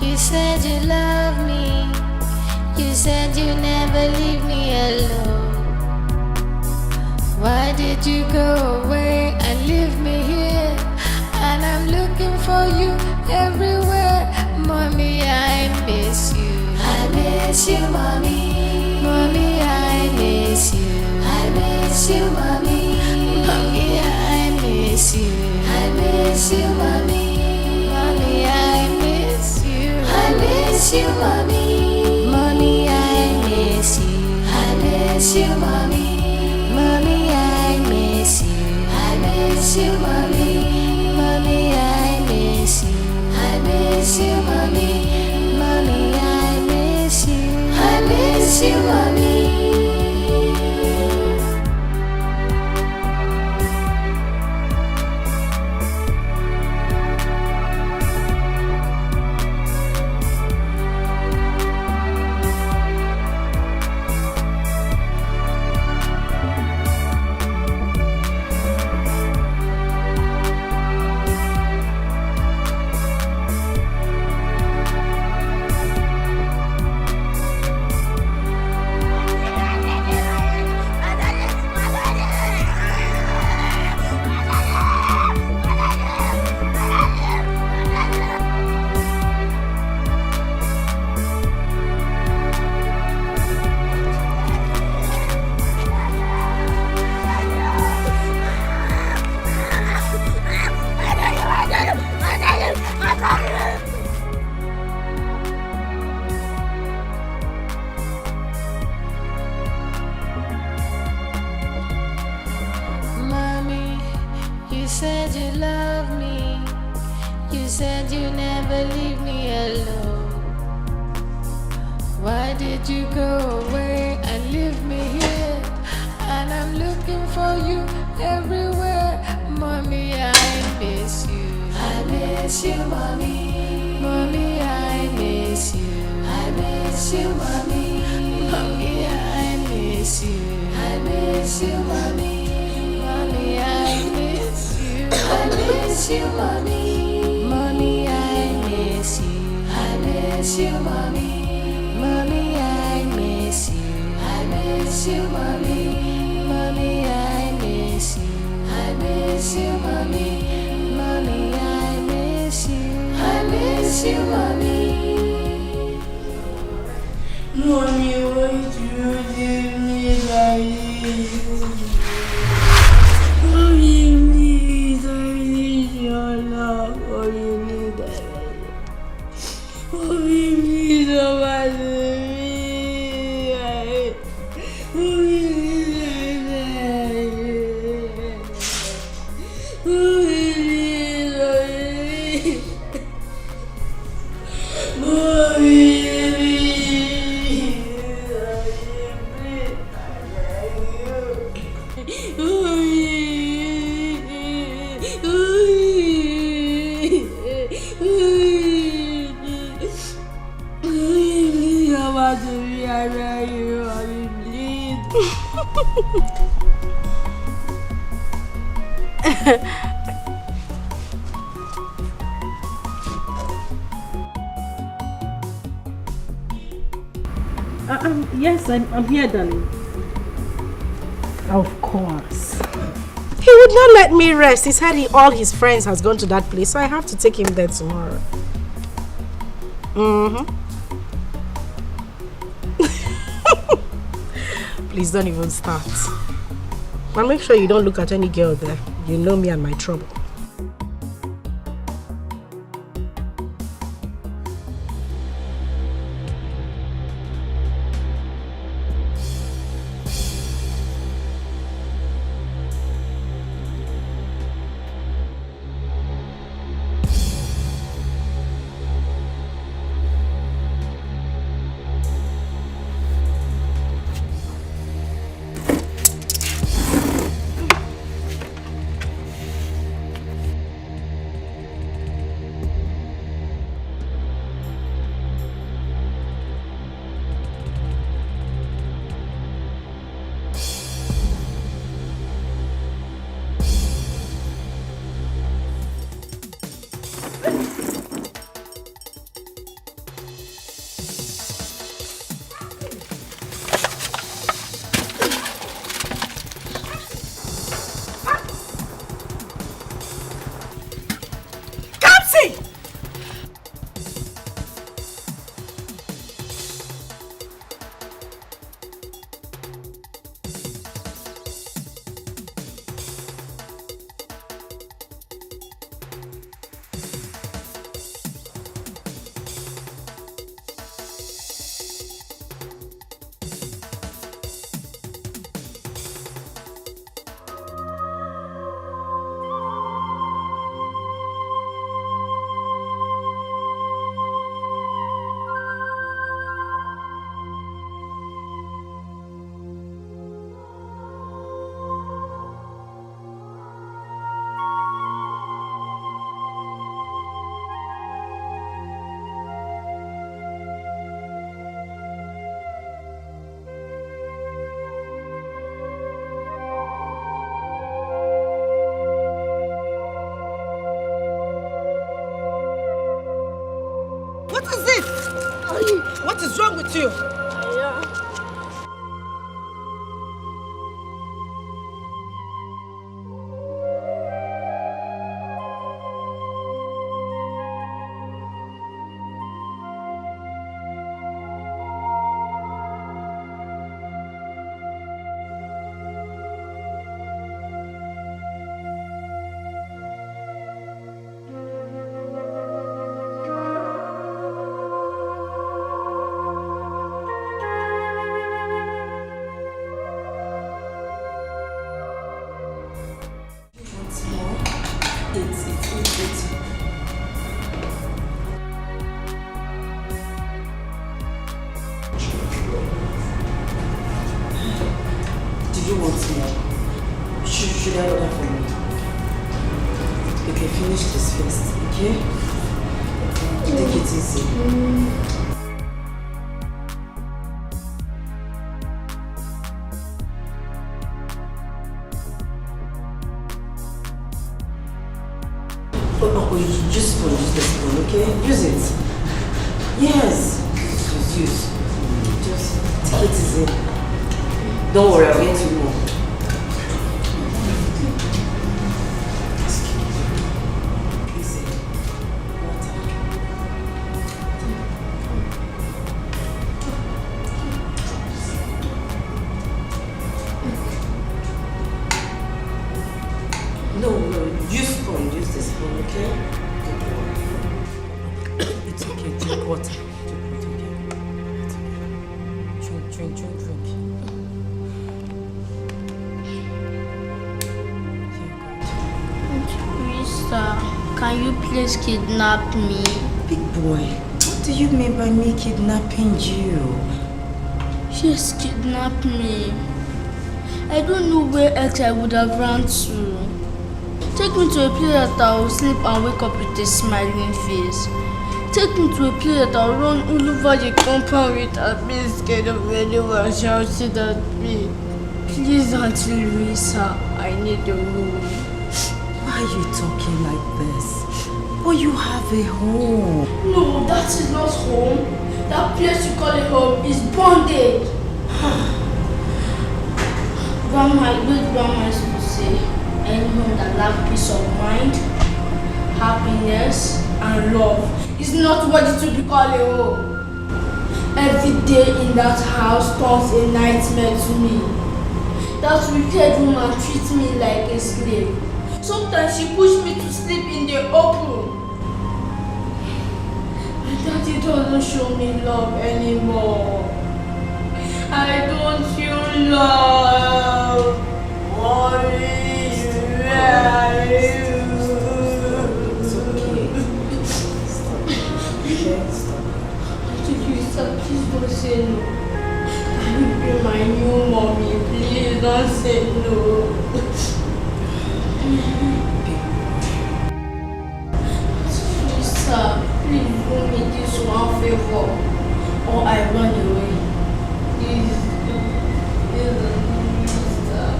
You said you love me. You said you never leave me alone. Why did you go away and leave me here? And I'm looking for you everywhere. Mommy, I miss you. I miss you, mommy. Mommy, I miss you. I miss you, mommy. Mommy, I miss you. I miss you, mommy. Mommy, I miss you. I miss you, mommy. Mommy, I miss you. I miss you, mommy. Mommy, I miss you. I miss you, mommy. Mommy, I miss you. I miss you, mommy. Mommy, I miss you. I miss you, mommy. want to be around you, mommy, please. Yes, I'm here, darling. Of course. He would not let me rest. He said all his friends has gone to that place, so I have to take him there tomorrow. Please don't even start. But make sure you don't look at any girl there. You know me and my trouble. What is wrong with you? Don't worry, I'll get you more. No, use spoon, use the spoon, okay? It's okay, drink water. Drink. Can you please kidnap me? Big boy, what do you mean by me kidnapping you? Just kidnap me. I don't know where else I would have run to. Take me to a place that I will sleep and wake up with a smiling face. Take me to a place that I'll run all over the compound with and be scared of anyone shouting at me. Please, Auntie Louisa, I need a home. Why are you talking like this? But you have a home. No, that is not home. That place you call a home is bondage. Grandma, good grandma used to say, any home that lacks peace of mind, happiness, and love is not worthy to be called a home. Every day in that house turns a nightmare to me. That wicked woman treats me like a slave. Sometimes she pushes me to sleep in the open. And Daddy doesn't show me love anymore. I don't feel love. Mommy, where are you? Please don't say no. Can you be my new mommy? Please don't say no. Please, sir, please do me this one favor, or I run away. Please, sir.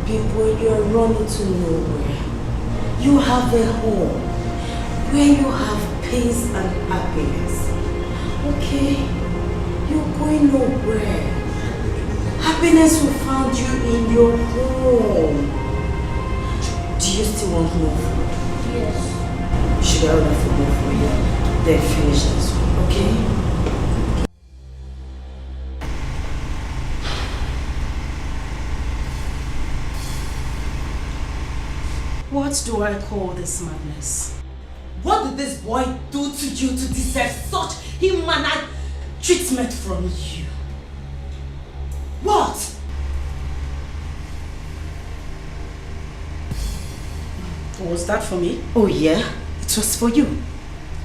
People, you're running to nowhere. You have a home where you have peace and happiness. Okay? You're going nowhere. Happiness will find you in your home. Do you still want more food? Yes. Should I order for more for you? Then finish this one, okay? What do I call this madness? What did this boy do to you to deserve such inhuman treatment from you? What? Was that for me? Oh yeah, it was for you.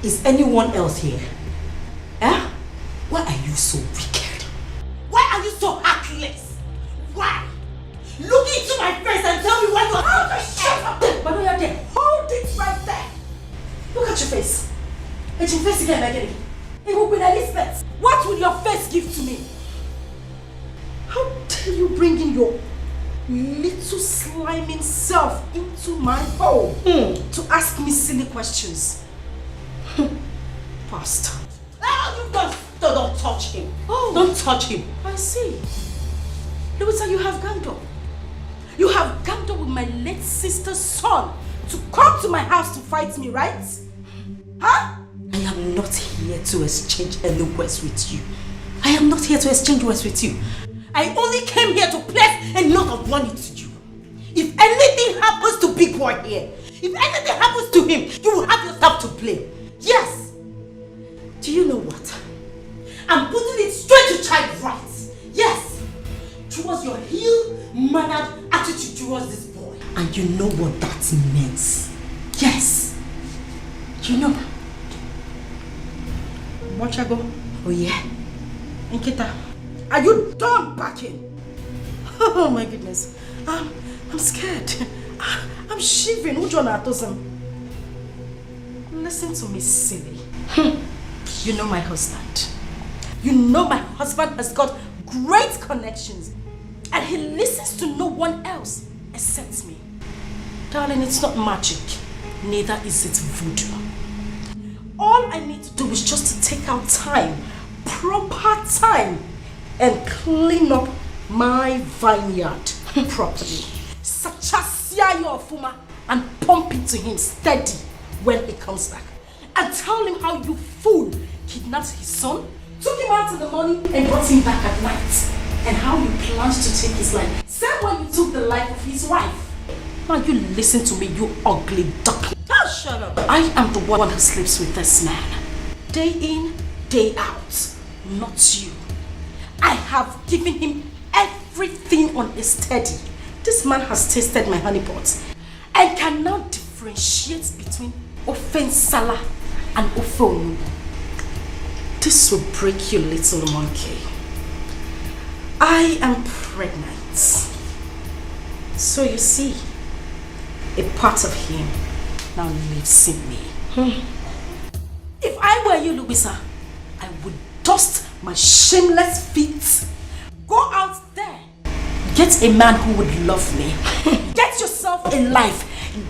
Is anyone else here? Eh? Why are you so wicked? Why are you so heartless? Why? Look into my face and tell me why you are... Shut up! But you're there. Hold it right there. Look at your face. It's your face again, Maggie. It will be Elizabeth. What will your face give to me? How dare you bring in your little sliming self into my home to ask me silly questions? Bastard. Oh, you don't touch him. Oh, don't touch him. I see. Louisa, you have ganged up. You have ganged up with my late sister's son to come to my house to fight me, right? Huh? I am not here to exchange any words with you. I am not here to exchange words with you. I only came here to place a note of warning to you. If anything happens to Big Boy here, if anything happens to him, you will have yourself to blame. Yes. Do you know what? I'm putting it straight to child rights. Yes. Towards your ill-mannered attitude towards this boy. And you know what that means. Yes. You know. Mochago. Oh yeah. Nkita, are you done backing? Oh my goodness. I'm scared. I'm shivering. Listen to me, silly. You know my husband. You know my husband has got great connections. And he listens to no one else except me. Darling, it's not magic. Neither is it voodoo. All I need to do is just to take out time, proper time, and clean up my vineyard properly. Sachasia your fuma and pump it to him steady when he comes back. And tell him how you fool kidnapped his son, took him out in the morning and brought him back at night. And how you planned to take his life. Same way you took the life of his wife. Now you listen to me, you ugly duckling. Oh, shut up. I am the one who sleeps with this man. Day in, day out. Not you. I have given him everything on a steady. This man has tasted my honey pot and can now differentiate between Ofensala and Ofonu. This will break you, little monkey. I am pregnant. So you see, a part of him now lives in me. If I were you, Louisa, I would dust my shameless feet. Go out there. Get a man who would love me. Get yourself a life.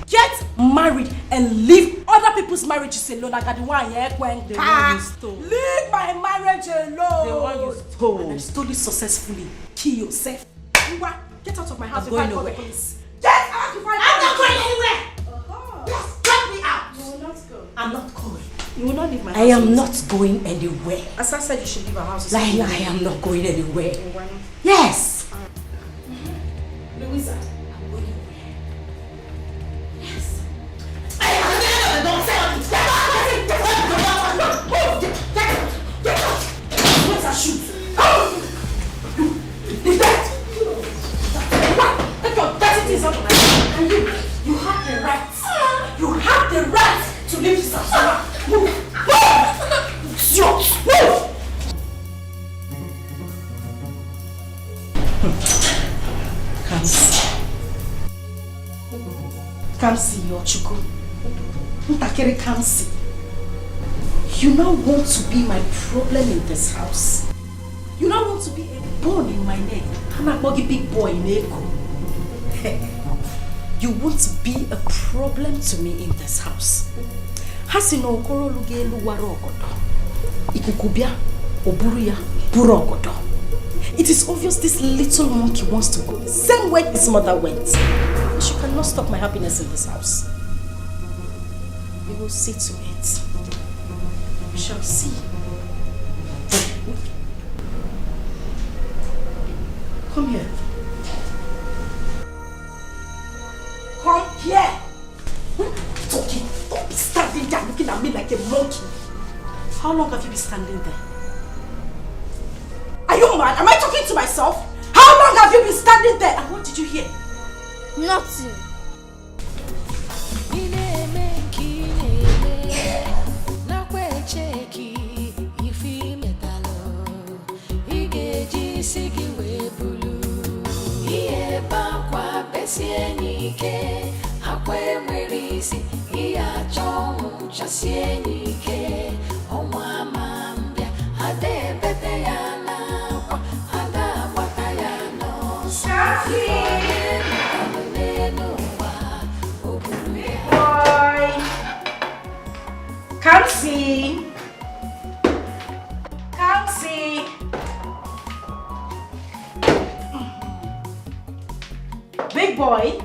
Get married and leave other people's marriages alone. I got the one here when the one you stole. Leave my marriage alone. The one you stole. And I stole it successfully. Kill yourself. Get out of my house before I call the police. Get out before I call the police. I'm not going anywhere. Just get me out. You will not go. I'm not going. You will not leave my house. I am not going anywhere. As I said, you should leave our house. I am not going anywhere. Yes. Louisa. Don't say anything. Get out! Where's our shoes? Leave that! Take your dirty things out of my house. And you have the right. You have the right to leave this house. Move! Move! Come see your chuku. You now want to be my problem in this house. You now want to be a bone in my neck. I'm a big boy in Eko. You want to be a problem to me in this house. Hasino okoro lugelu warogodo. Ikukubia oburuya burogodo. It is obvious this little monkey wants to go the same way his mother went. She cannot stop my happiness in this house. We will see to it. We shall see. Come here. Come here. Talking. Don't be standing there looking at me like a monkey. How long have you been standing there? Are you mad? Am I talking to myself? How long have you been standing there? And what did you hear? Nothing. Come see. Come see. Big boy.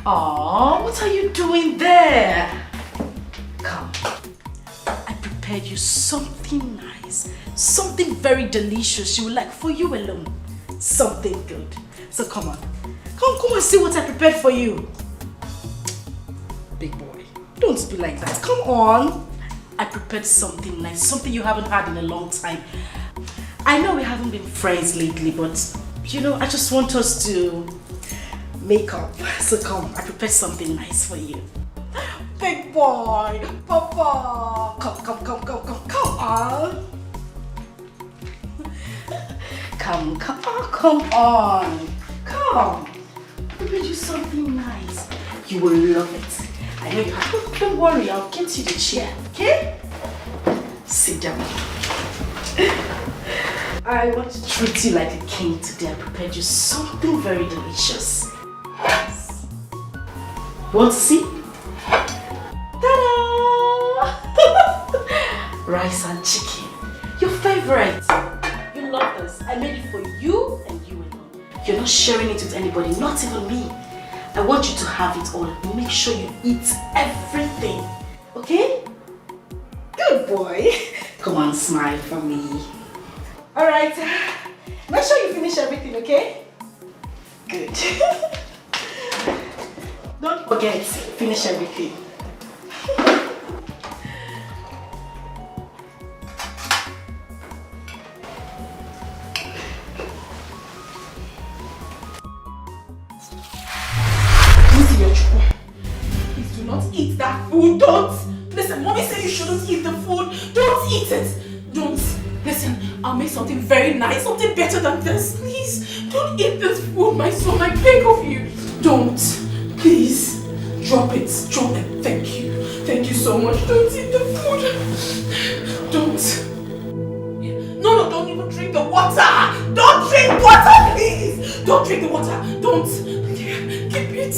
Oh, what are you doing there? Come. I prepared you something nice. Something very delicious you like for you alone. Something good. So come on. Come and see what I prepared for you. Big boy. Don't be like that. Come on. I prepared something nice. Something you haven't had in a long time. I know we haven't been friends lately, but you know, I just want us to make up. So come, I prepared something nice for you. Big boy, Papa. Come on. Come on. Come. I prepared you something nice. You will love it. I know you have. Don't worry, I'll get you the chair, okay? Sit down. I want to treat you like a king today. I prepared you something very delicious. Yes. You want to see? Ta-da! Rice and chicken. Your favorite. You love this. I made it for you and you alone. You're not sharing it with anybody, not even me. I want you to have it all. Make sure you eat everything. Okay? Good boy. Come on, smile for me. Alright. Make sure you finish everything, okay? Good. Don't forget, finish everything. Please do not eat that food. Don't. Listen, mommy said you shouldn't eat the food. Don't eat it. Don't. Listen, I'll make something very nice, something better than this. Please, don't eat this food, my son. I beg of you. Don't. Please. Drop it. Drop it. Thank you. Thank you so much. Don't eat the food. Don't. No, don't even drink the water. Don't drink water, please. Don't drink the water. Don't. Keep it.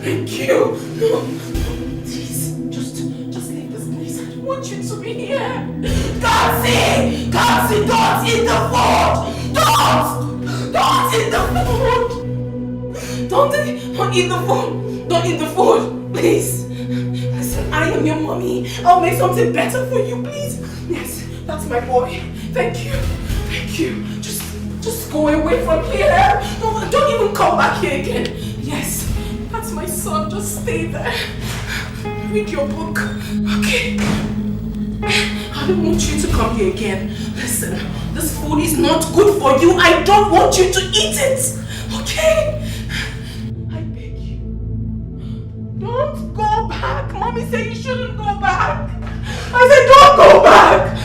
Thank you. No. Please, just leave this place. I don't want you to be here. Kansi, don't eat the food. Don't eat the food. Don't eat the food. Don't eat the food. Please. Listen, I am your mommy. I'll make something better for you, please. Yes, that's my boy. Thank you. Thank you. Just go away from here. Don't even come back here again. Yes, that's my son. Just stay there. Read your book. Okay. I don't want you to come here again. Listen, this food is not good for you. I don't want you to eat it. Okay? I beg you. Don't go back. Mommy said you shouldn't go back. I said don't go back.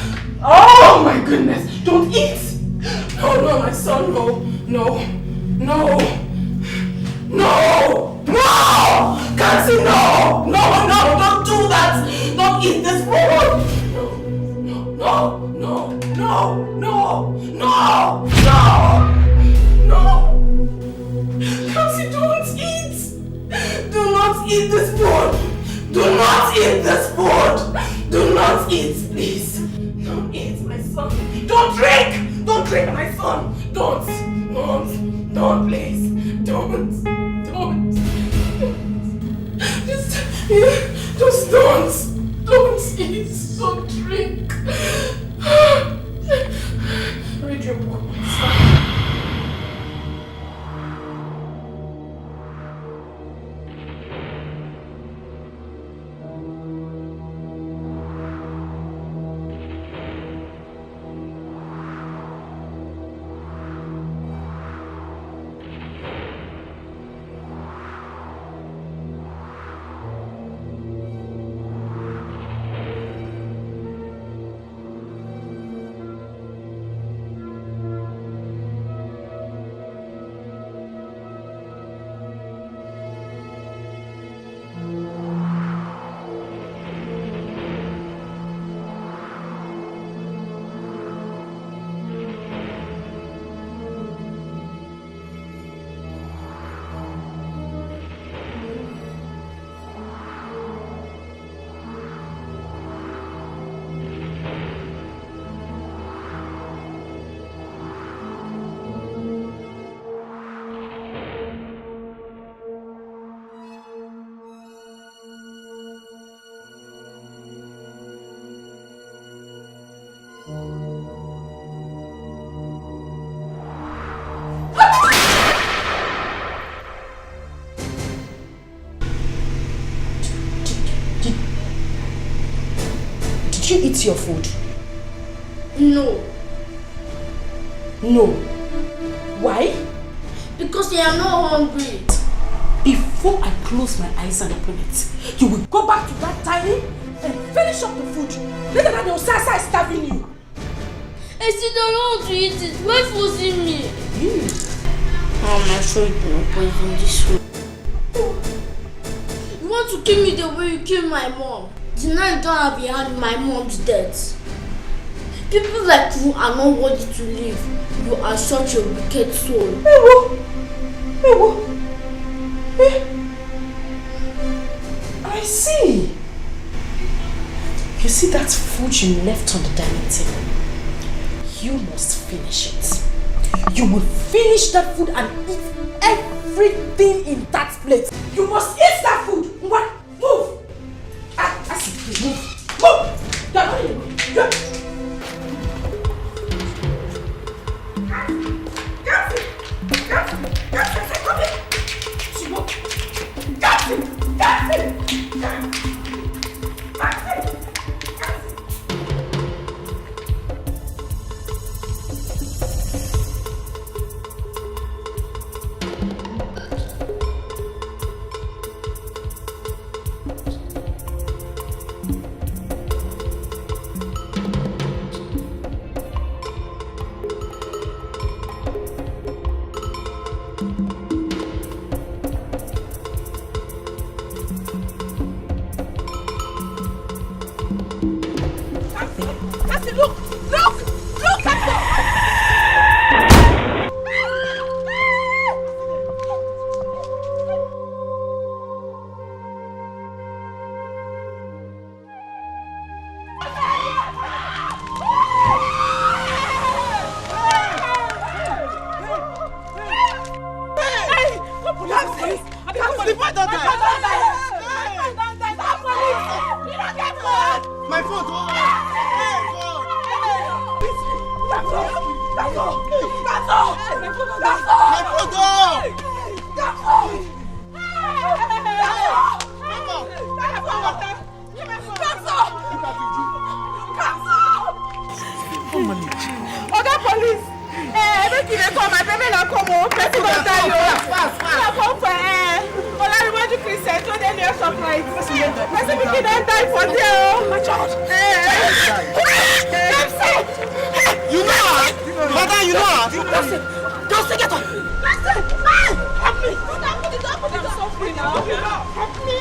Oh my goodness. Don't eat. No, my son. No. Kansi, no. Don't do that. Don't eat this food. No. Kansi, don't eat. Do not eat this food. Do not eat this food. Do not eat, please. Don't eat, my son. Don't drink, my son. Don't, please. Don't. Just don't eat, don't drink. Read your book, my son. Did you eat your food? No. Why? Because I am not hungry. Before I close my eyes and open it, you will go back to that dining and finish up the food. Later than your Sasa is starving you. I still don't want to eat it. Why forcing me? Mom, I'm sure you don't poison this food. You want to kill me the way you killed my mom? The night you don't have a hand in my mom's death. People like you are not worthy to live. You are such a wicked soul. I see. You see that food you left on the dining table? You must finish it. You will finish that food and eat everything in that plate. You must eat that food. What? Move. I see. Move. You're not in. The boy don't die. My phone. Oga police! Make you dey come, my baby na come o. Person don die o. Na come for Olariwaju Christian to dey near surprise. Person pikin don die for there o. My child. You know her? Mother, you know her? Just get up. Help me. Don't put it suffering now. Help me.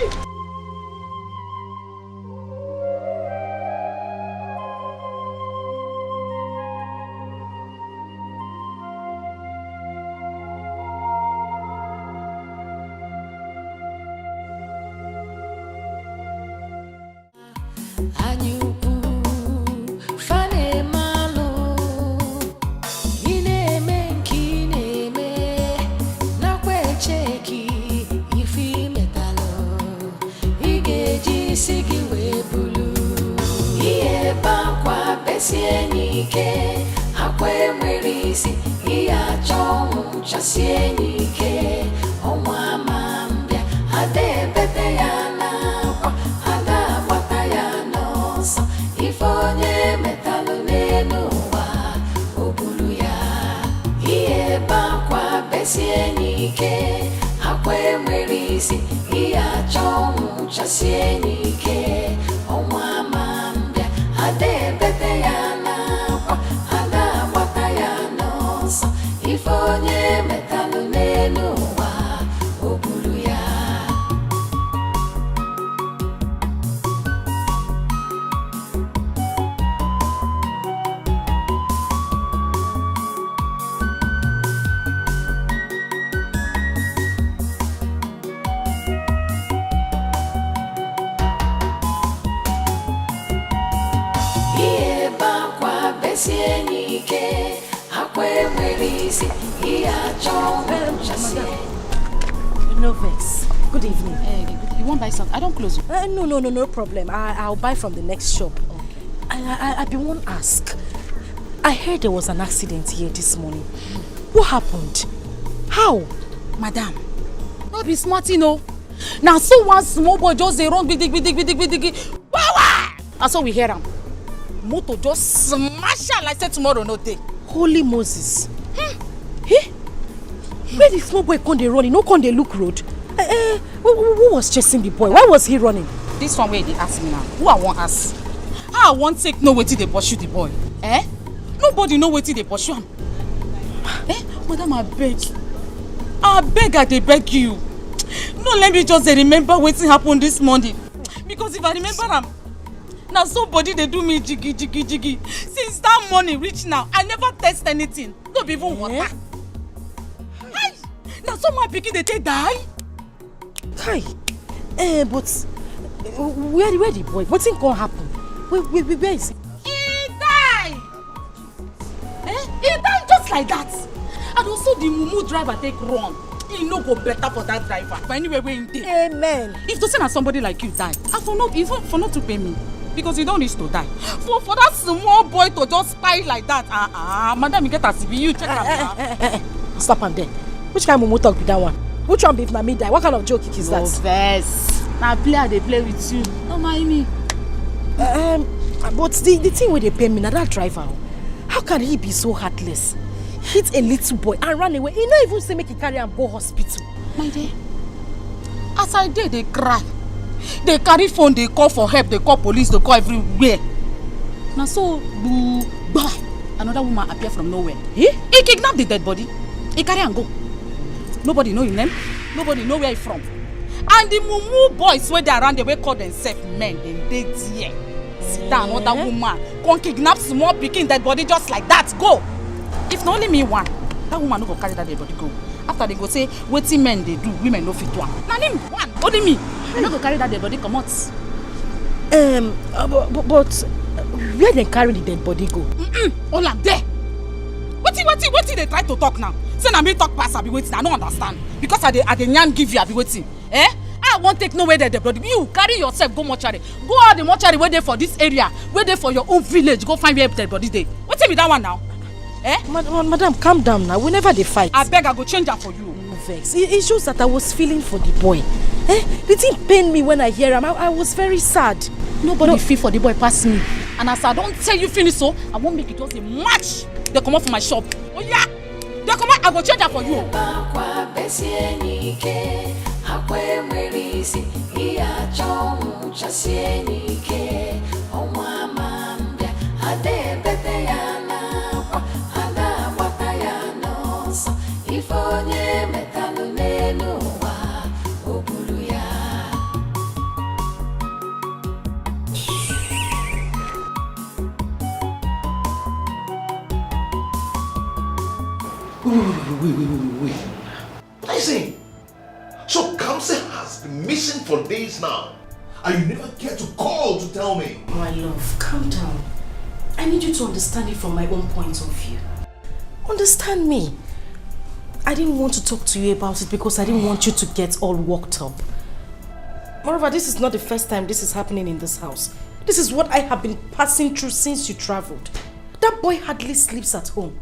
No vex. Good evening. You won't buy something? I don't close. No problem. I'll buy from the next shop. Okay. I be one ask. I heard there was an accident here this morning. What happened? How? Madam, not be smart, you know. Now so one small boy just dey run big. Wow! And so we hear him. Motor just smash her like say tomorrow no day. Holy Moses. Hey? Where the small boy come dey run? He no come dey look road. Who was chasing the boy? Why was he running? This one where they ask me now. Who I want ask? How I want take know wetin dey pursue the boy? Nobody know wetin dey pursue him. Madam, I beg, I dey beg you. No, let me just remember wetin happened this morning. Because if I remember am, now somebody they do me jiggy. Since that morning reach now, I never taste anything. No be even water. Hi! Now someone pikin they take die. Hi. But where the boy? What's gonna happen? Where is he? He die! He died just like that. And also the mumu driver take run. He no go better for that driver. But anyway, we in there. Amen. If to say na somebody like you die, I for not to pay me. Because you don't need to die. For that small boy to just spy like that. Madam, you get a CV, you check am. Stop am there. Which kind of mumu talk be that one? Which one be if na me die? What kind of joke is that? No vex. Now player they play with you. Don't mind me. But the thing where they pay me, now that driver, how can he be so heartless? Hit a little boy and run away. He not even say make he carry him go hospital. My dear, as I did, they cry. They carry phone, they call for help, they call police, they call everywhere. Now so, another woman appear from nowhere. He kidnapped the dead body. He carry and go. Nobody know his name. Nobody know where he from. And the mumu boys where they around, they will call themselves men. Then they there. Sit down, another woman. Come kidnap small pikin dead body just like that. Go. If not only me one, that woman no go carry that dead body go. After they go say, wetin men they do, women no fit one. Now name one, only me. I no go carry that dead body come out. But where they carry the dead body go? All am there. Wetin they try to talk now? Say na me talk pass, I be waiting. I don't understand. Because I dey yarn give you, I be waiting. Eh? I won't take no way there, brother. You carry yourself, go mortuary. Go out the mortuary where they for this area, where they for your own village. Go find where dead body day. What's with that one now? Eh? Madam, calm down now. Whenever they fight. I beg, I go change that for you. No vex. It shows that I was feeling for the boy. Eh? The thing pained me when I hear him. I was very sad. Nobody feel for the boy past me. And as I don't tell you finish so, I won't make it just a match. They come out from my shop. Oh yeah. They come out, I go change that for you. Wait. Listen. So counsel has been missing for days now. And you never care to call to tell me. My love, calm down. I need you to understand it from my own point of view. Understand me. I didn't want to talk to you about it because I didn't want you to get all worked up. Moreover, this is not the first time this is happening in this house. This is what I have been passing through since you traveled. That boy hardly sleeps at home.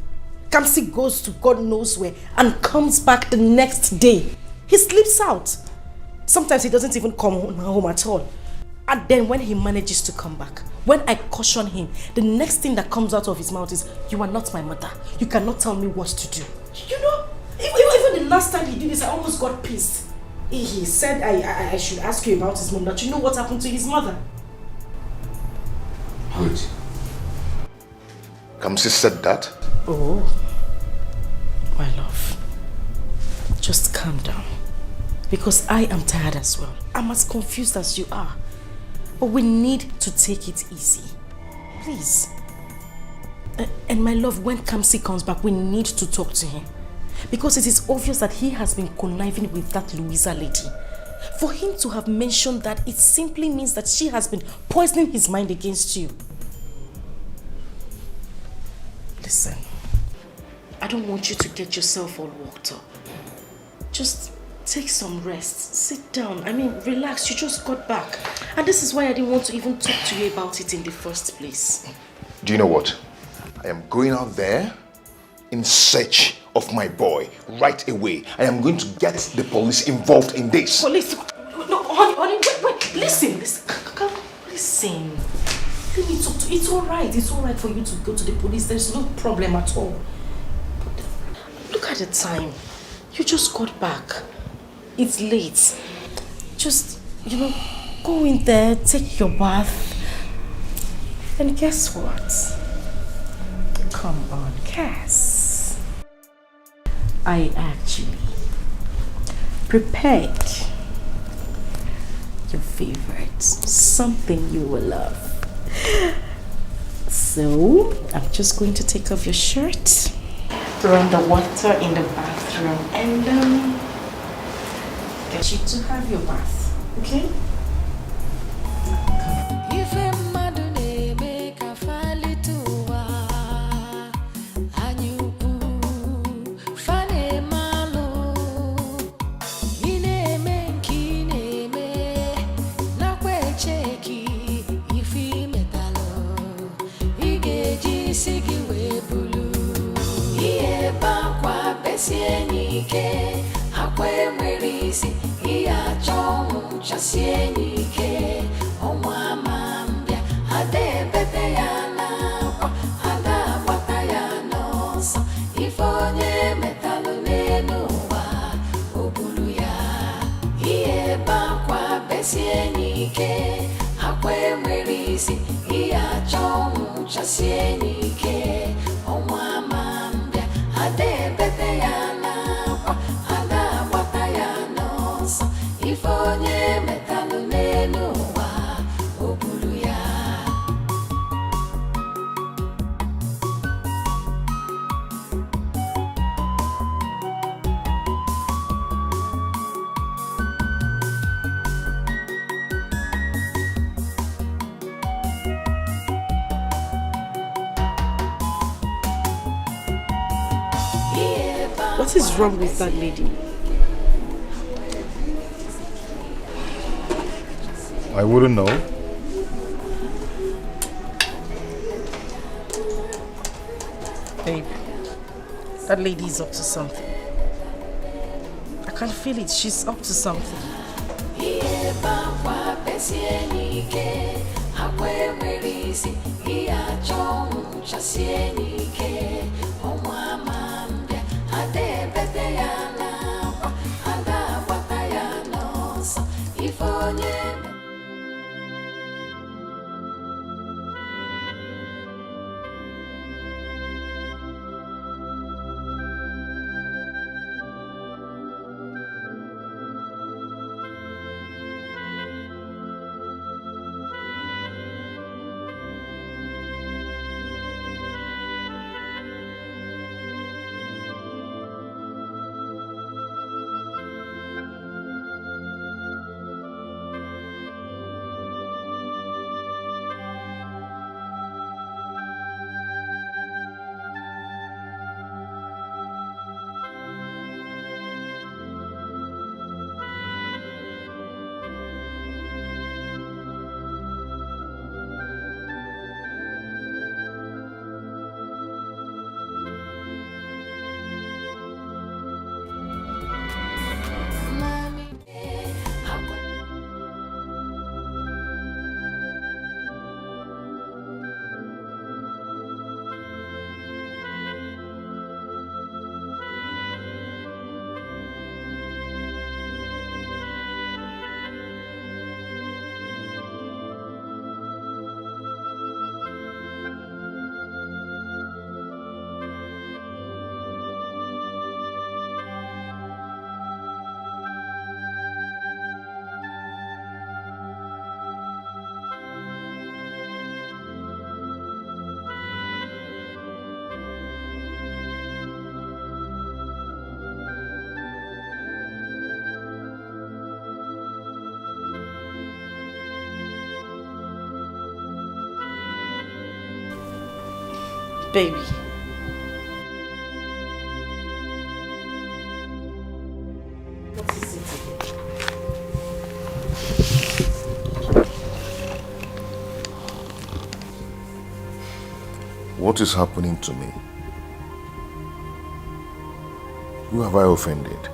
Kamsi goes to God knows where and comes back the next day. He sleeps out. Sometimes he doesn't even come home at all. And then when he manages to come back, when I caution him, the next thing that comes out of his mouth is, "You are not my mother. You cannot tell me what to do." You know, even the last time he did this, I almost got pissed. He said I should ask you about his mom, that you know what happened to his mother. Wait. Kamsi said that? Oh, my love, just calm down, because I am tired as well. I'm as confused as you are, but we need to take it easy, please. And my love, when Kamsi comes back, we need to talk to him, because it is obvious that he has been conniving with that Louisa lady. For him to have mentioned that, it simply means that she has been poisoning his mind against you. Listen, I don't want you to get yourself all worked up. Just take some rest. Sit down. I mean, relax. You just got back. And this is why I didn't want to even talk to you about it in the first place. Do you know what? I am going out there in search of my boy right away. I am going to get the police involved in this. Police? No, honey, wait. Listen. Let me talk to you. It's alright. It's alright for you to go to the police. There's no problem at all. Look at the time. You just got back. It's late. Just, go in there, take your bath. And guess what? Come on, Cass. I actually prepared your favorite. Something you will love. So, I'm just going to take off your shirt, throw on the water in the bathroom, and get you to have your bath, okay? What is wrong with that lady? I wouldn't know. Babe, that lady is up to something. I can feel it. She's up to something. Baby. What is it again? What is happening to me? Who have I offended?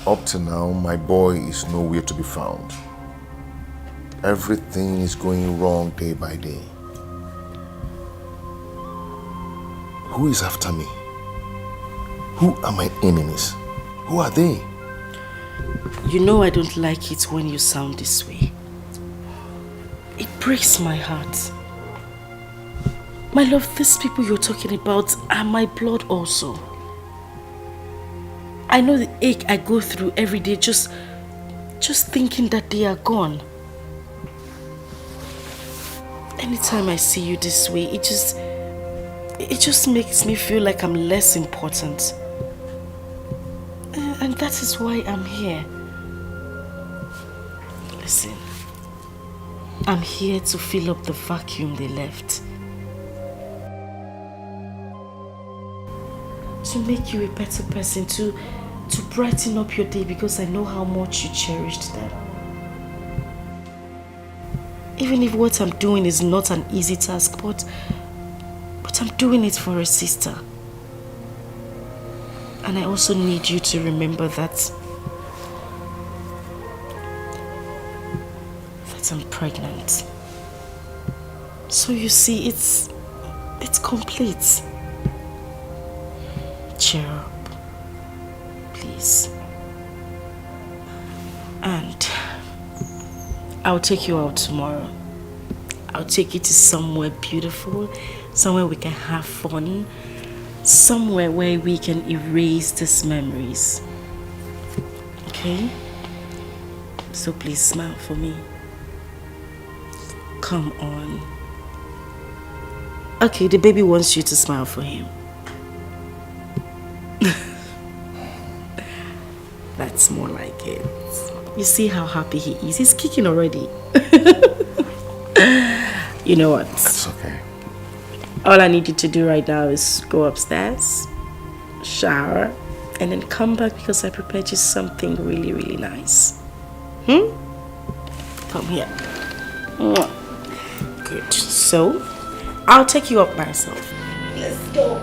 Up to now, my boy is nowhere to be found. Everything is going wrong day by day. Who is after me? Who are my enemies? Who are they? You know I don't like it when you sound this way. It breaks my heart. My love, these people you're talking about are my blood also. I know the ache I go through every day just thinking that they are gone. Anytime I see you this way, it just makes me feel like I'm less important. And that is why I'm here. Listen, I'm here to fill up the vacuum they left. To make you a better person, to brighten up your day, because I know how much you cherished them. Even if what I'm doing is not an easy task, but I'm doing it for a sister. And I also need you to remember that I'm pregnant. So you see, it's complete. Cheer up, please. And I'll take you out tomorrow. I'll take you to somewhere beautiful, somewhere we can have fun, somewhere where we can erase these memories. Okay? So please smile for me. Come on. Okay, the baby wants you to smile for him. That's more like it. You see how happy he is. He's kicking already. You know what? That's okay. All I need you to do right now is go upstairs, shower, and then come back because I prepared you something really, really nice. Come here. Good. So, I'll take you up myself. Let's go.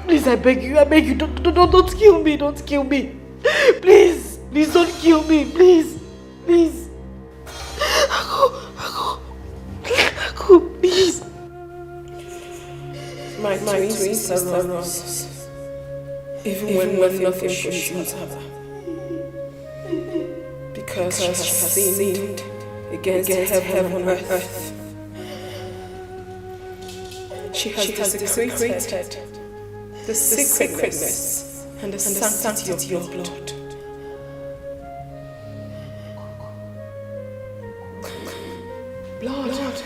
Please, I beg you, don't kill me, don't kill me. Please, don't kill me, please. Aku, please. My twins are roses, even when nothing pushes her. Because she has sinned against heaven and earth. She has desecrated the sacredness and the sanctity of your blood. Blood.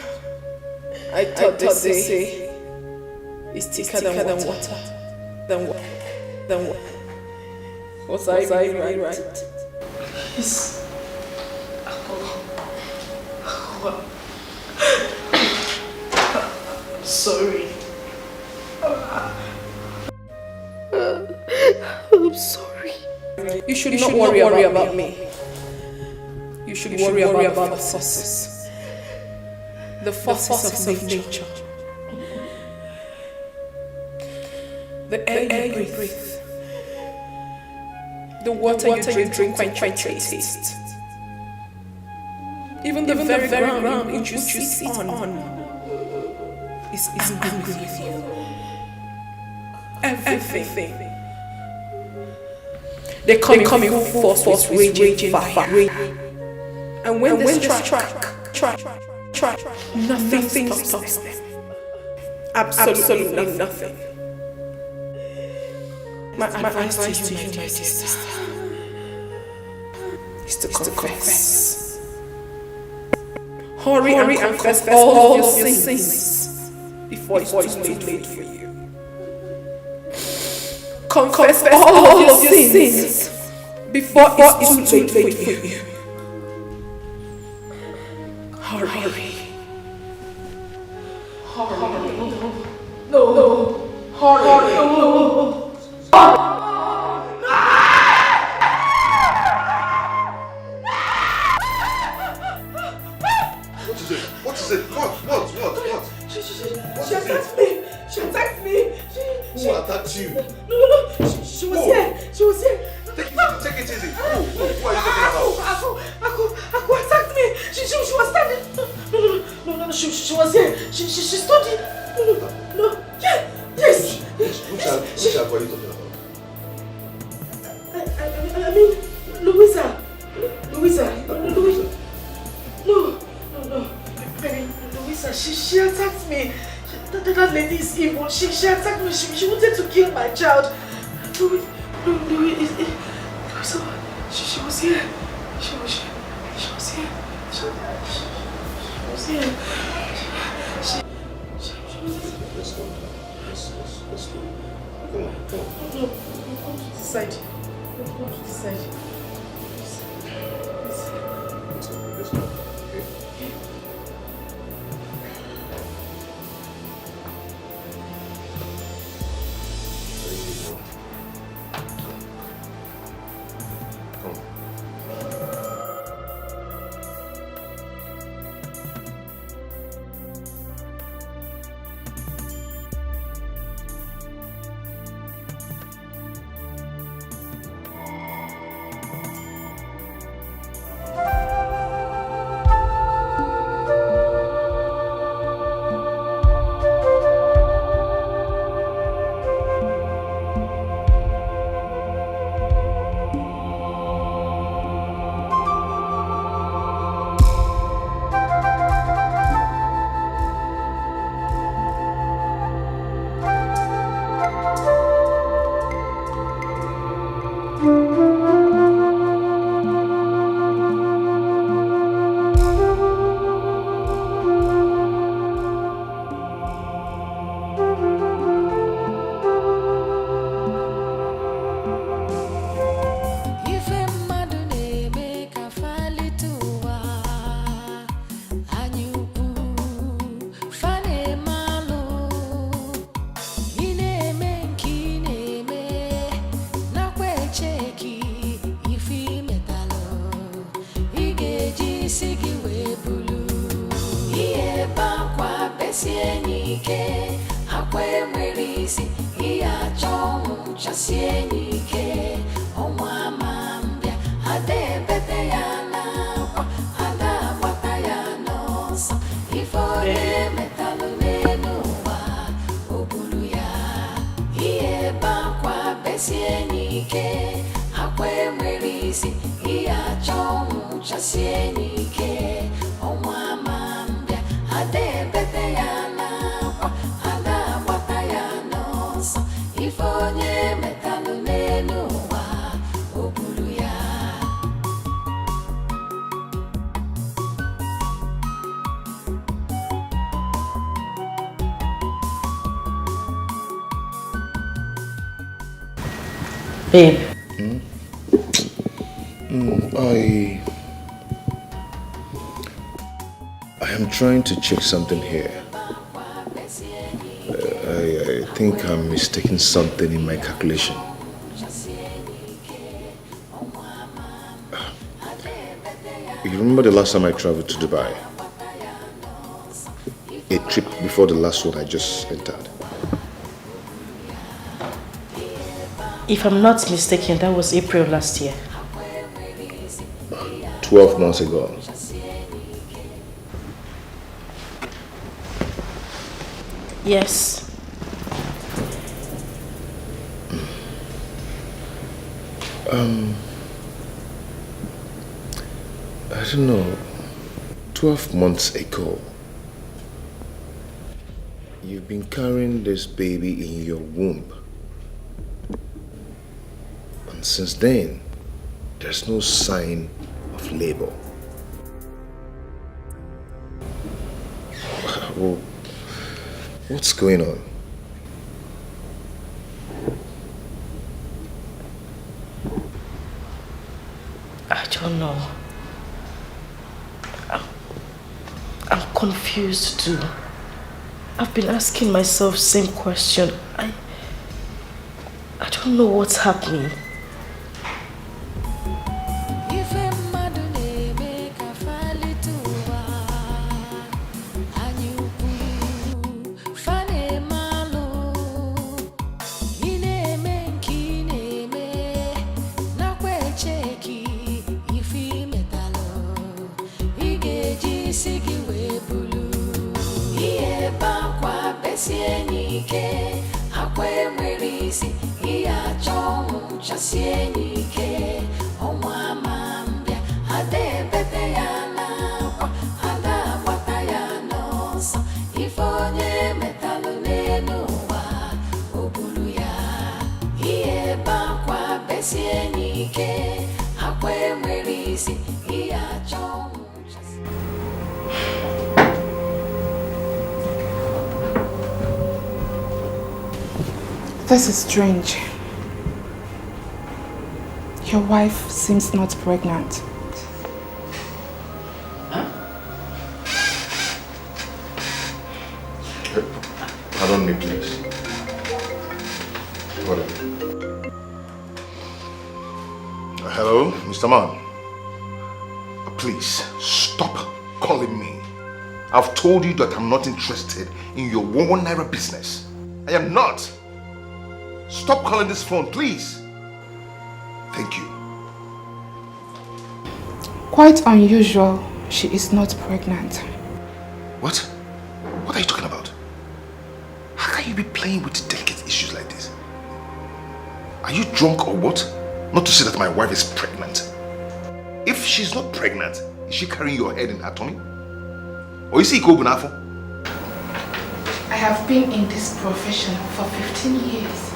I thought they say is thicker than water. Was I really right? Please. Sorry. I'm sorry. You should not worry about me. You should worry about the forces. The forces of nature. The air you breathe. The water you drink quite taste. Even the very ground which you sit on is angry with you. Everything They come in full force with raging fire. And when they strike, nothing stops them. Absolutely nothing. My advice to you, my sister, is to confess. Hurry and confess all your sins before it's too late for you. Confess all your sins before it's too late for you. Hurry. No. Hurry. What is it? What? She attacked me. She Who attacked you? No. She was here. Take it easy. Who are you talking about? Aku attacked me. She was standing. No. She was here. She stood here. No. Yes. Which are you talking about? I mean, Louisa. No. I mean, Louisa, she attacked me. That lady is evil. She attacked me. She wanted to kill my child. Louisa, she was here. She was here. Let's go. Come on. No, come to the side. Come to the side. Let's go. Okay. Babe. I am trying to check something here. I think I'm mistaking something in my calculation. You remember the last time I traveled to Dubai? A trip before the last one I just entered. If I'm not mistaken, that was April last year. 12 months ago. Yes. I don't know, 12 months ago, you've been carrying this baby in your womb. And since then, there's no sign of labor. Well, what's going on? I don't know. I'm confused too. I've been asking myself same question. I don't know what's happening. This is strange. Your wife seems not pregnant. Pardon me, please. Hello, Mr. Man. Please, stop calling me. I've told you that I'm not interested in your 1 naira business. I am not. Stop calling this phone, please. Thank you. Quite unusual, she is not pregnant. What? What are you talking about? How can you be playing with delicate issues like this? Are you drunk or what? Not to say that my wife is pregnant. If she's not pregnant, is she carrying your head in her tummy? Or is he Kogunafo? I have been in this profession for 15 years.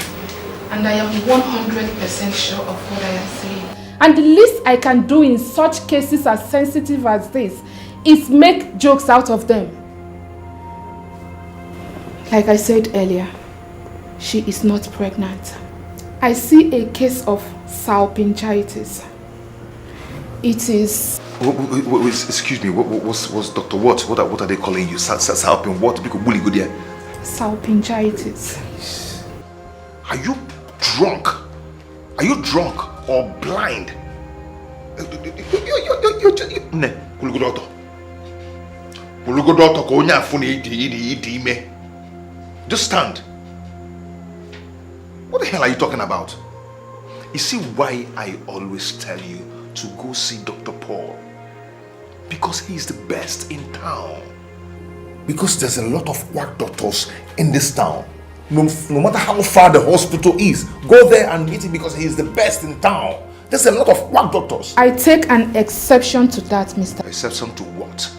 And I am 100% sure of what I am saying. And the least I can do in such cases as sensitive as this is make jokes out of them. Like I said earlier, she is not pregnant. I see a case of salpingitis. It is... Excuse me, what's Dr. What? What are they calling you? Salpin what? Salpingitis. Are you drunk? Are you drunk or blind? Just stand. What the hell are you talking about? You see why I always tell you to go see Dr. Paul? Because he's the best in town. Because there's a lot of quack doctors in this town. No matter how far the hospital is, go there and meet him because he is the best in town. There's a lot of quack doctors. I take an exception to that, Mr. Exception to what?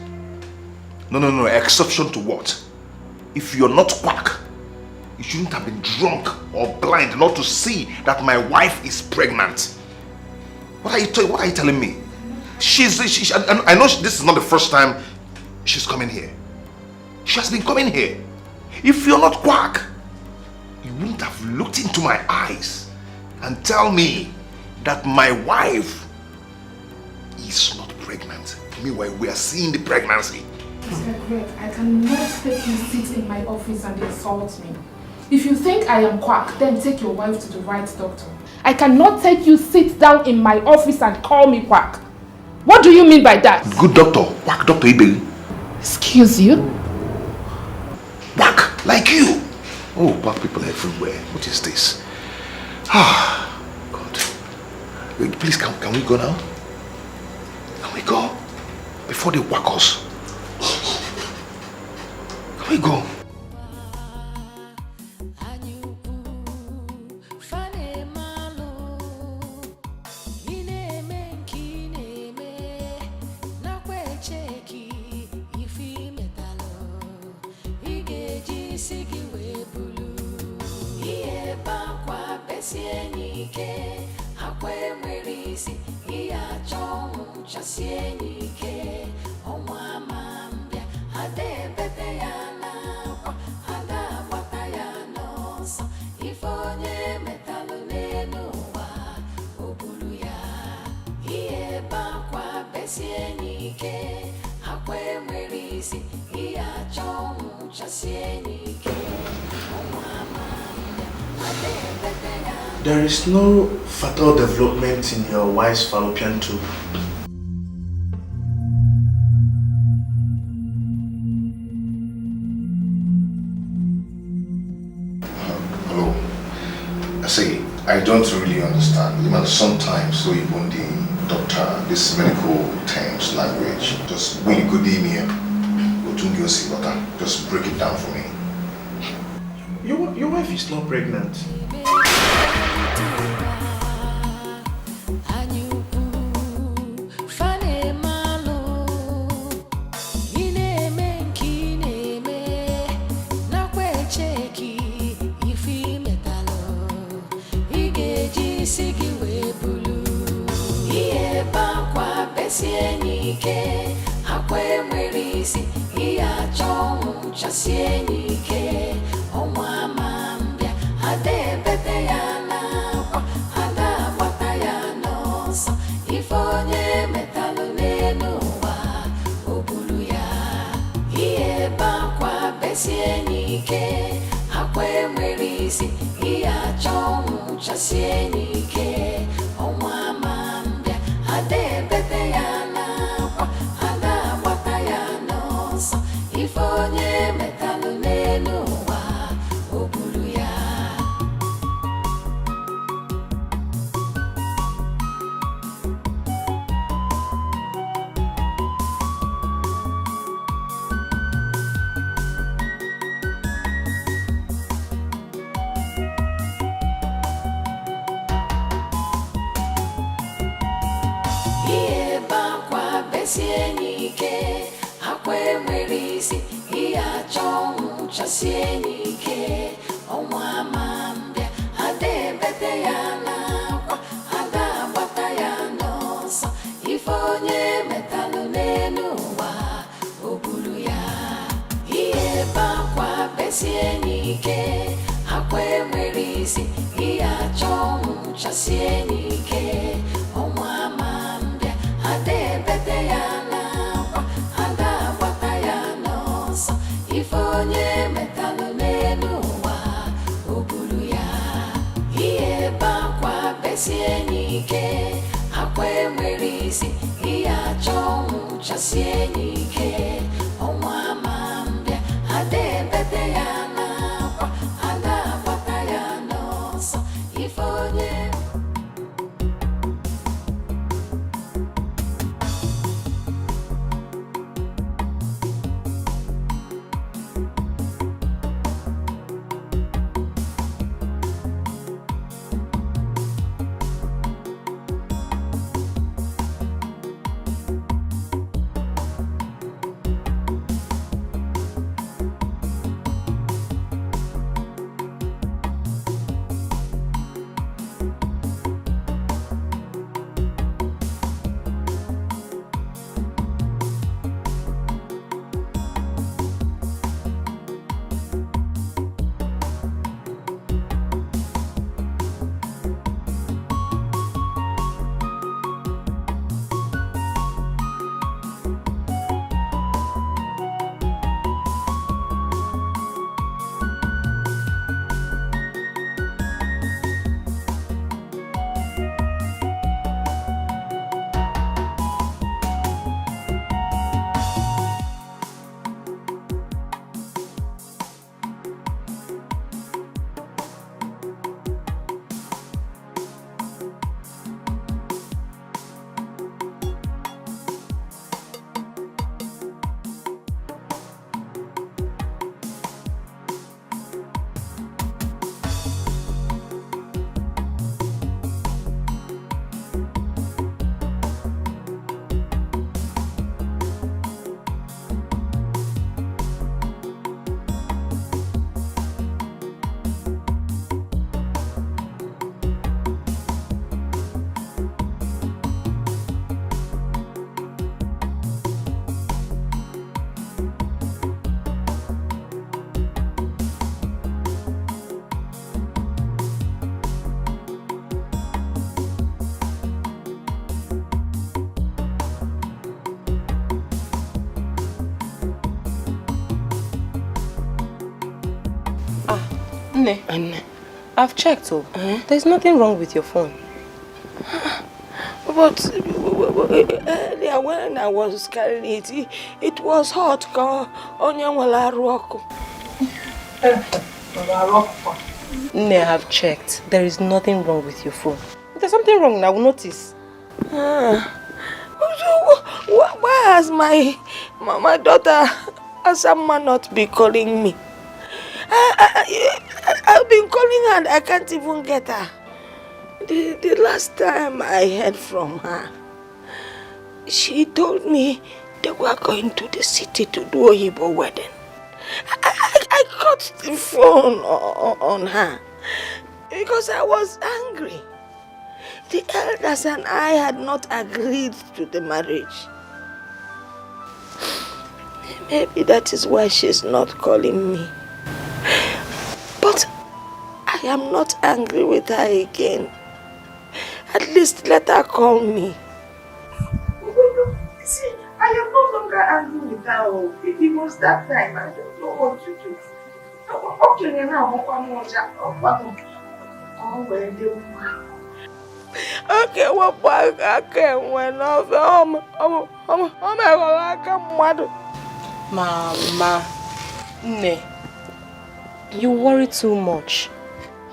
No, exception to what? If you're not quack, you shouldn't have been drunk or blind not to see that my wife is pregnant. What are you telling me? I know this is not the first time she's coming here. She has been coming here. If you're not quack, you wouldn't have looked into my eyes and tell me that my wife is not pregnant. Meanwhile, we are seeing the pregnancy. Mr. Greg, I cannot take you sit in my office and insult me. If you think I am quack, then take your wife to the right doctor. I cannot take you sit down in my office and call me quack. What do you mean by that? Good doctor, quack doctor Ibeli. Excuse you? Quack, like you. Oh, black people everywhere. What is this? Ah, God. Wait, please, can we go now? Can we go? Before they whack us. Can we go? ike akwa enwere isi ihe achọ chasie ike ọnwa ma mbịa ada ebete ya n'akwa ada agbata ya n'ọsọ ife onye metalụ n'elu ụwa o buru ya ihe bakwa besie ike akwa enwere isi ihe achọ chasie ike ọnwa ma mbịa ada ebete ya. There is no fatal development in your wife's fallopian tube. Hello. See, I don't really understand. You know, sometimes so even the doctor, this medical terms, language, just when you go in here, just break it down for me. Your wife is not pregnant. akwa enwere isi ihe achọ chasie ike ọnwa ma mbịa ada ebete ya n'akwa ada agbata ya n'ọsọ ife onye metalụ n'elu ụwa o buru ya ihe bakwa besie ike akwa enwere isi ihe achọ chasie ike ọnwa ma mbịa ada ebete ya ife onye metalụ n'elu ụwa o buru ya. Ihe bakwa besie n'ike akwa enwere isi ihe achọ chasie ike ọnwa ma mbịa ada ebete ya n'akwa ada agbata ya n'ọsọ ife onye metalụ n'elu ụwa o buru ya ihe bakwa besie n'ike akwa enwere isi ihe achọ chasie ike ọnwa ma mbịa ada ebete ya n'akwa ada agbata ya n'ọsọ ife onye metalụ n'elu ụwa o buru ya ihe bakwa besie n'ike akwa enwere isi ihe achọ chasie n'ike ọnwa ma mbịa ada ebete ya n'akwa ada agbata ya n'ọsọ ife onye. Nne, I've checked. There's nothing wrong with your phone. But earlier when I was carrying it, it was hot. Nne, I've checked. There is nothing wrong with your phone. If there's something wrong, I will notice. Why has my daughter Asama not be calling me? I've been calling her and I can't even get her. The last time I heard from her, she told me they were going to the city to do a Igbo wedding. I cut the phone on her because I was angry. The elders and I had not agreed to the marriage. Maybe that is why she's not calling me. But I am not angry with her again. At least let her call me. See, I am no longer angry with her. It was that time. I don't know what to do. Okay, now okay, what I can when Mama, Nne, you worry too much.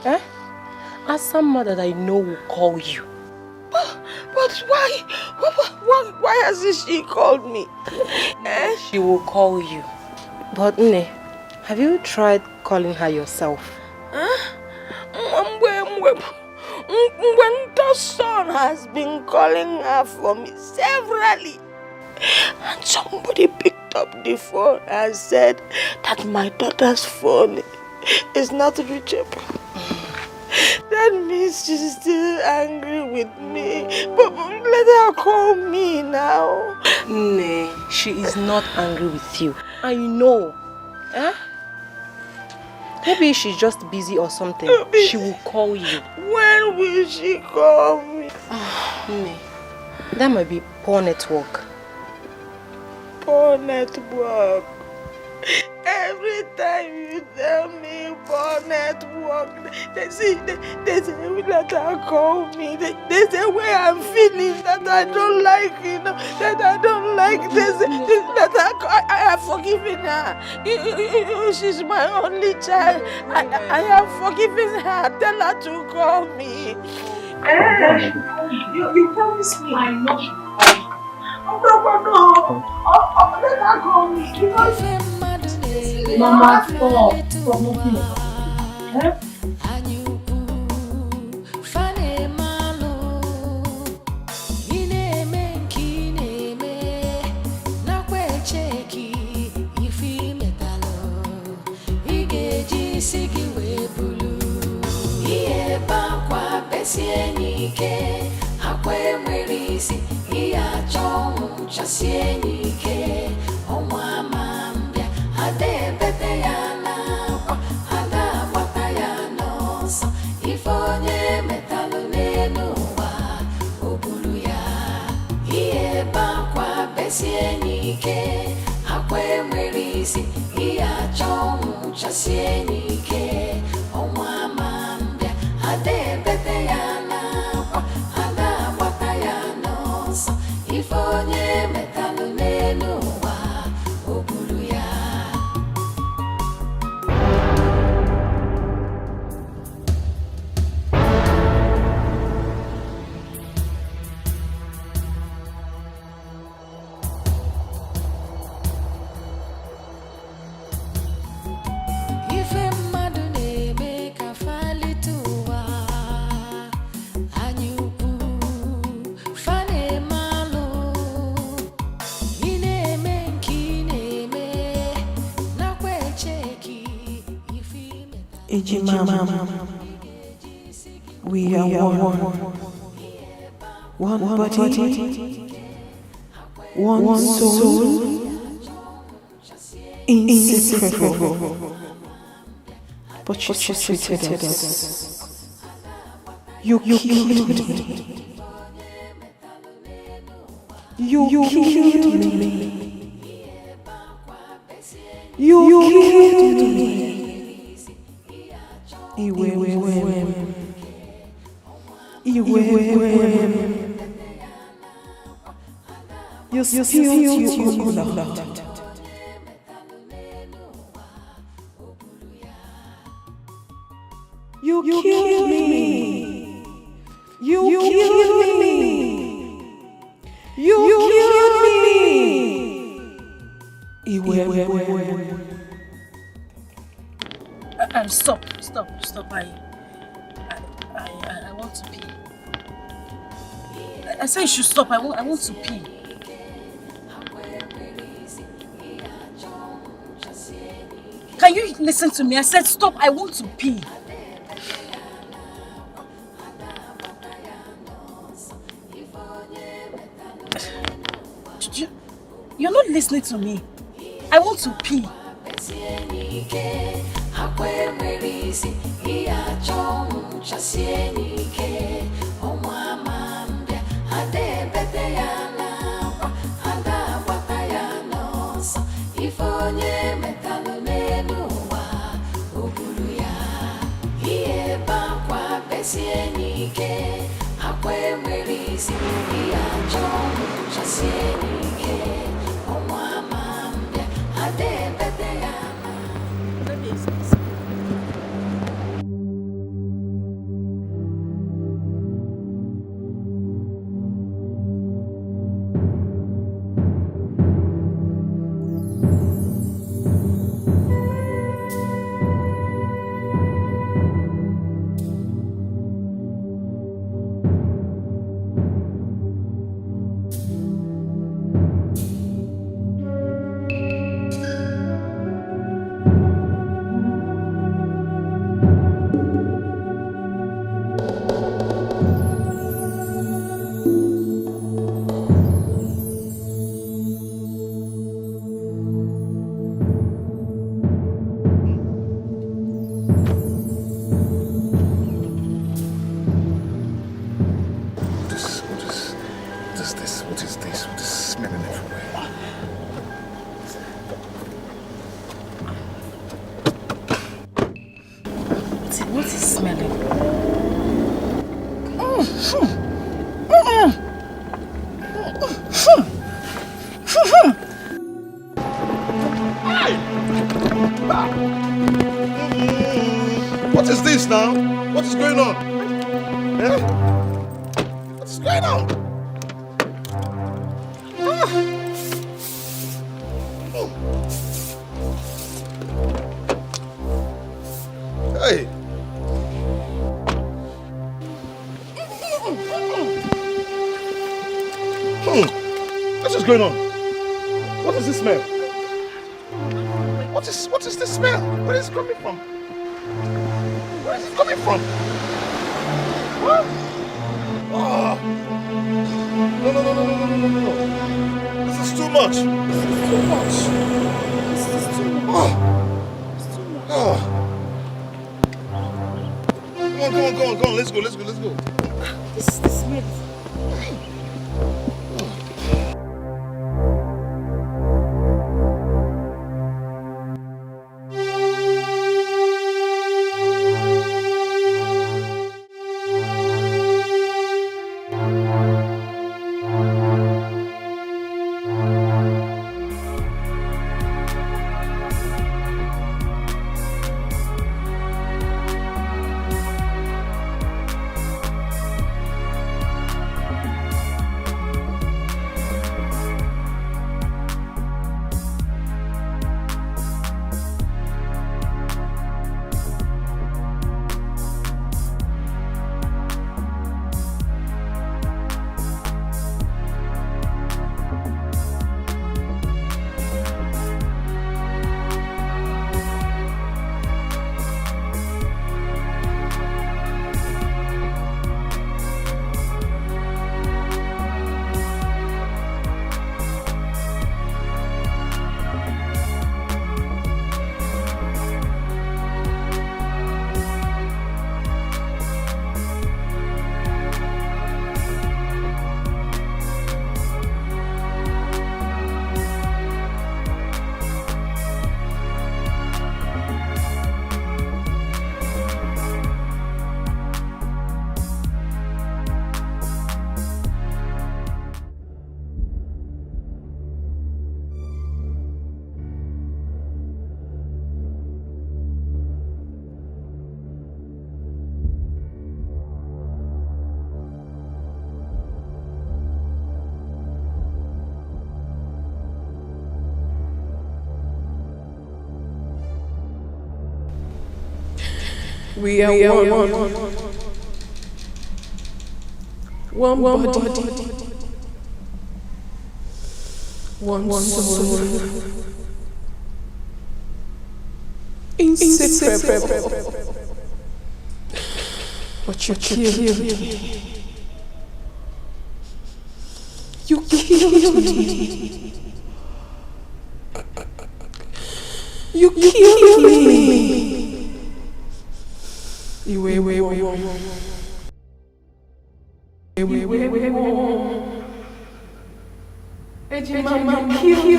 Eh? As someone that I know will call you. But why? Why hasn't she called me? She will call you. But Nne, have you tried calling her yourself? When the son has been calling her for me severally, and somebody picked up the phone and said that my daughter's phone is not reachable. That means she's still angry with me. But let her call me now. Nay, she is not angry with you. I know. Eh? Maybe she's just busy or something. She will call you. When will she call me? Nay, that might be poor network. Poor network. Every time you tell me poor network, they say let her call me. They say where I'm feeling that I don't like, that I don't like this. That I have forgiven her. She's my only child. I have forgiven her. Tell her to call me. You promised me. I know. Oh, let her call me. Mama, stop moving. We are one body, one soul, inseparable. But you treated us. You killed me. You killed me. You killed me. You spilled your blood. You killed me. You killed me. You killed me. Stop. I want to pee. I said you should stop. I want to pee. Can you listen to me? I said stop. I want to pee. You're not listening to me. I want to pee. What is this now? What is going on? Yeah? What is going on? Hey. What is going on? What is this smell? What is this smell? Where is it coming from? Where is it coming from? What? Oh. No. This is too much. This is too much. Oh. Come on. Let's go. This is the smell. We are one. One body. One soul. Inseparable. But you killed me. You killed me. You killed me. Mama killed me.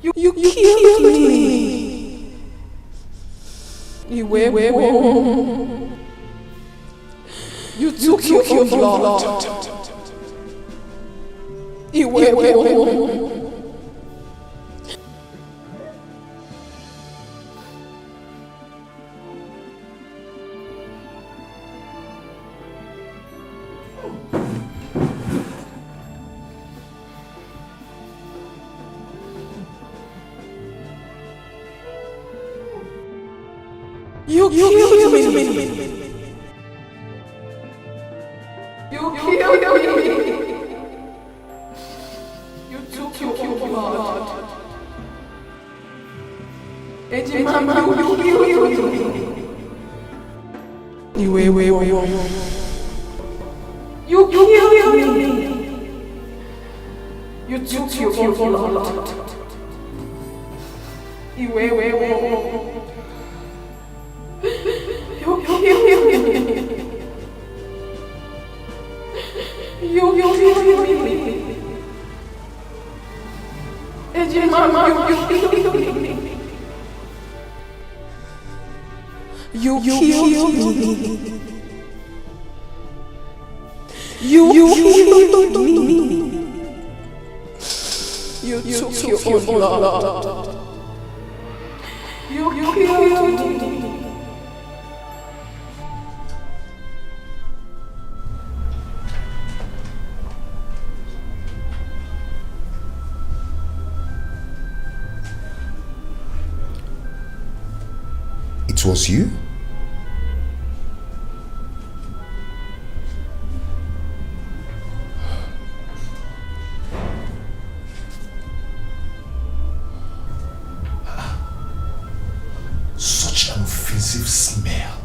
You killed me. You took your blood. You killed me. You killed me. You took your blood. Mama, you killed me. You killed me. You took your blood. You killed me. Mama, you killed me. You killed me. You killed me. You took your blood. You killed me. It was you? Such an offensive smell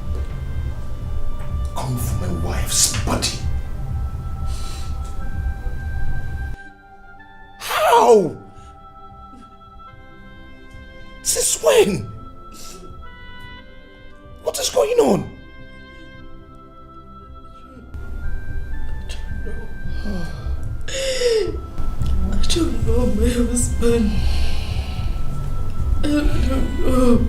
coming from my wife's body. How? Since when? What is going on? I don't know my husband. I don't know.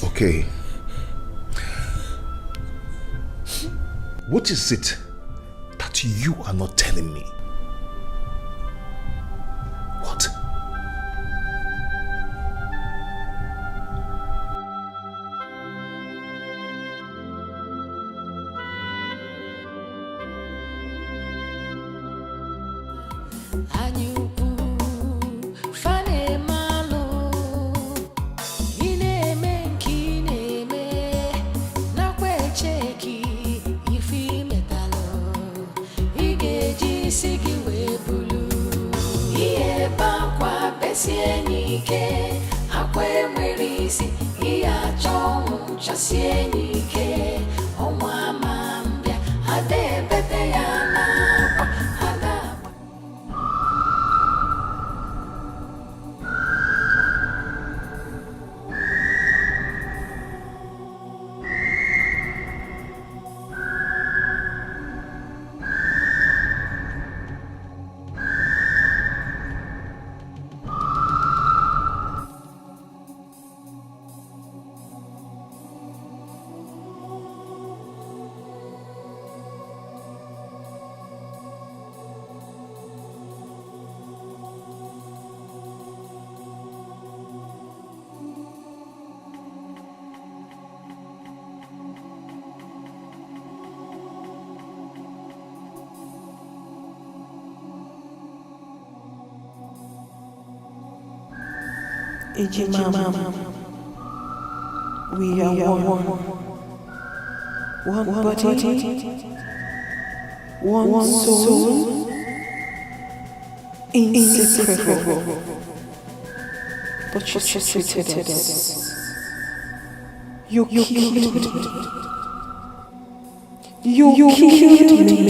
Okay. What is it that you are not telling me? What? Ejimama, we are one body, one soul, inseparable. But you treated us. You killed me. You killed me.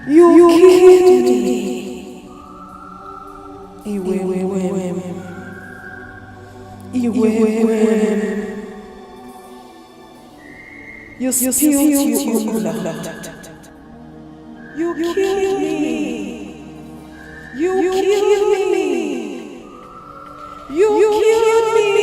You killed me. You spilled your blood. You killed me. You killed me. You killed me.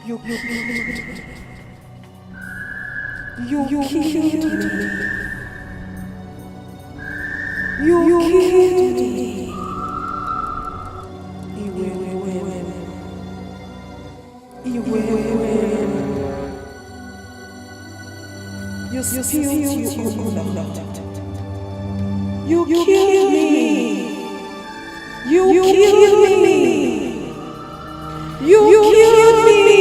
You killed me. You killed me. You killed me. You spilled your blood. You killed me. You killed me. You killed me.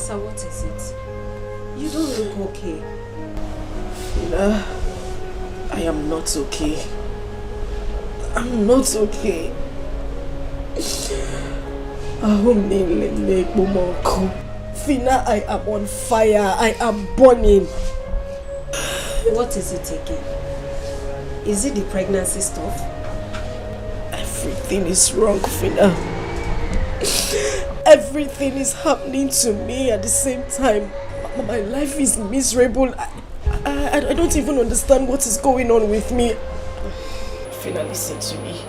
What is it? You don't look okay. Fina, I am not okay. I'm not okay. Fina, I am on fire. I am burning. What is it again? Is it the pregnancy stuff? Everything is wrong, Fina. Everything is happening to me at the same time. My life is miserable. I don't even understand what is going on with me. Fina, listen to me.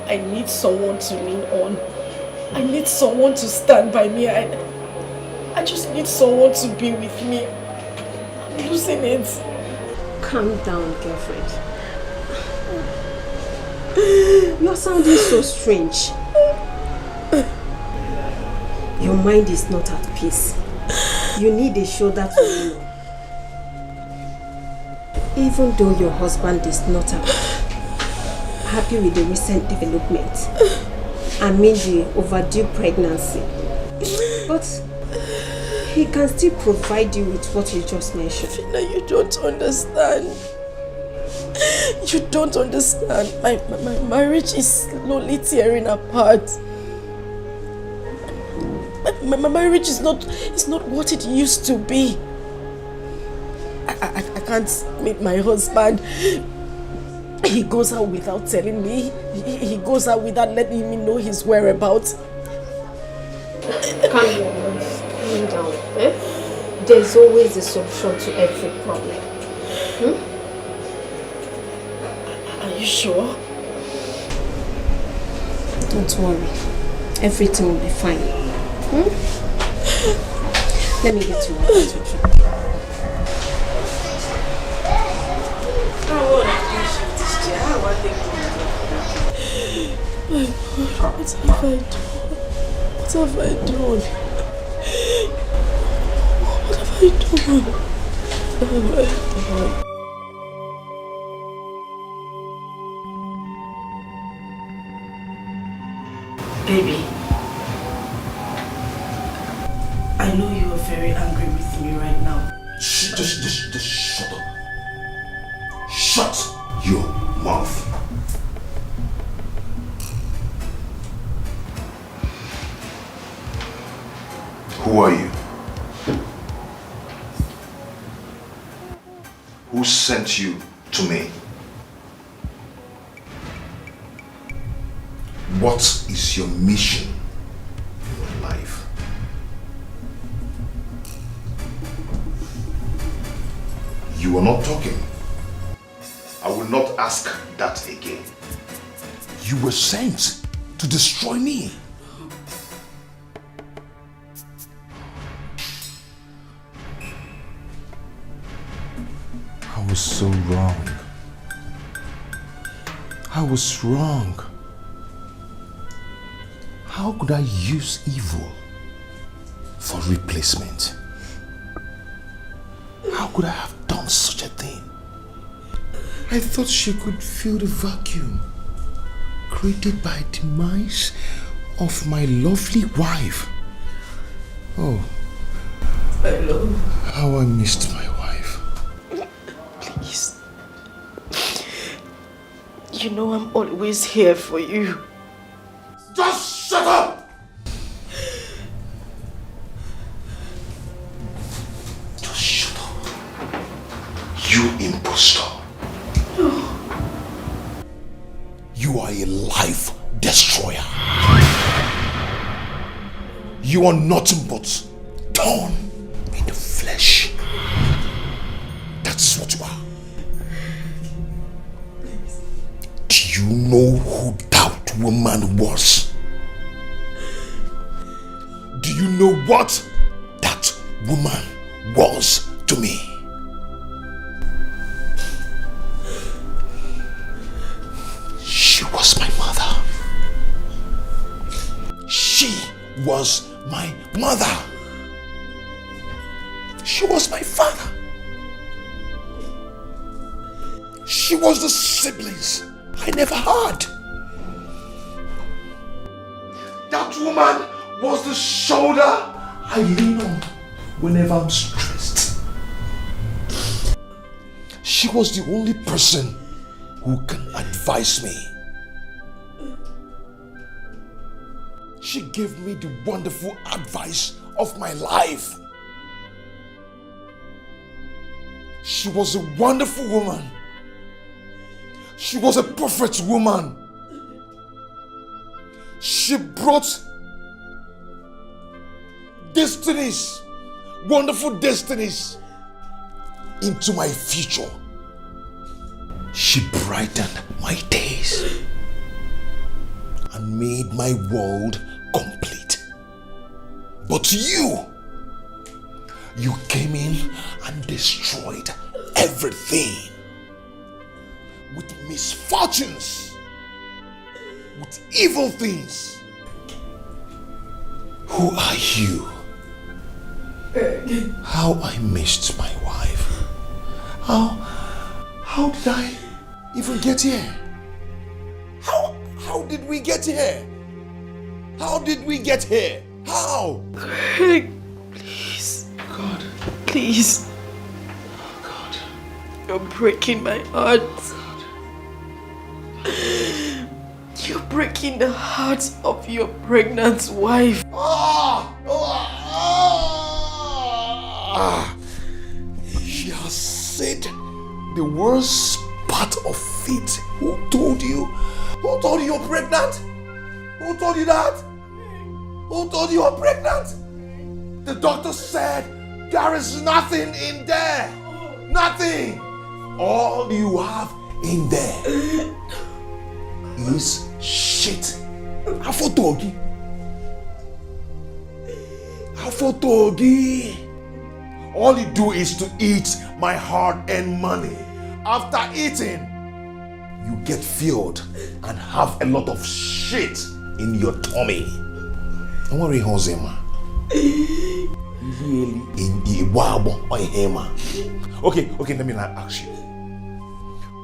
I need someone to lean on. I need someone to stand by me. I just need someone to be with me. I'm losing it. Calm down, girlfriend. You're sounding so strange. Your mind is not at peace. You need a shoulder to lean on. Even though your husband is not happy with the recent development, I mean the overdue pregnancy, but he can still provide you with what you just mentioned. Fina, you don't understand. You don't understand. My marriage is slowly tearing apart. My marriage is not what it used to be. I can't meet my husband. He goes out without telling me. He goes out without letting me know his whereabouts. Calm down. Calm down. Eh? There's always a solution to every problem. Are you sure? Don't worry. Everything will be fine. Let me get you water to drink. My God, what have I done? What have I done? What have I done? Baby, I know you are very angry with me right now. Just shut up. Shut your mouth. Who are you? Who sent you to me? What is your mission in life? You are not talking. I will not ask that again. You were sent to destroy me. I was so wrong. I was wrong. How could I use evil for replacement? How could I have done such a thing? I thought she could fill the vacuum created by demise of my lovely wife. Oh, I love how I missed my wife. Please. You know I'm always here for you. Just shut up! Just shut up. You impostor. You are a life destroyer. You are nothing but thorn in the flesh. That's what you are. Do you know who that woman was? Do you know what that woman was to me? She was my mother. She was my mother. She was my father. She was the siblings I never had. That woman was the shoulder I lean on whenever I'm stressed. She was the only person who can advise me. She gave me the wonderful advice of my life. She was a wonderful woman. She was a perfect woman. She brought destinies, wonderful destinies into my future. She brightened my days and made my world complete. But you came in and destroyed everything with misfortunes, with evil things. Who are you? How I missed my wife. How did I even get here? How did we get here? How did we get here? How? Greg, please. God. Please. God. You're breaking my heart. You're breaking the heart of your pregnant wife. She has said the worst part of it. Who told you? Who told you you're pregnant? Who told you that? Who told you you're pregnant? The doctor said there is nothing in there. Nothing. All you have in there is shit. Afotogi. Afotogi. All you do is to eat my hard-earned money. After eating, you get filled and have a lot of shit in your tummy. Don't worry, Hosema. Okay, let me ask you.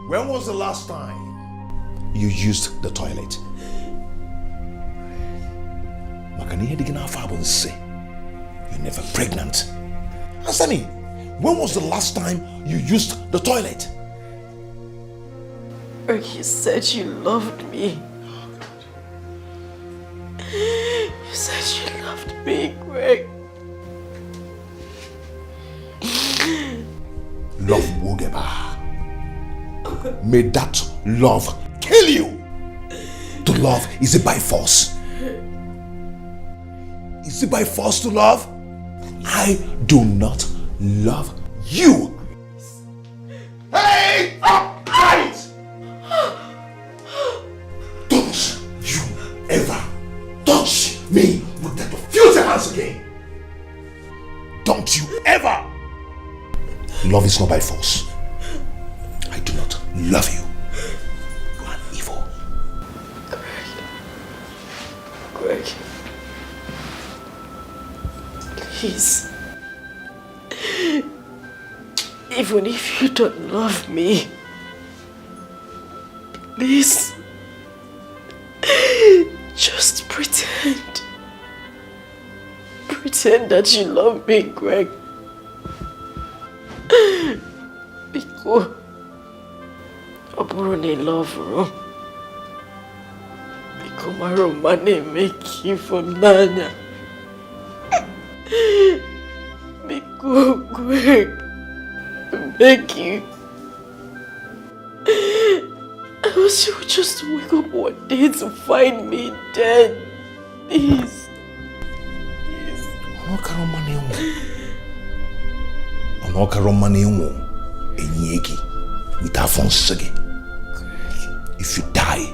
When was the last time you used the toilet? You're never pregnant. Answer me. When was the last time you used the toilet? You said you loved me. You said you loved me, Greg. Love Wogeba. May that love kill you. To love, is it by force? Is it by force to love? I do not love you. Hey! Upright! Don't you ever touch me with that filthy hands again. Don't you ever. Love is not by force. I do not love you. You are evil. Greg. Please. Even if you don't love me, please. Just pretend. Pretend that you love me, Greg. Because I love you. Because my romance make you for Nanya. Because Greg, make you. Else you would just wake up one day to find me dead. Please. If you die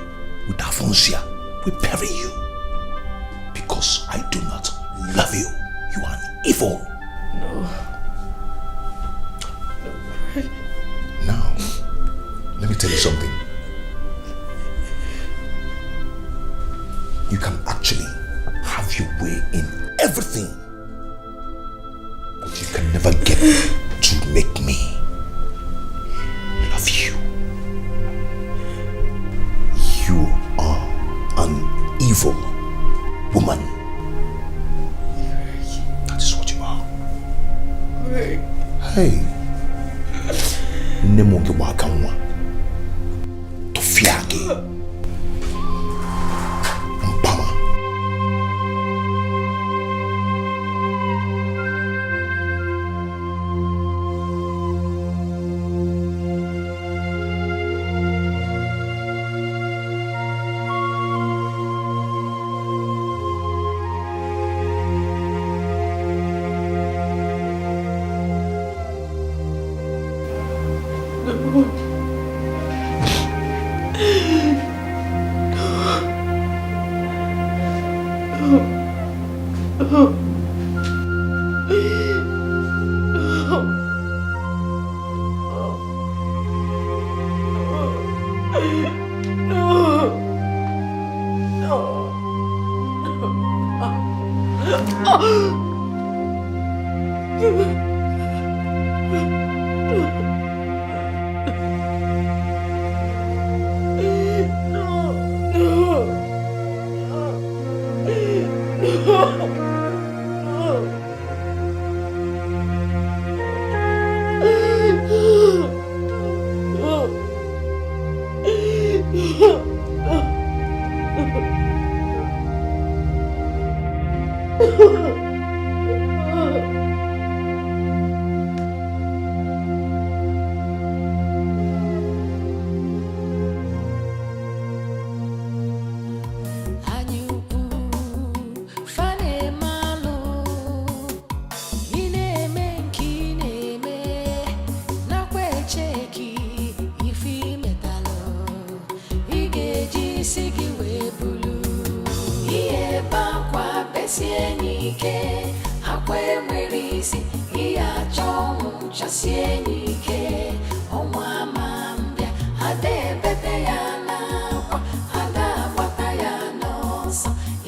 with Afonsia, we bury you. Because I do not love you. You are evil. No. Now, let me tell you something. You can actually have your way in everything. But you can never get to make me love you. You are an evil woman. That is what you are. Hey. Nemoge wakamwa. Tofiage. Mpama.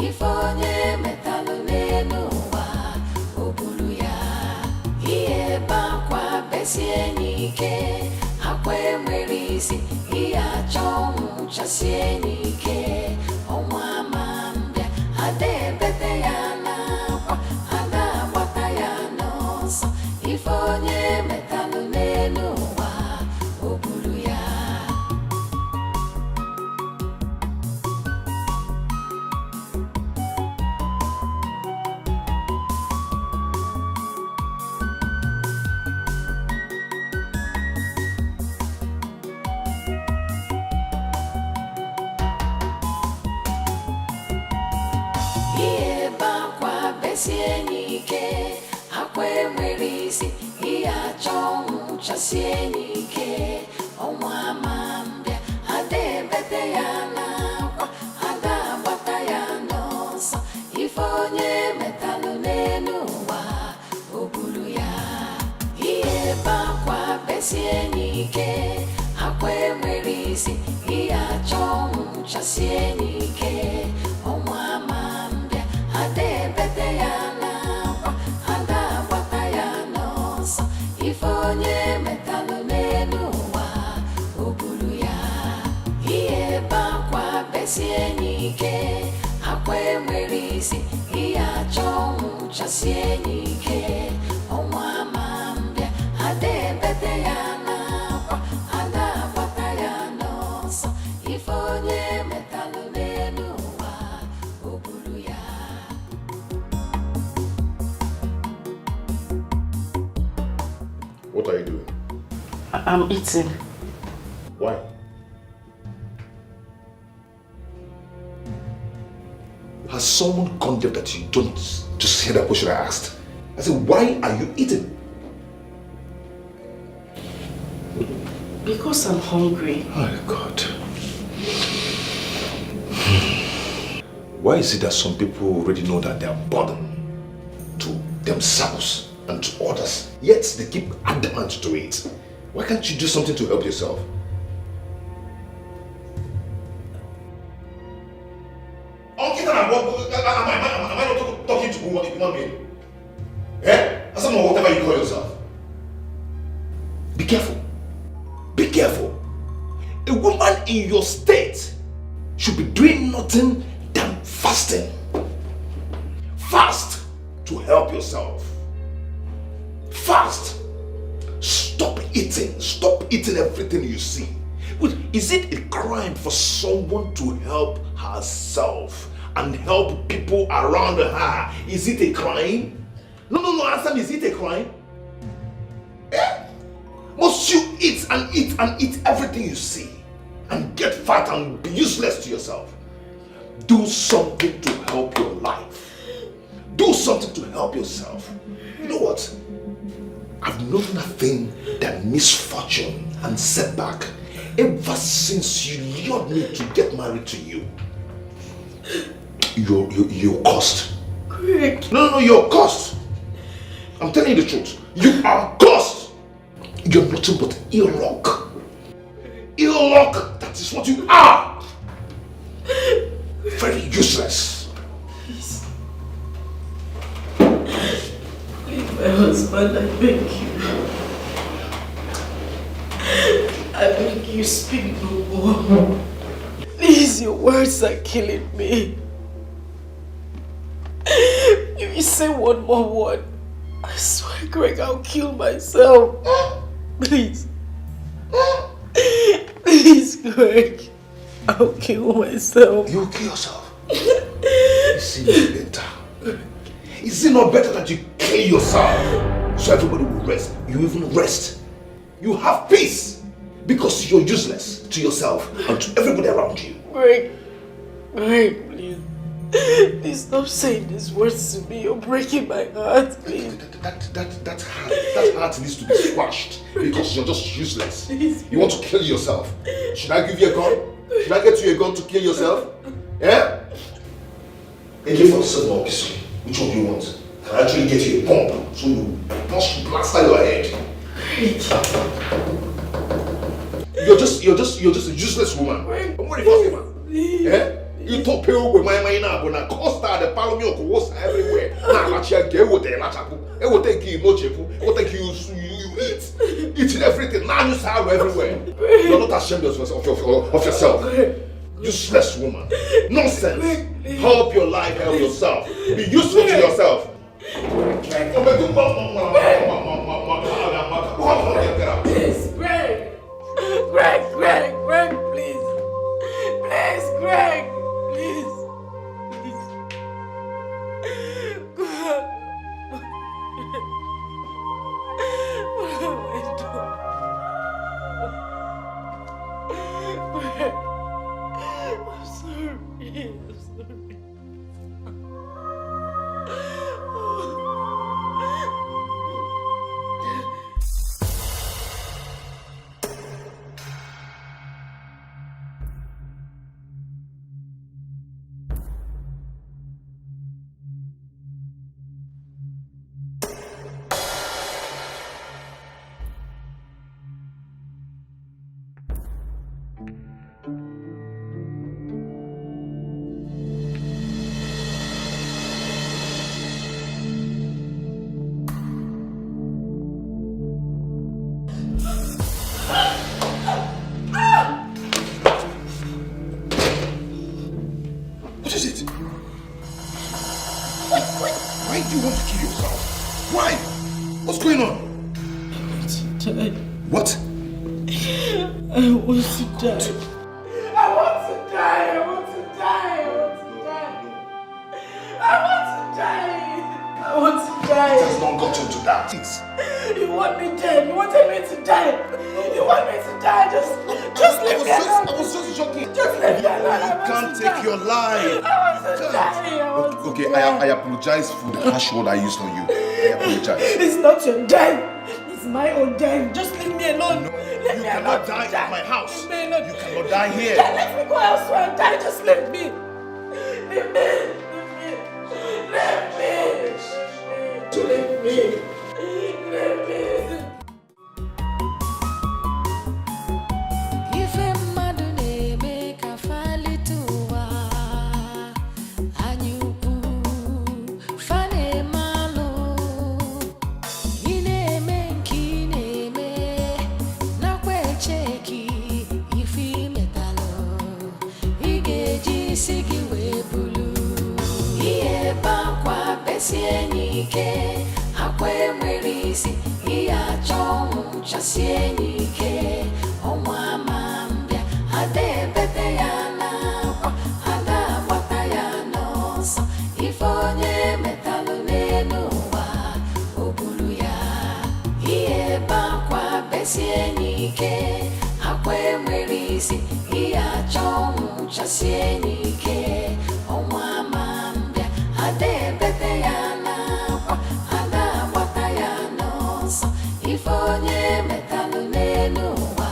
If onye metalụ n'elu ụwa, o buru ya. Ifonye metalụ n'elu ụwa o buru ya. Ihe bakwa besie n'ike, akwa enwere isi, ihe achọ ọnwụ chasie n'ike. Ọnwa ama mbịa, ada ebete ya n'akwa, ada agbata ya n'ọsọ. Ife onye metalụ n'elu ụwa o buru ya. Ihe bakwa besie n'ike, akwa enwere isi, ihe achọ ọnwụ chasie n'ike. Ọnwa ama mbịa, ada ebete ya n'akwa, ada agbata ya n'ọsọ. Ife onye metalụ n'elu ụwa o buru ya. Ihe bakwa besie n'ike, akwa enwere isi, ihe achọ ọnwụ chasie n'ike. Ọnwa ama mbịa, ada ebete ya n'akwa, ada agbata ya n'ọsọ. Ife onye metalụ n'elu ụwa o buru ya. What are you doing? I'm eating. Why? Has someone gone there that you don't just hear that question I asked? I said, why are you eating? Because I'm hungry. Oh God. Why is it that some people already know that they are burdened to themselves and to others, yet they keep adamant to it? Why can't you do something to help yourself? Am I not talking to a human being? Eh? As someone, whatever you call yourself. Be careful. Be careful. A woman in your state should be doing nothing than fasting. Fast to help yourself. Fast. Stop eating. Stop eating everything you see. Is it a crime for someone to help herself and help people around her? Is it a crime? No, answer me. Is it a crime? Eh? Must you eat and eat and eat everything you see and get fat and be useless to yourself? Do something to help your life. Do something to help yourself. You know what? I've known nothing than misfortune and setback ever since you lured me to get married to you. You're cursed. Greg. No, you're cursed. I'm telling you the truth. You are cursed. You're nothing but ill luck. Ill luck, that is what you are. Very useless. Please. Leave my husband, I beg you. I beg you, speak no more. Please, your words are killing me. If you say one more word, I swear, Greg, I'll kill myself. Please. Please, Greg. I'll kill myself. You'll kill yourself? Is it not better? Is it not better that you kill yourself so everybody will rest? You even rest. You have peace because you're useless to yourself and to everybody around you. Greg, please. Please stop saying these words to me. You're breaking my heart, please. That heart needs to be squashed because you're just useless. You want to kill yourself. Should I give you a gun? Should I get you a gun to kill yourself? Yeah? AK-47 or pistol? Which one do you want? Can I actually get you a bomb so you blast your head? You're just a useless woman. What are you talking about? Yeah? You talk pale with my mind now, but now Costa the Palomio was everywhere. Now actually get what they lachapu. It will take you no chepu. It will take you eating everything. Now you sound everywhere. You're not ashamed of yourself. Useless woman. Nonsense. Help your life, help yourself. Be useful to yourself. die. What? I want to die. I want to die. I want to die. I want to die. I want to die. It has not gotten to that. You want me dead? You wanted me to die? You want me to die? Just leave me alone. I was just joking. Just leave me alone. You can't take your life. I want to die. Okay, I apologize for the harsh word I used on you. I apologize. It's not your death. It's my own death. Just leave me alone. No, you cannot die at my house. Leave me alone. You cannot die here. Let me go elsewhere and die. Just leave me. Leave me. Leave me. Leave me. Leave me. Ife mmadụ na-eme ka falite ụwa anyị ukwu fa na-eme alụ ị na-eme nke ị na-eme nakwa echeki ife imetalụ ị ga-eji isi gị wee bulu ihe ebe akwa besie n'ike akwa enwere isi ihe achọ ọnwụ chasie n'ike ọnwa ama mbịa ada ebete ya n'akwa ada agbata ya n'ọsọ ife onye metalụ n'elu ụwa o buru ya ihe ebe akwa besie n'ike akwa enwere isi ihe achọ ọnwụ chasie n'ike ọnwa ama mbịa ada ebete ya n'akwa ada agbata ya n'ọsọ ife onye metalụ n'elu ụwa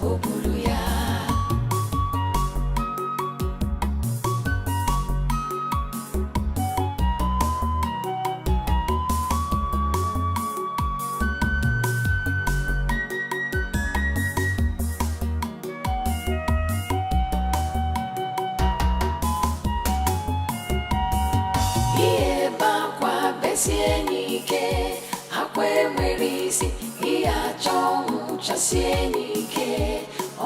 o buru ya ihe ebe akwa besie n'ike akwa enwere isi ihe achọ ọnwụ chasie n'ike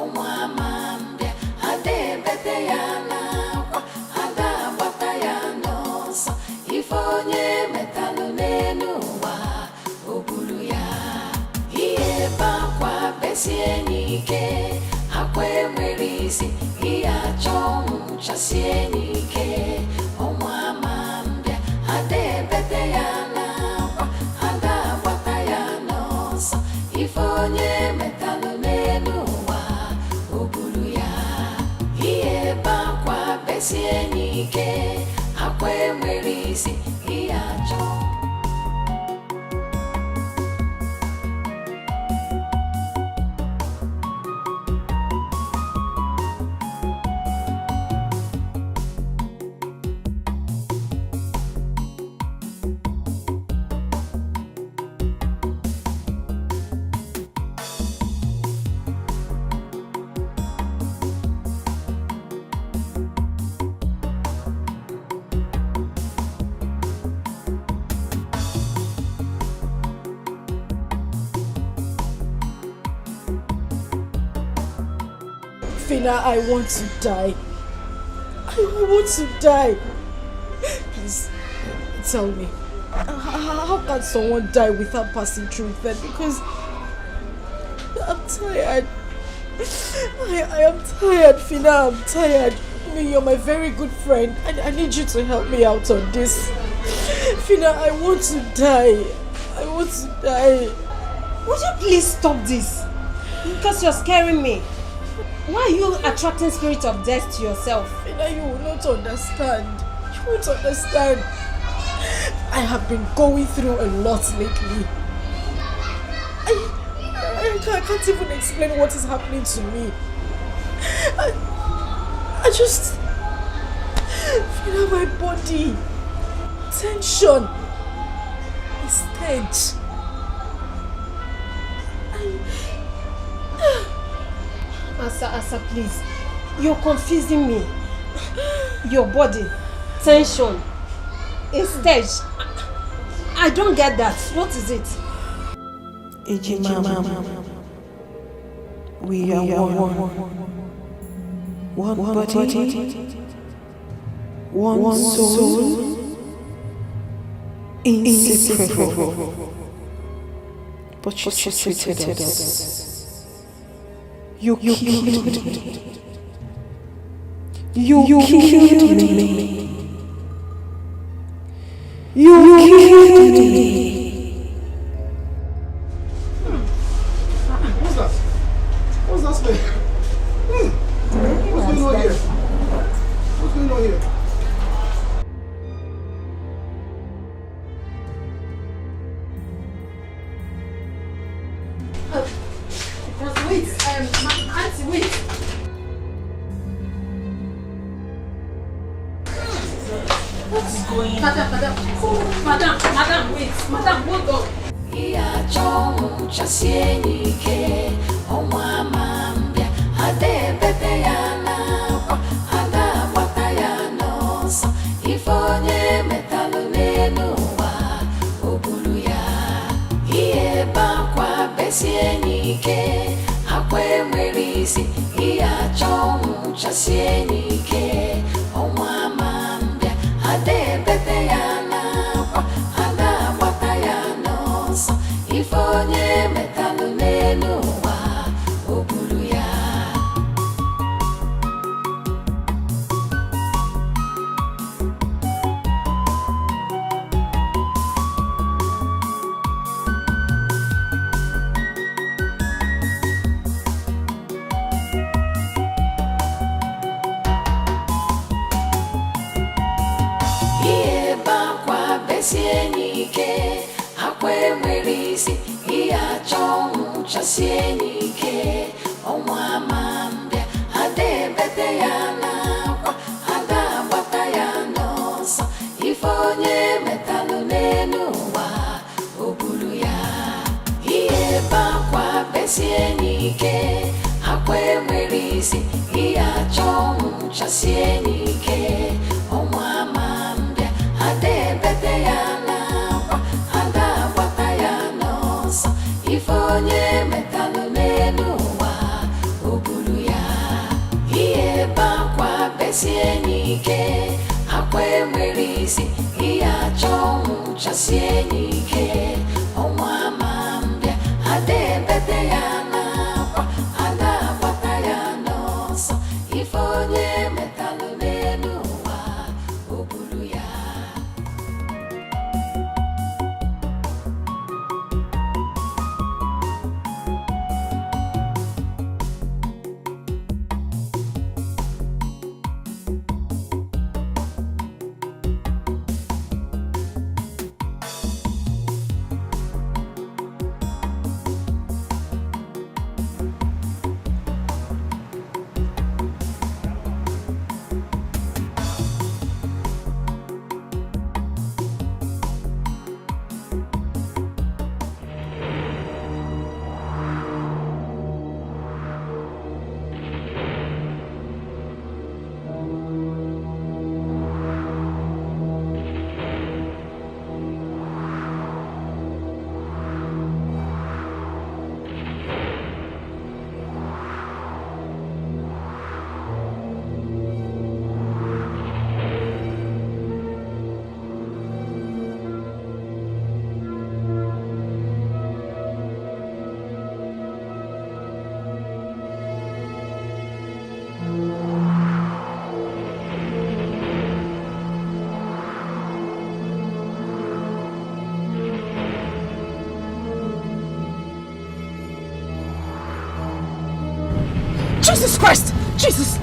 ọnwa ama mbịa ada ebete ya n'akwa ada agbata ya n'ọsọ ife onye metalụ n'elu ụwa o buru ya ihe ebe akwa besie n'ike akwa enwere isi ihe achọ ọnwụ chasie n'ike ọnwa ama mbịa ada ebete ya n'akwa ada agbata ya n'ọsọ ife onye metalụ n'elu ụwa o buru ya ihe ebe akwa besie n'ike akwa enwere isi ihe achọ Fina, I want to die. I want to die. Please, tell me. How can someone die without passing through that? Because I'm tired. I am tired, Fina. I'm tired. I mean, you're my very good friend. I need you to help me out on this. Fina, I want to die. I want to die. Would you please stop this? Because you're scaring me. Why are you attracting spirit of death to yourself? Fina, you will not understand. You won't understand. I have been going through a lot lately. I can't even explain what is happening to me. I just feel my body. Tension. It's tense. Asa, please. You're confusing me. Your body. Tension. A stage. I don't get that. What is it? Ejima, we are one body, one soul, inseparable. but she treated us. You killed me. You killed me. You killed me. What's that? What's that smell? What's going on here? What's going on here? Wait, auntie, wait. What is going on? Madam, wait. Madam, hold on. Jesus Christ! Jesus!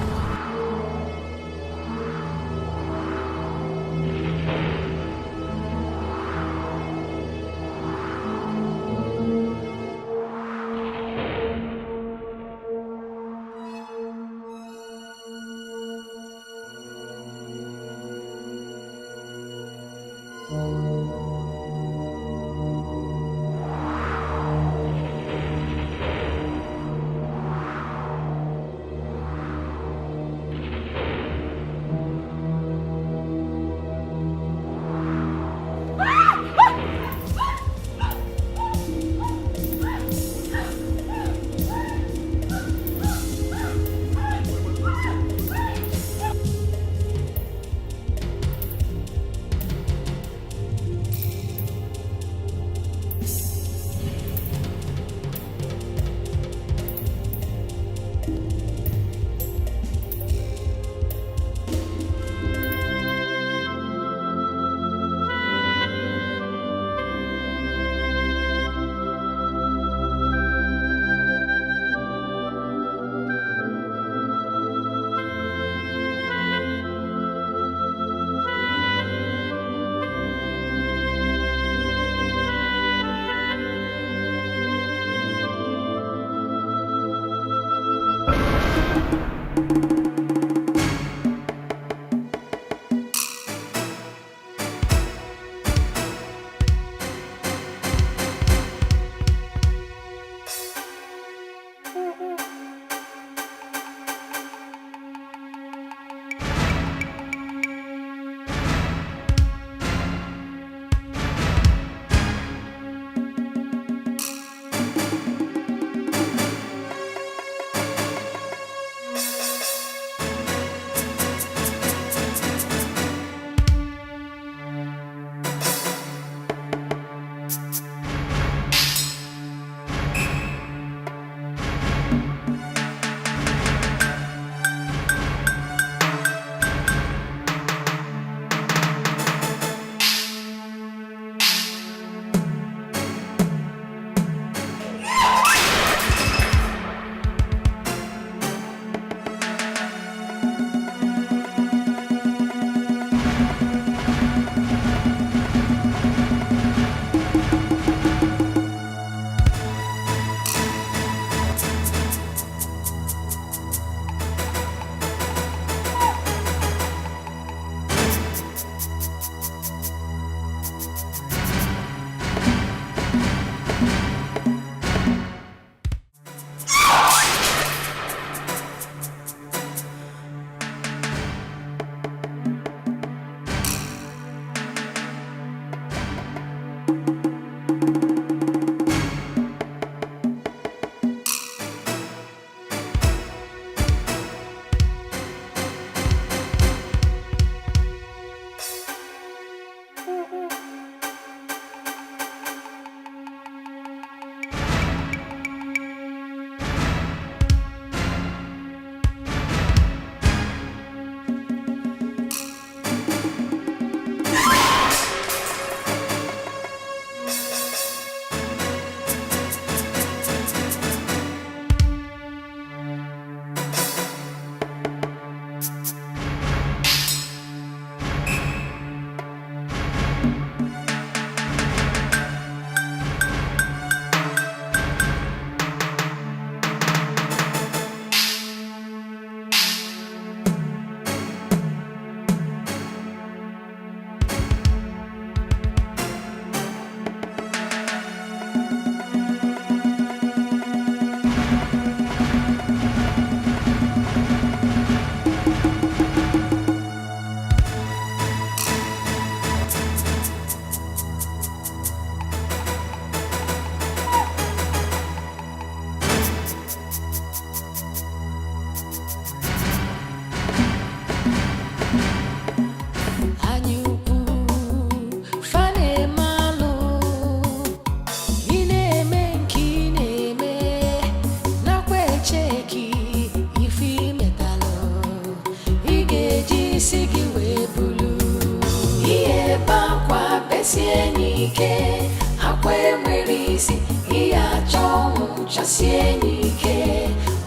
ike akwa enwere isi ihe achọ nwụchasie n'ike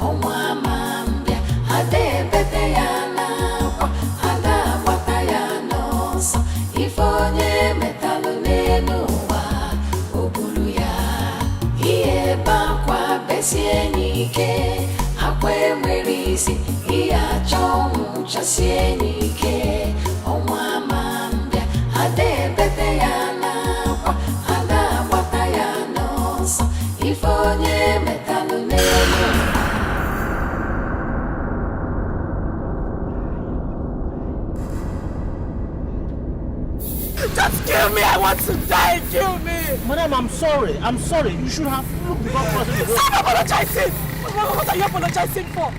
ọnwa ma mbịa ada ebete ya n'akwa ada agbata ya n'ọsọ ife onye metalụ n'elu ụwa o buru ya ihe bakwa besie n'ike akwa enwere isi ihe achọ nwụchasie n'ike ọnwa ma mbịa ada ebete ya n'akwa ada agbata ya n'ọsọ ife onye metalụ n'elu. Just kill me! I want to die! Kill me! Madam, I'm sorry. I'm sorry. You should have looked before crossing the road. Stop apologizing! What are you apologizing for?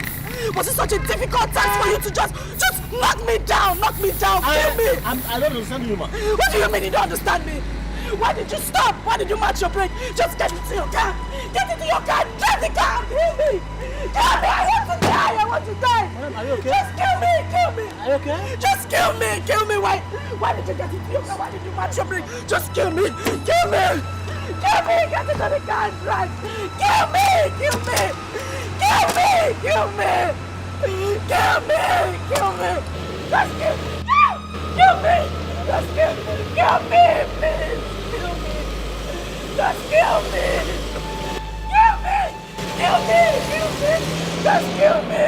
Was it such a difficult task for you to just knock me down? Knock me down! Kill me! I don't understand you, man. What do you mean you don't understand me? Why did you stop? Why did you match your brake? Just get into your car! Get into your car! Drive the car! Kill me! Kill me! I want to die! I want to die! Madam, are you okay? Just kill me! Kill me! Are you okay? Just kill me! Kill me! Why did you get into your car? Why did you match your brake? Just kill me! Kill me! Kill me! Get into the car and drive! Kill me! Kill me! Kill me! Kill me! Kill me! Kill me! Just kill me! Kill me! Just kill me! Kill me! Please! Kill me! Just kill me! Kill me! Kill me! Kill me! Just kill me!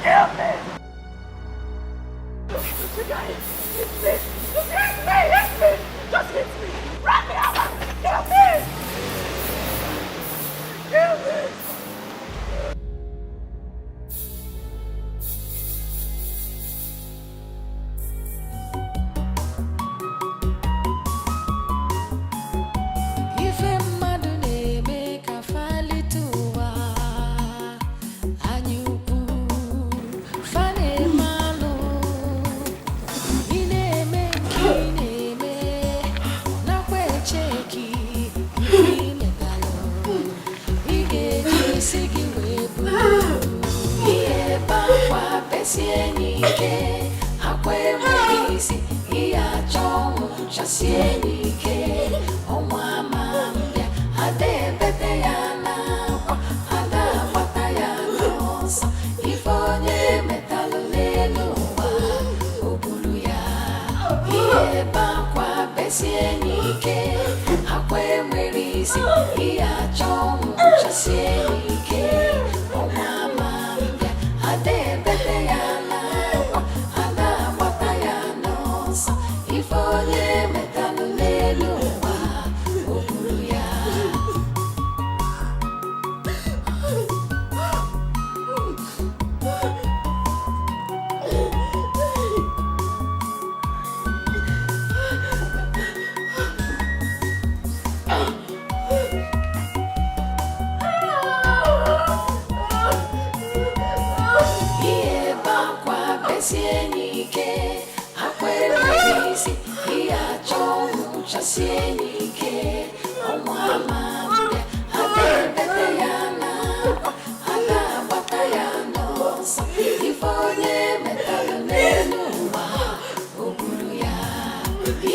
Kill me! You guys, hit me! Just hit me! Hit me! Just hit me! Run me over! Kill me! Kill me! Ife mmadụ na-eme ka falite ụwa anyị ukwu fa na-eme alụ ị na-eme nke ị na-eme nakwa echeki ị metalụ ị ga-eji isi gị wee buru ihe bakwa besie n'ike akwa enweghị isi ihe achọ nwụchasie n'ike ọnwa ma mbịa ada ebete ya n'akwa ada agbata ya n'ọsọ ife onye metalụ n'elu ụwa o buru ya ihe bakwa besie n'ike akwa enwere isi ihe achọ nwụchasie n'ike ọnwa ma mbịa ada ebete ya n'akwa ada agbata ya n'ọsọ ife onye metalụ n'elu ụwa o buru ya. Ihe bakwa besie n'ike akwa enweghị isi ihe achọ nwụchasie n'ike ọnwa ma mbịa ada ebete ya n'akwa ada agbata ya n'ọsọ ife onye metalụ n'elu ụwa o buru ya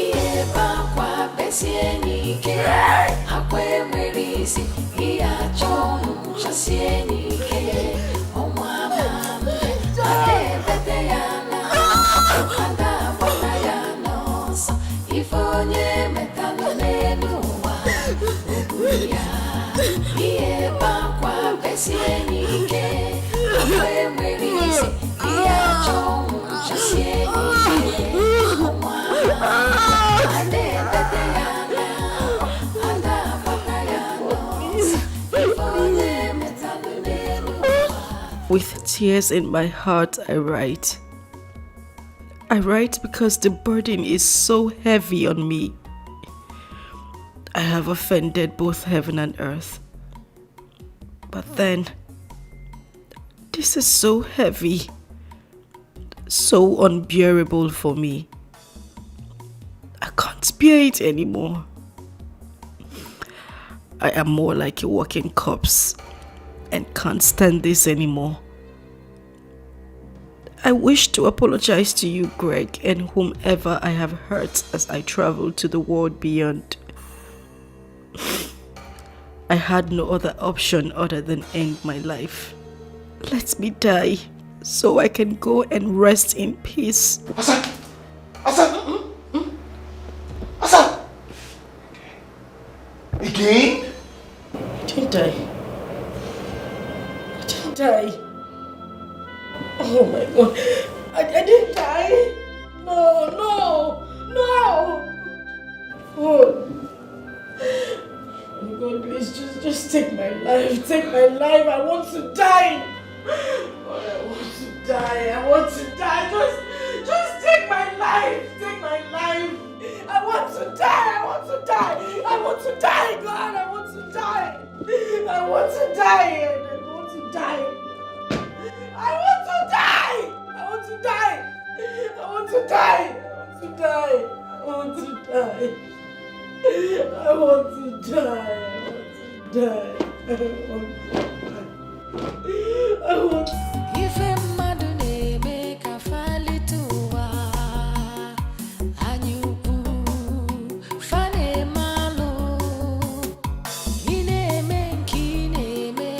ihe bakwa besie n'ike akwa enwere isi ihe achọ nwụchasie n'ike ọnwa ma mbịa ada ebete ya n'akwa ada agbata ya n'ọsọ ife onye metalụ n'elu ụwa o buru ya ihe bakwa besie n'ike akwa enwere isi ihe achọ nwụchasie n'ike ọnwa ada ebete ya n'akwa ada agbata ya n'ọsọ ife onye metalụ n'elu ụwa. With tears in my heart, I write. I write because the burden is so heavy on me. I have offended both heaven and earth. But then, this is so heavy, so unbearable for me. I can't bear it anymore. I am more like a walking corpse and can't stand this anymore. I wish to apologize to you, Greg, and whomever I have hurt as I travel to the world beyond. I had no other option other than end my life. Let me die so I can go and rest in peace. Asa! Asa! Again? I didn't die. I didn't die. Oh my God. I didn't die. No. Oh my God, please just take my life. Take my life. I want to die. Oh, I want to die. Just take my life. Take my life. I want to die. God, I want to die. I want to die. I want to die. I want to die. I want to die. I want to die. I want to die. I want to die. I want to die. I want to die. If a madune make a fali tuwa, anyuku fane malo, ine menki neme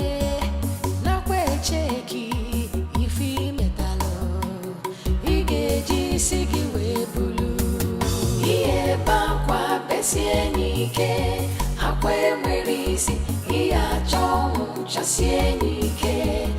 na kwe cheki ifi metalo, igeji sigi webulu, iye bakwa besi enike, akwe mwerisi iya chong chasi enike.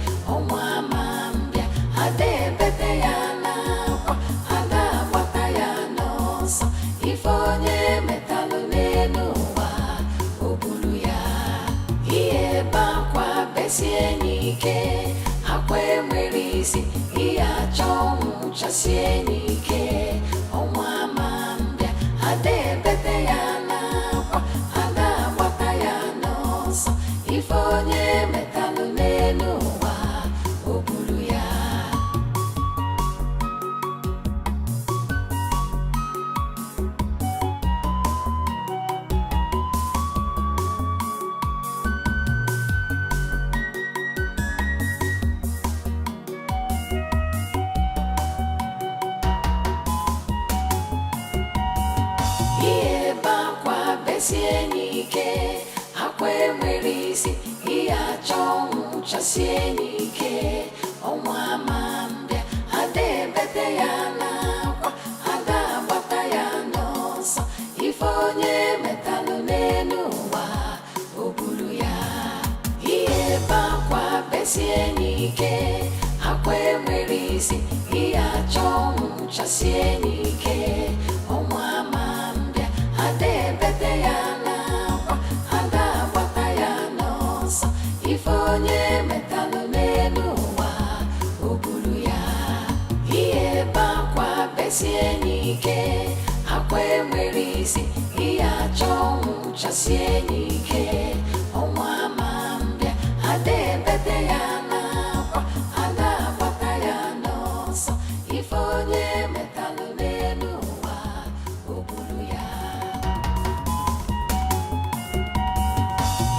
Sienike, akwe mwerisi, iya chong cha sienike, omwa mambia, ade bete ya nakwa, ada wata ya nosa, ifonye metalu nenuwa, obulu ya. Sienike, akwe mwerisi, iya chong cha sienike, omwa mambia, ade bete ya nakwa, ada bata ya nosa, ifonye metalu nenuwa, obulu ya. Iye bakwa besienike, akwe mwerisi, iya chong cha sienike, omwa mambia, ade bete ya ifonye metalu nenuwa, obulu ya. Iye bakwa besienike, akwe mwerisi, iya chong cha sienike, omwa mambia, ade bete ya nakwa, ada bata ya nosa, ifonye metalu nenuwa, obulu ya.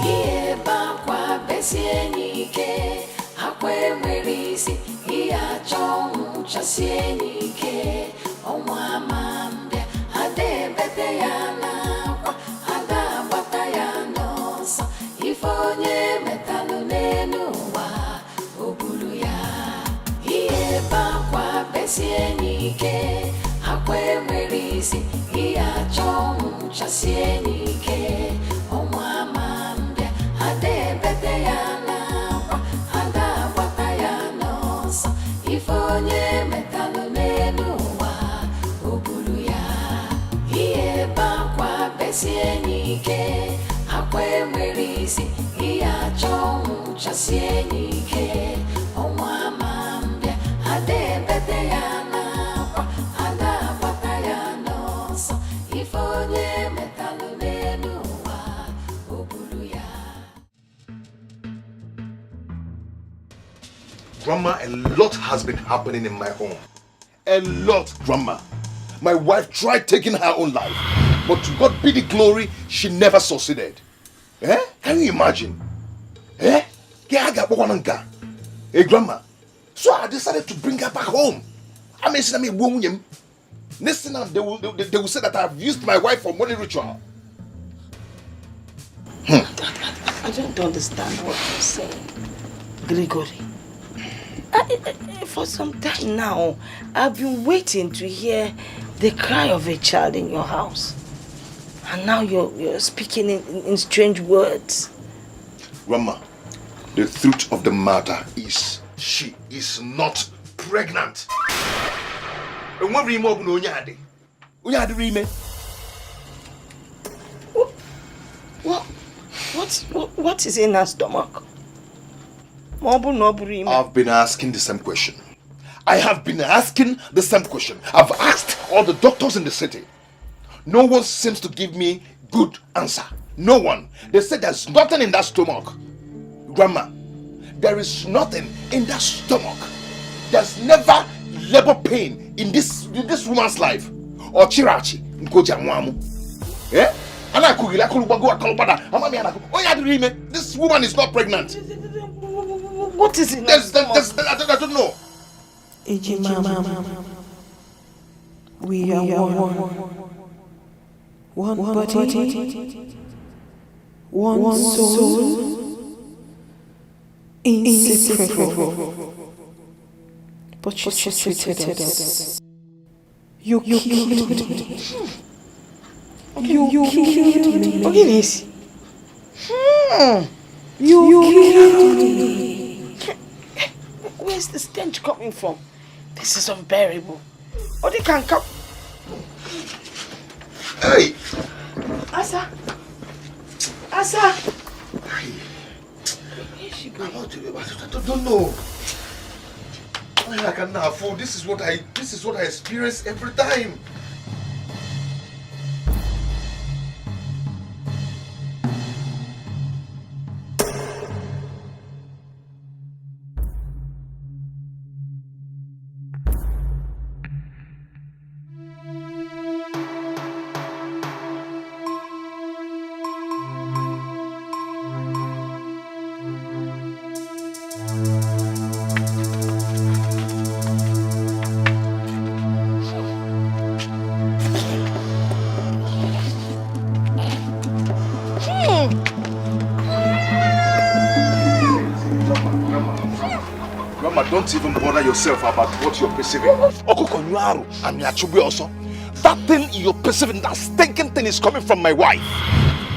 Iye bakwa besienike, akwe mwerisi, iya chong cha sienike, omwa mambia, ade bete ya nakwa, ada bata ya nosa, ifonye metalu nenuwa, obulu ya. Iye bakwa besienike, akwe mwerisi, iya chong cha sienike, omwa mambia, ade bete ya nakwa, ada bata ya nosa, ifonye metalu nenuwa, obulu ya. Iye bakwa besienike, akwe mwerisi, iya chong cha sienike, omwa mambia, ade bete ya nakwa, ada bata ya nosa, ifonye metalu nenuwa, obulu ya. Grandma, a lot has been happening in my home. A lot, Grandma. My wife tried taking her own life, but to God be the glory, she never succeeded. Can you imagine? Hey, Grandma, So I decided to bring her back home. I mean, next thing they will say that I've used my wife for money ritual. I don't understand what you're saying, Gregory. For some time now, I've been waiting to hear the cry of a child in your house. And now you're speaking in strange words. Grandma, the truth of the matter is she is not pregnant. What is in her stomach? I've been asking the same question. I have been asking the same question. I've asked all the doctors in the city. No one seems to give me good answer. No one. They said there's nothing in that stomach. Grandma, there is nothing in that stomach. There's never labor pain in this woman's life. Or chirachi. Eh? This woman is not pregnant. What is it? I don't know. We are one body, one soul, inseparable. But you treated us. You killed me. You killed me. Ogines. You killed me. Where's the stench coming from? This is unbearable. Or they can come. Hey! Asa! I don't know. I cannot afford. This is what I experience every time. Don't even bother yourself about what you're perceiving. That thing you're perceiving, that stinking thing is coming from my wife.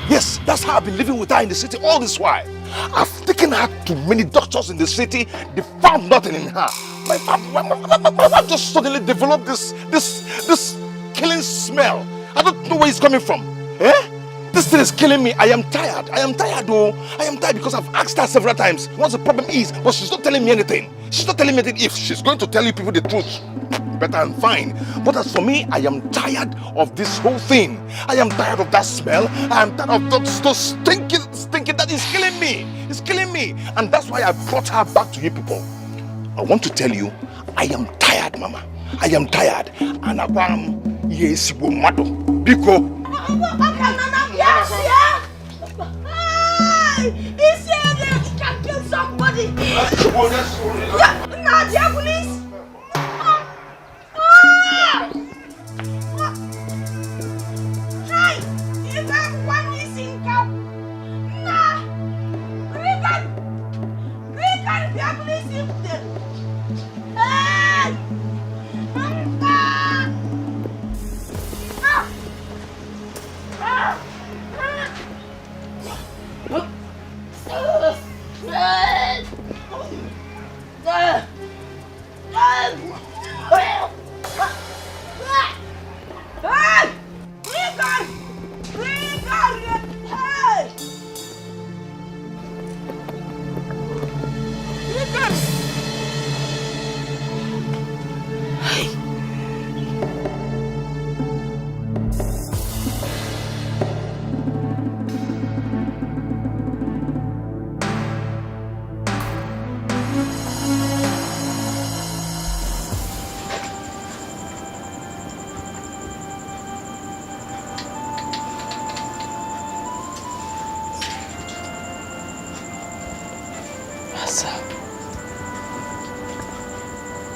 Yes, that's how I've been living with her in the city all this while. I've taken her to many doctors in the city. They found nothing in her. My wife just suddenly developed this killing smell. I don't know where it's coming from. Eh? This thing is killing me. I am tired. I am tired because I've asked her several times what the problem is, but she's not telling me anything. She's not telling me anything. If she's going to tell you people the truth, better and fine. But as for me, I am tired of this whole thing. I am tired of that smell. I am tired of those stinking that is killing me. It's killing me. And that's why I brought her back to you people. I want to tell you, I am tired, Mama. I am tired. And I am yes, Biko. He's here, they can kill somebody. Nadia, police. Hey, you have one missing cow. Nah, Regan, the police is there. Hey,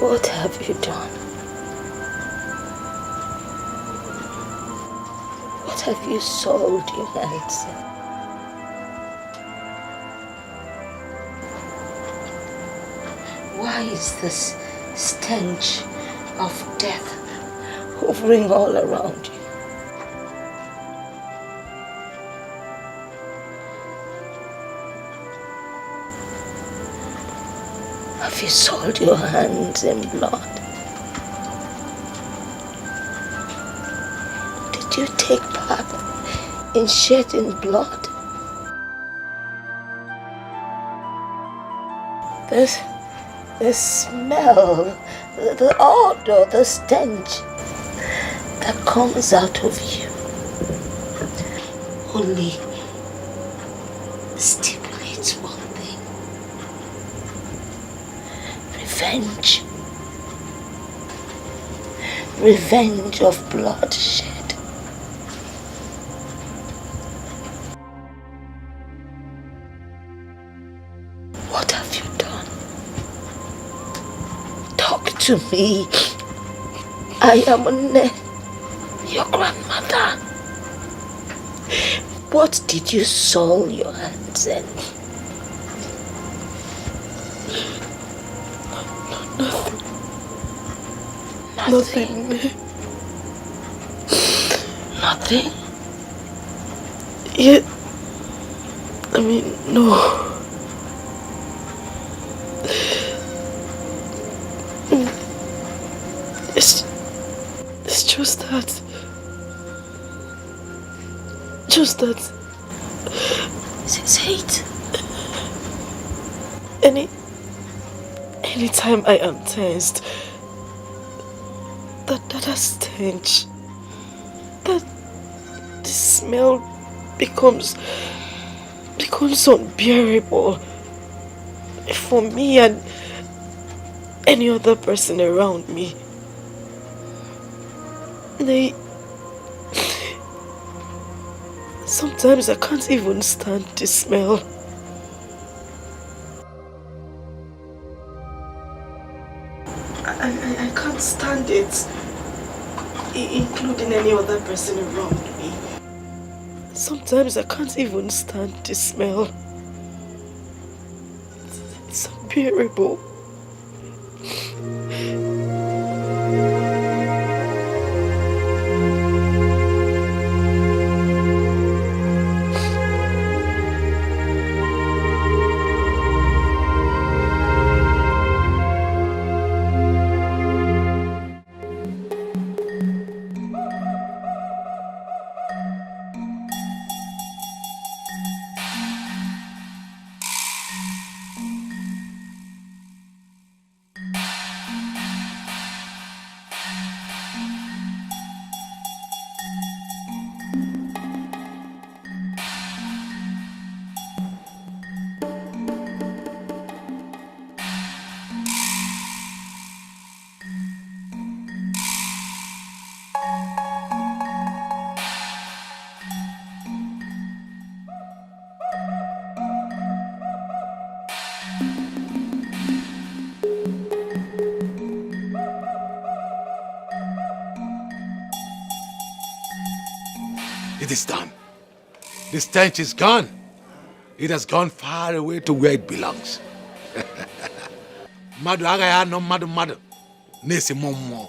What have you done? What have you sold your hands in? Why is this stench of death hovering all around you? Have you soiled your hands in blood? Did you take part in shedding blood? The smell, the odor, the stench that comes out of you only stipulates one thing: revenge. Revenge of bloodshed. What have you done? Talk to me. I am your grandmother. What did you soil your hands in? Nothing. Nothing? Yeah. I mean, no. It's just that. Say it. Anytime I am tensed, that stench, that the smell becomes unbearable for me and any other person around me. Sometimes I can't even stand the smell. I can't stand it, including any other person around me. Sometimes I can't even stand the smell. It's unbearable. It is done. The stench is gone. It has gone far away to where it belongs. Madu agaya no madu. Nesi momo.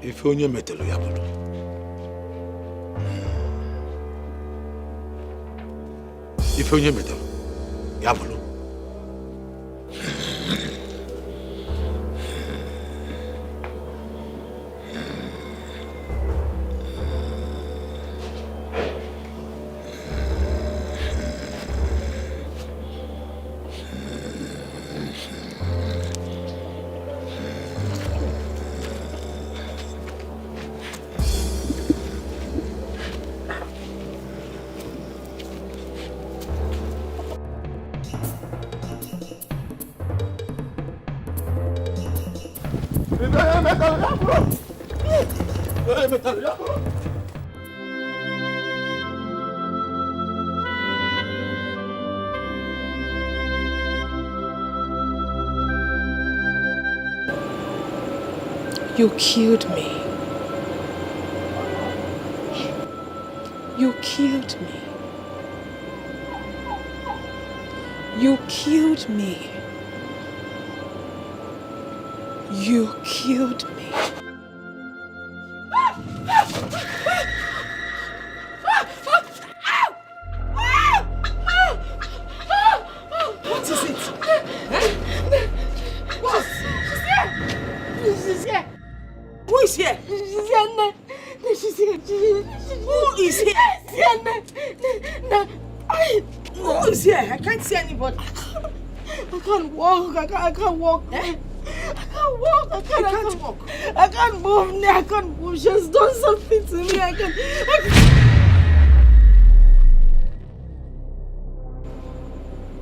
If onye metelu ya bulu. If onye metelu ya bulu. You killed me. You killed me. You killed me. You killed me. What is it? What? She's here. Who is here? She's here. She's here. Who is here? Who is here? I can't see anybody. I can't walk. I can't walk. Eh? I can't walk. I can't walk. I can't move. I can't move. She's done something to me. I can't.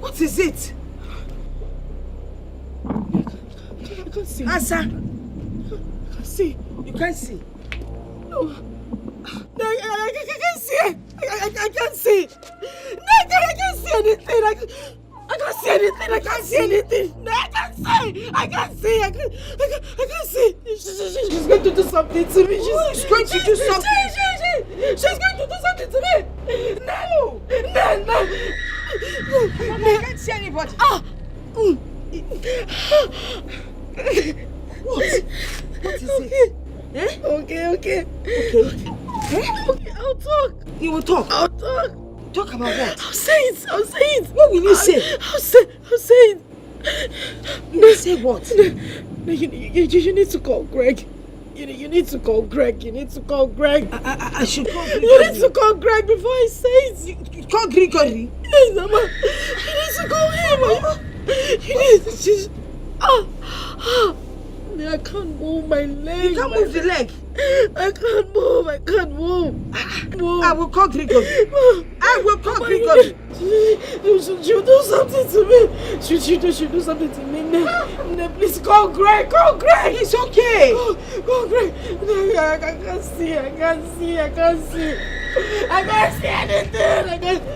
What is it? I can't see. Answer. I can't see. You can't see. No. I can't see. I can't see. No, I can't see anything. I can't see anything. I can't see anything. No, I can't see. I can't see. I can't see. She's going to do something to me. She's going to do something. She's going to do something to me. No. I can't see anybody. What is it? Eh? Okay. Okay, I'll talk. You will talk? I'll talk. Talk about what? I'll say it. What will you say? I'll say it. You will say what? No, you need to call Greg. You need to call Greg. I should call Greg. You need to call Greg before I say it. You call Gregory? Yes, Mama. You need to call him. You need to I can't move my leg. You can't move the leg. I can't move. I will call Gregory. Gregory. She'll do something to me. She'll do something to me. No, please call Greg. It's okay. Call Greg. I can't see. I can't see anything. I can't.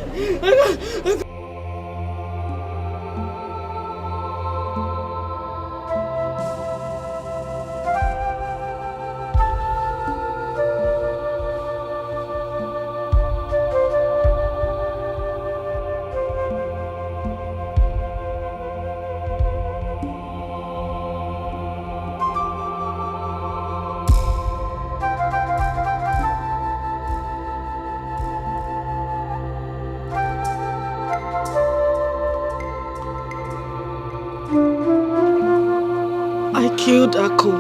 Killed Aku.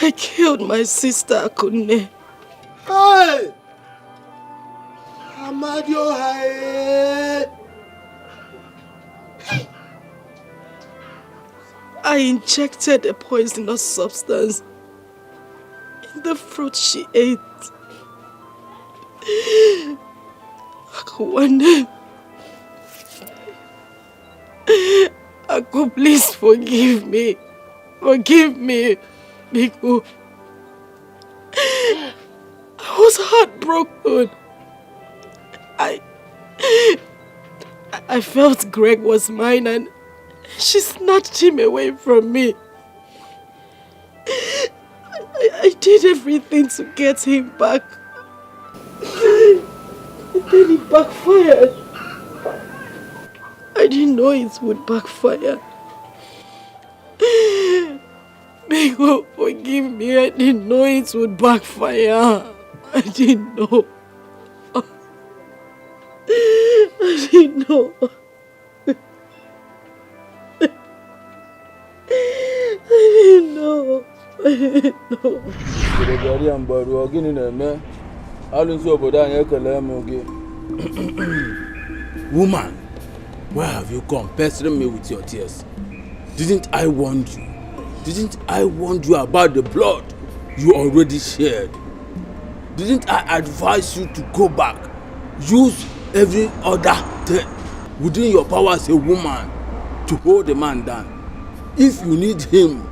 I killed my sister Akune. Hey! Amadio, hey! I injected a poisonous substance in the fruit she ate. Aku, Aku, please forgive me. Forgive me, Biku. I was heartbroken. I felt Greg was mine and she snatched him away from me. I did everything to get him back. And then it backfired. I didn't know it would backfire. Bigo, forgive me. I didn't know it would backfire. I didn't know. I didn't know. I didn't know. Woman, why have you come pestering me with your tears? Didn't I warn you? Didn't I warn you about the blood you already shed? Didn't I advise you to go back? Use every other thing within your power as a woman to hold the man down. If you need him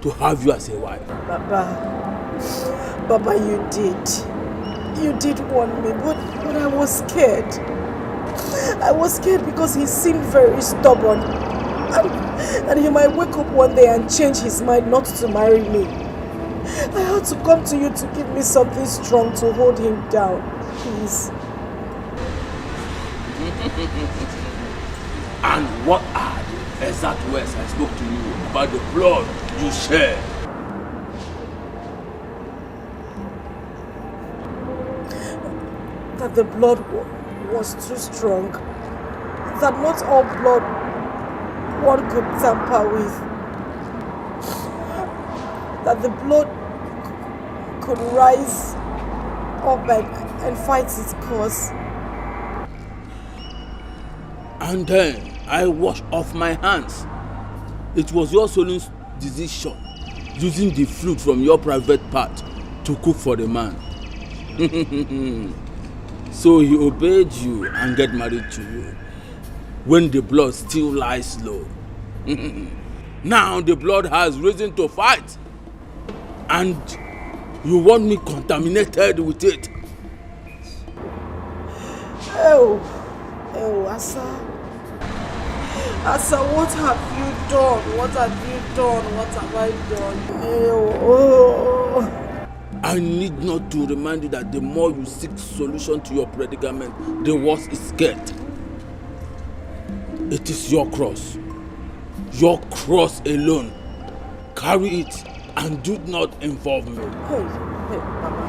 to have you as a wife. Baba, you did. You did warn me, but I was scared. I was scared because he seemed very stubborn. And he might wake up one day and change his mind not to marry me. I had to come to you to give me something strong to hold him down. Please. And what are the exact words I spoke to you about the blood you shed? That the blood was too strong. That not all blood one could tamper with. That the blood could rise up and fight its cause. And then I washed off my hands. It was your solemn decision, using the fruit from your private part to cook for the man. So he obeyed you and get married to you, when the blood still lies low. Now the blood has risen to fight, and you want me contaminated with it. Oh, Asa, what have you done? What have you done? What have I done? Oh. I need not to remind you that the more you seek solution to your predicament, the worse it gets. It is your cross alone. Carry it and do not involve me. Hey, Mama.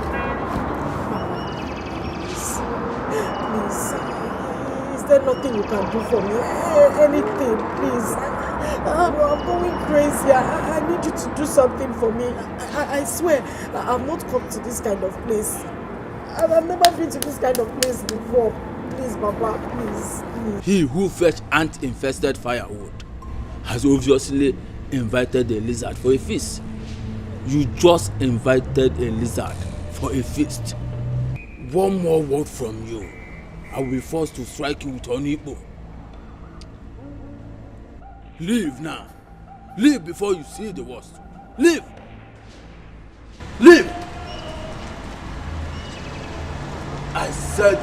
Please. Is there nothing you can do for me? Anything, please. I'm going crazy. I need you to do something for me. I swear, I've not come to this kind of place. I've never been to this kind of place before. Please, Baba, please. He who fetched ant-infested firewood has obviously invited a lizard for a feast. You just invited a lizard for a feast. One more word from you, I will be forced to strike you with an Igbo. Leave now. Leave before you see the worst. Leave. Leave. I said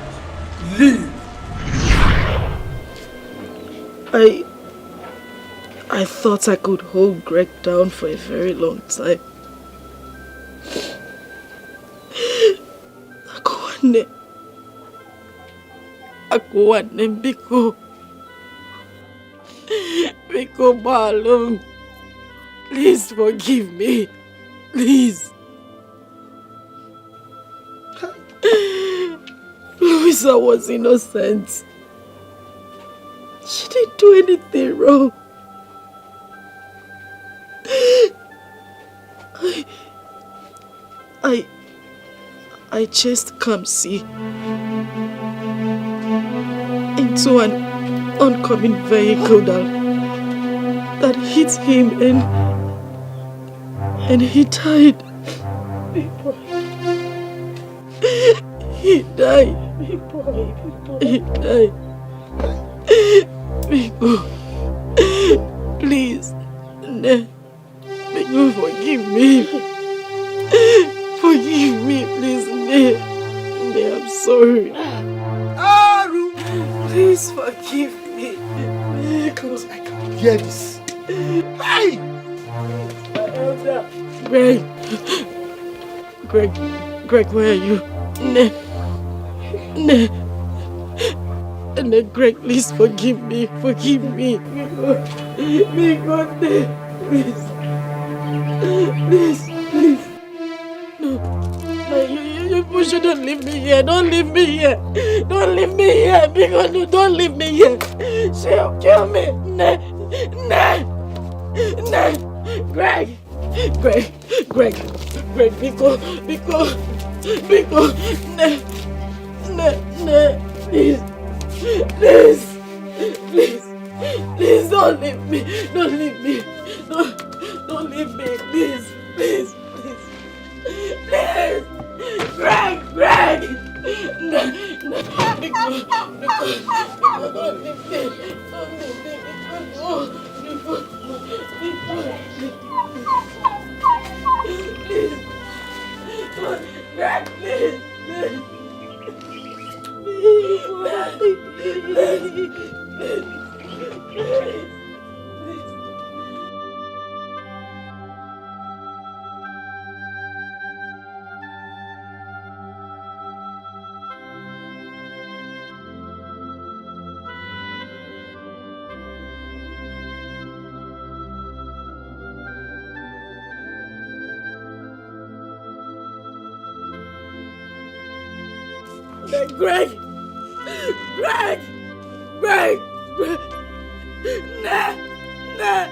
leave. I thought I could hold Greg down for a very long time. Akuane Biko Balum. Please forgive me. Please. Louisa was innocent. She didn't do anything wrong. I chased Kamsi into an oncoming vehicle that hit him and he died. He died. He died. Biko, please, Biko, forgive me. Forgive me, please, I'm sorry. Please forgive me. Because I can't hear this. Hey! Greg, where are you? Greg, please forgive me. Forgive me. Please. No, you shouldn't leave me here. Don't leave me here. Don't leave me here. Because no, don't leave me here. She'll kill me. Greg, because, please, don't leave me. Don't leave me. Don't leave me, please. Greg! No, because don't leave me. Don't leave me. Please. Greg, please. Greg! Greg! Greg! Greg! Nah! Nah!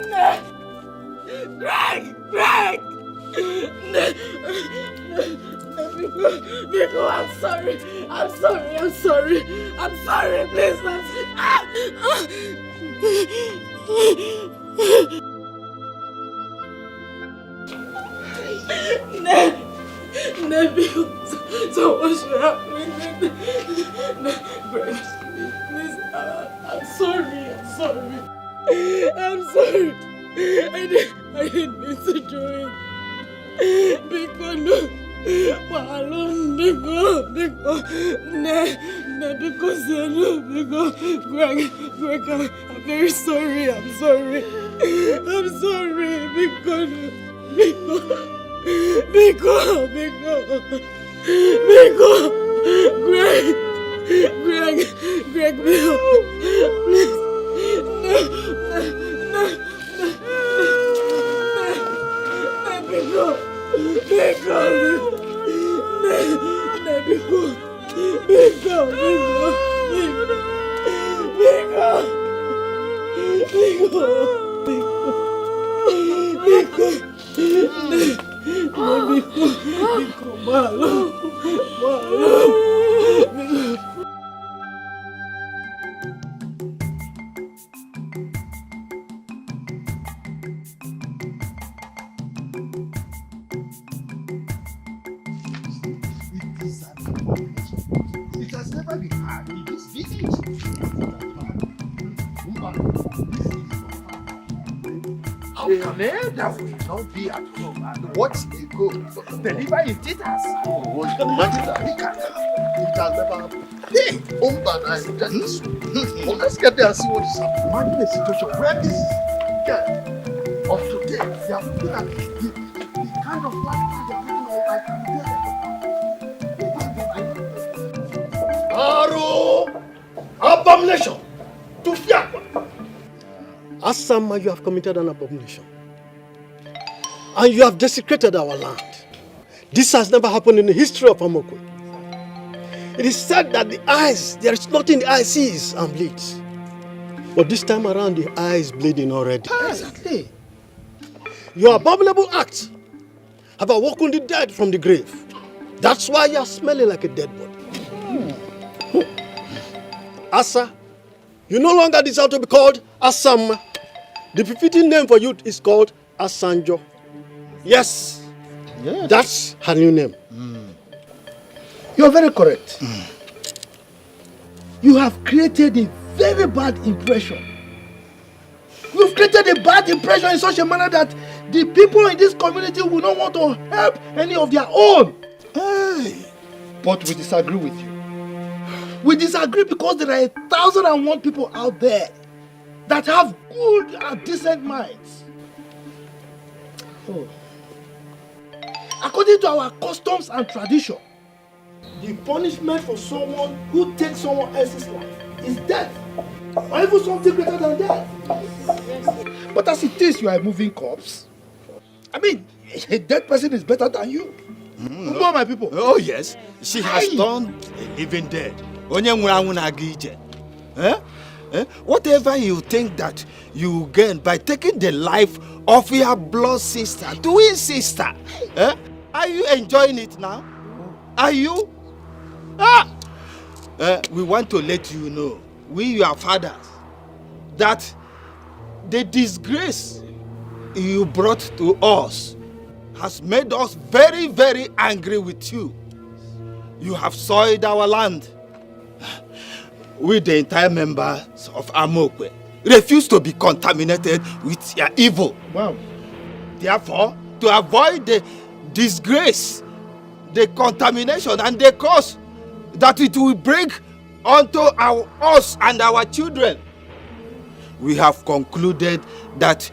Nah! Greg! Greg! Biko, I'm sorry. I'm sorry. I'm sorry. I'm sorry. Please, Biko, so what should happen? Greg, please, I'm sorry. I'm sorry. I'm sorry. I didn't mean to do it. Biko, no. Greg, I'm very sorry. I'm sorry. I'm sorry. Biko, Greg, please. It has never been hard in this village. How come that will not be at home and watch a go deliver in theaters? Oh, it has never happened. Hey, let's get there and see what is happening. Imagine a situation where this girl of today, they are looking at the kind of life they are living like Aro! Abomination! To fear! Asama, you have committed an abomination. And you have desecrated our land. This has never happened in the history of Amokwe. It is said that the eyes, there is nothing the eye sees and bleeds. But this time around, the eye is bleeding already. Exactly. Your abominable acts have awoken the dead from the grave. That's why you are smelling like a dead body. Asa, you no longer deserve to be called Asama. The befitting name for you is called Asanjo. Yes, that's her new name. You are very correct. You have created a very bad impression. You've created a bad impression in such a manner that the people in this community will not want to help any of their own. Hey. But we disagree with you. We disagree because there are 1,001 people out there that have good and decent minds. Oh. According to our customs and tradition, the punishment for someone who takes someone else's life is death, or even something greater than death. But as it is, you are a moving corpse. I mean, a dead person is better than you. Know my people. Oh yes, she has turned a living dead. Whatever you think that you gain by taking the life of your blood sister, twin sister, are you enjoying it now? Are you? We want to let you know, we your fathers, that the disgrace you brought to us has made us very, very angry with you. You have soiled our land. We, the entire members of Amokwe, refuse to be contaminated with your evil. Wow. Therefore, to avoid the disgrace, the contamination, and the curse that it will bring onto us and our children, we have concluded that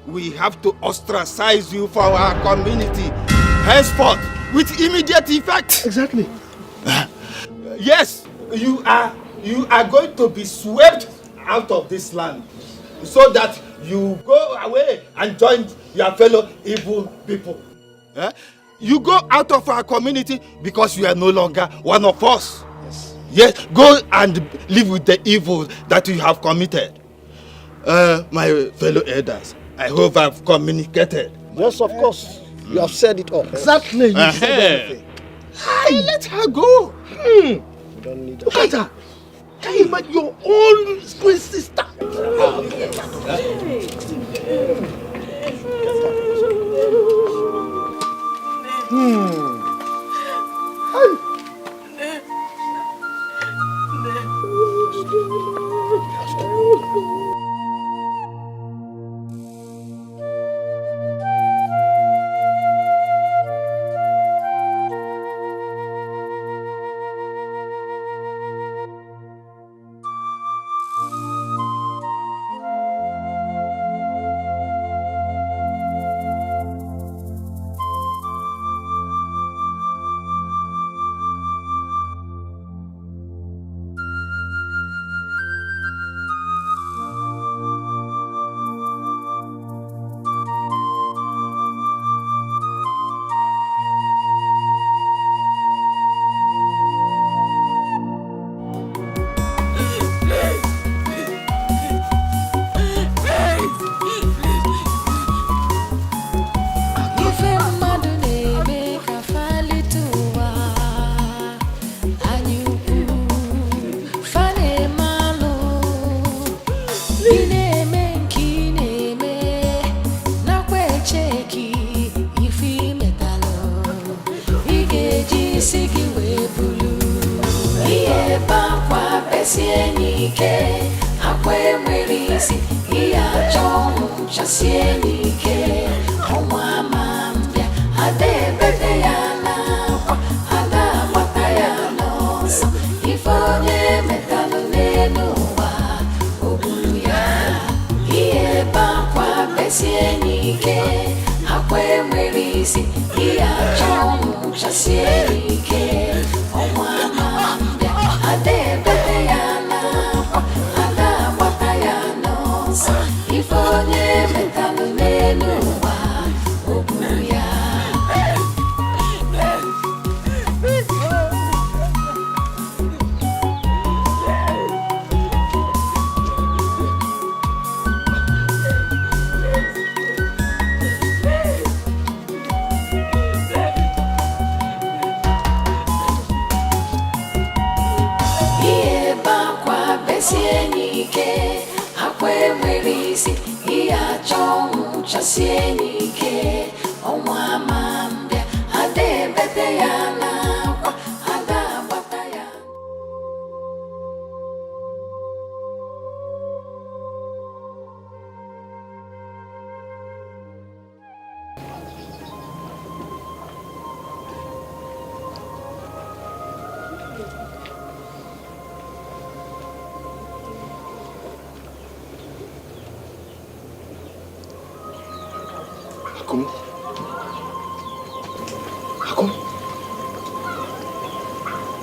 we have to ostracize you from our community henceforth with immediate effect. Exactly. Yes, you are going to be swept out of this land so that you go away and join your fellow evil people. Eh? You go out of our community because you are no longer one of us. Yes, go and live with the evil that you have committed. My fellow elders, I hope I've communicated. Yes, of course. You have said it all. Exactly. You said everything. Hey, let her go. You don't need Look at her. Can you imagine your own twin sister?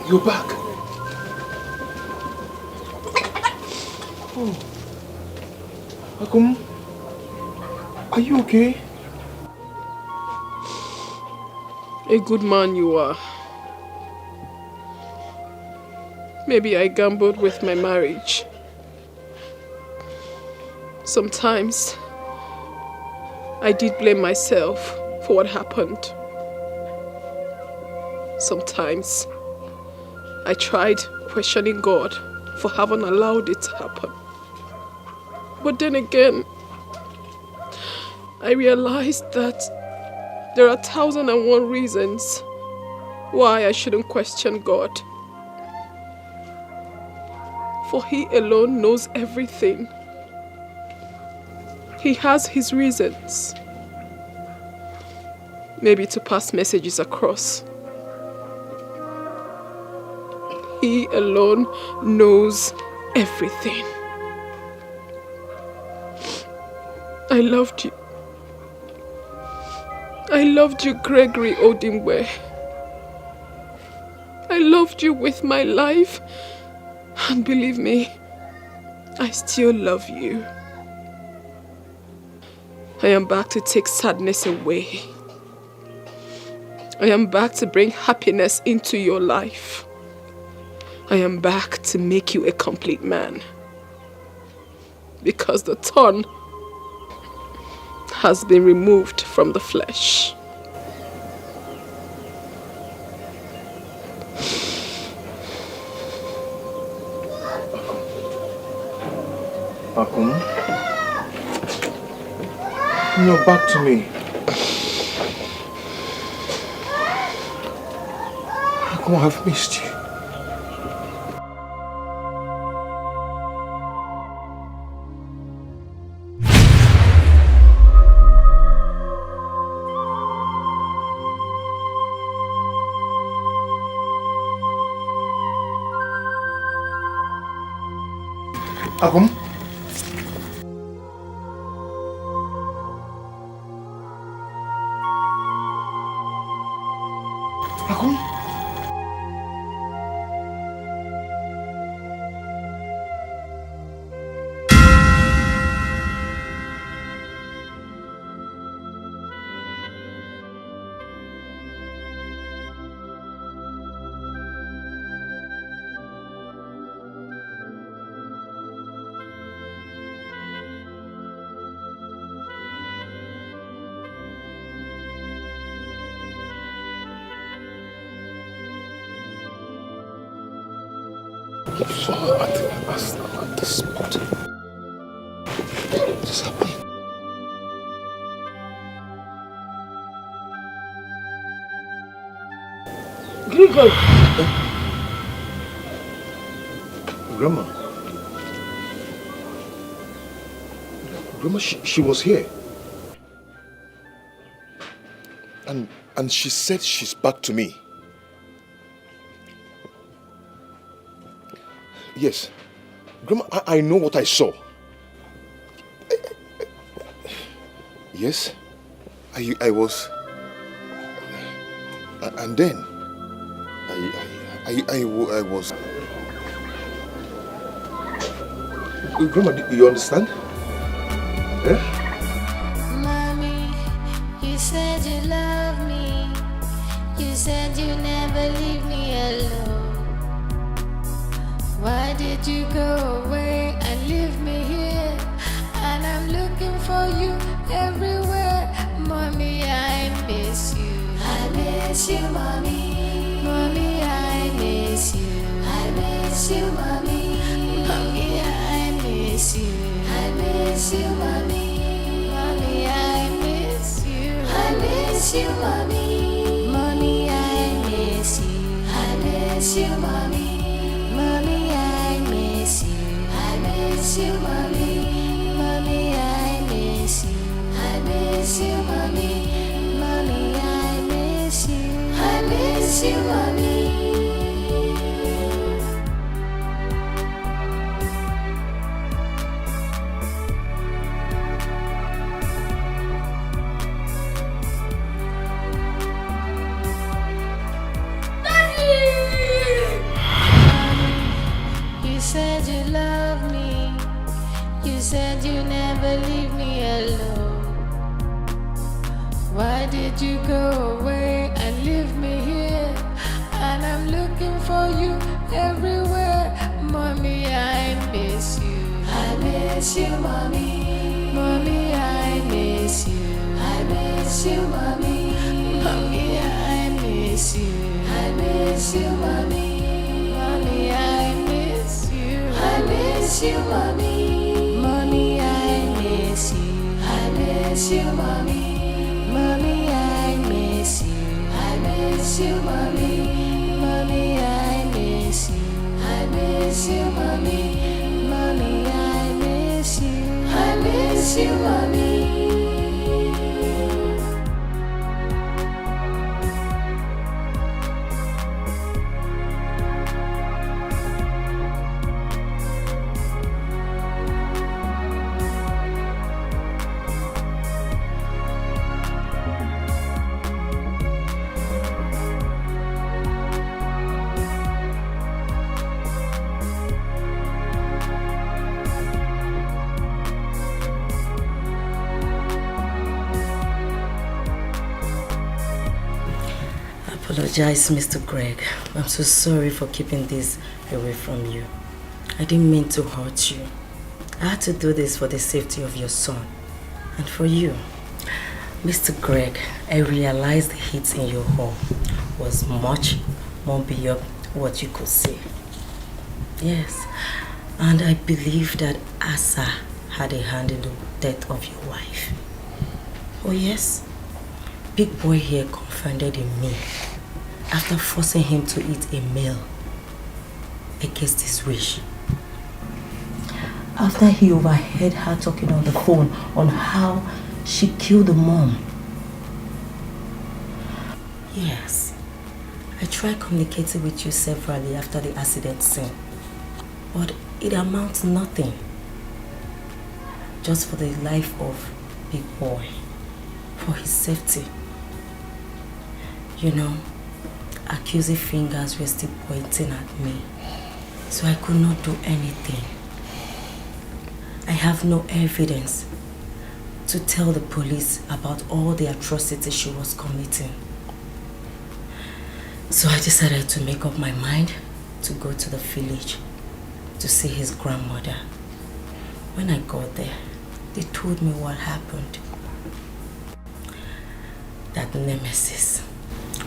You're back. Oh. Akum, are you okay? A good man you are. Maybe I gambled with my marriage. Sometimes I did blame myself for what happened. Sometimes I tried questioning God for having allowed it to happen. But then again, I realized that there are 1,001 reasons why I shouldn't question God. For He alone knows everything. He has His reasons. Maybe to pass messages across. He alone knows everything. I loved you. I loved you, Gregory Odimwe. I loved you with my life. And believe me, I still love you. I am back to take sadness away. I am back to bring happiness into your life. I am back to make you a complete man. Because the thorn has been removed from the flesh. Akum, you're back to me. Akum, I've missed you. Akum? Akum? At the spot. What is happening? Grigor! Grandma. Grandma, she was here. And she said she's back to me. Yes. Grandma, I know what I saw. Yes. I was... And then... I was... Grandma, do you understand? Eh? Mommy, you said you love me. You said you never leave me alone. Why did you go away and leave me here? And I'm looking for you everywhere. Mommy, I miss you. I miss you, mommy. Mommy, I miss you. I miss you, mommy. Mommy, I miss you. I miss you, mommy. Mommy, I miss you. I miss you, mommy. Mommy, I miss you. I miss you, mommy. Mommy, I miss you. I miss you, mommy. Mommy, I miss you. I miss you, mommy. Mommy, I miss you. I miss you, mommy. You said you love me. You said you never leave me alone. Why did you go away and leave me here? And I'm looking for you everywhere. Mommy, I miss you. I miss you, mommy. Mommy, I miss you. I miss you, mommy. Mommy, I miss you. I miss you, mommy. Mommy, I miss you. I miss you, mommy. Mommy, I miss you. I miss you, mommy. Mommy, I miss you. I miss you, mommy. Mommy, I miss you. I miss you, mommy. Mommy, I miss you. I miss you, mommy. apologize, Mr. Greg. I'm so sorry for keeping this away from you. I didn't mean to hurt you. I had to do this for the safety of your son and for you. Mr. Greg, I realized the heat in your home was much more beyond what you could see. Yes, and I believe that Asa had a hand in the death of your wife. Oh yes, Big Boy here confided in me after forcing him to eat a meal against his wish. After he overheard her talking on the phone on how she killed the mom. Yes, I tried communicating with you severally after the accident scene, but it amounts to nothing. Just for the life of Big Boy, for his safety. You know, accusing fingers were still pointing at me, so I could not do anything. I have no evidence to tell the police about all the atrocities she was committing. So I decided to make up my mind to go to the village to see his grandmother. When I got there, they told me what happened. That Nemesis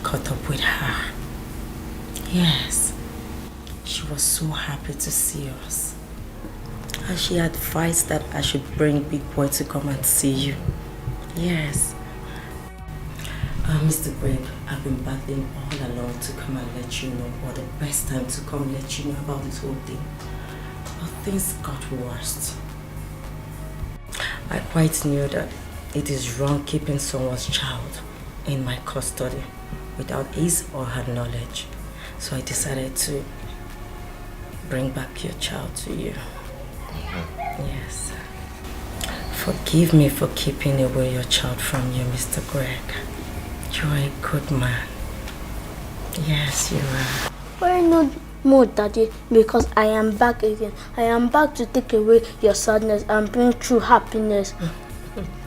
caught up with her. Yes, she was so happy to see us. And she advised that I should bring Big Boy to come and see you. Yes. Mr. Greg, I've been battling all along to come and let you know, or the best time to come let you know about this whole thing. But things got worse. I quite knew that it is wrong keeping someone's child in my custody without his or her knowledge. So I decided to bring back your child to you. Yes. Forgive me for keeping away your child from you, Mr. Greg. You're a good man. Yes, you are. Why not more, Daddy? Because I am back again. I am back to take away your sadness and bring true happiness.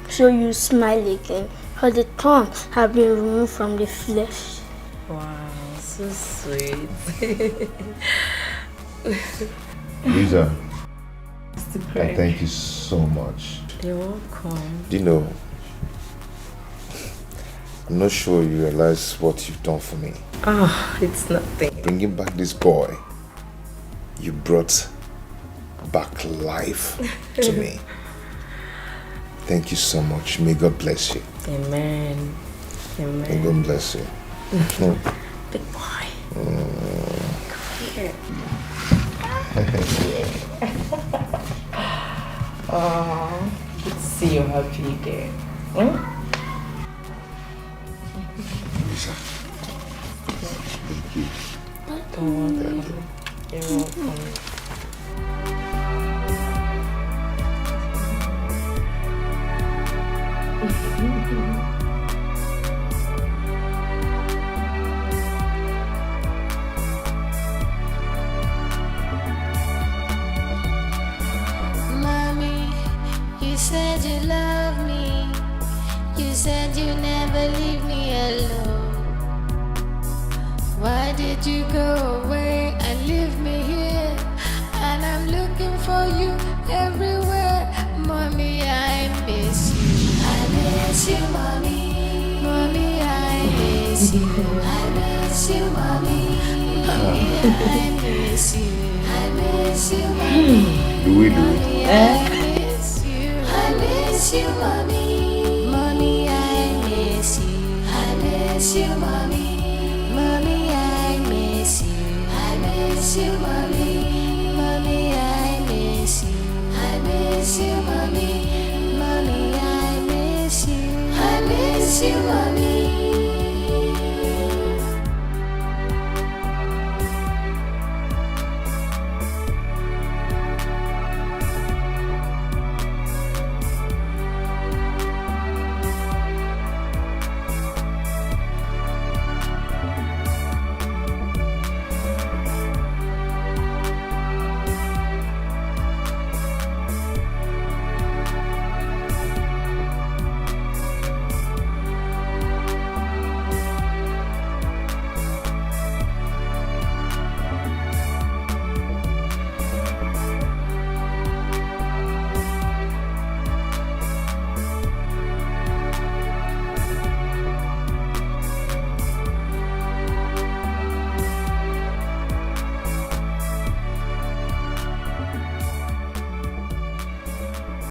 So you smile again. For the thorns have been removed from the flesh. Wow, so sweet. Lisa, Mr. I Greg. thank you so much. You're welcome. Do you know, I'm not sure you realize what you've done for me. Oh, it's nothing. Bringing back this boy, you brought back life to me. Thank you so much. May God bless you. Amen. Amen. May God bless you. Big boy. Here. Oh, good to see you happy again. Lisa. Thank you. Don't worry. You're welcome. Mommy, you said you love me. You said you never leave me alone. Why did you go away and leave me here? And I'm looking for you everywhere. Mommy, I miss you. I miss you, Mommy. Mommy, I miss you. I miss you, Mommy. Mommy, I miss you. I miss you, Mommy. Do we do it? Mommy, I miss you. I miss you, Mommy. Mommy, I miss you. I miss you, Mommy. Mommy, I miss you. I miss you, Mommy.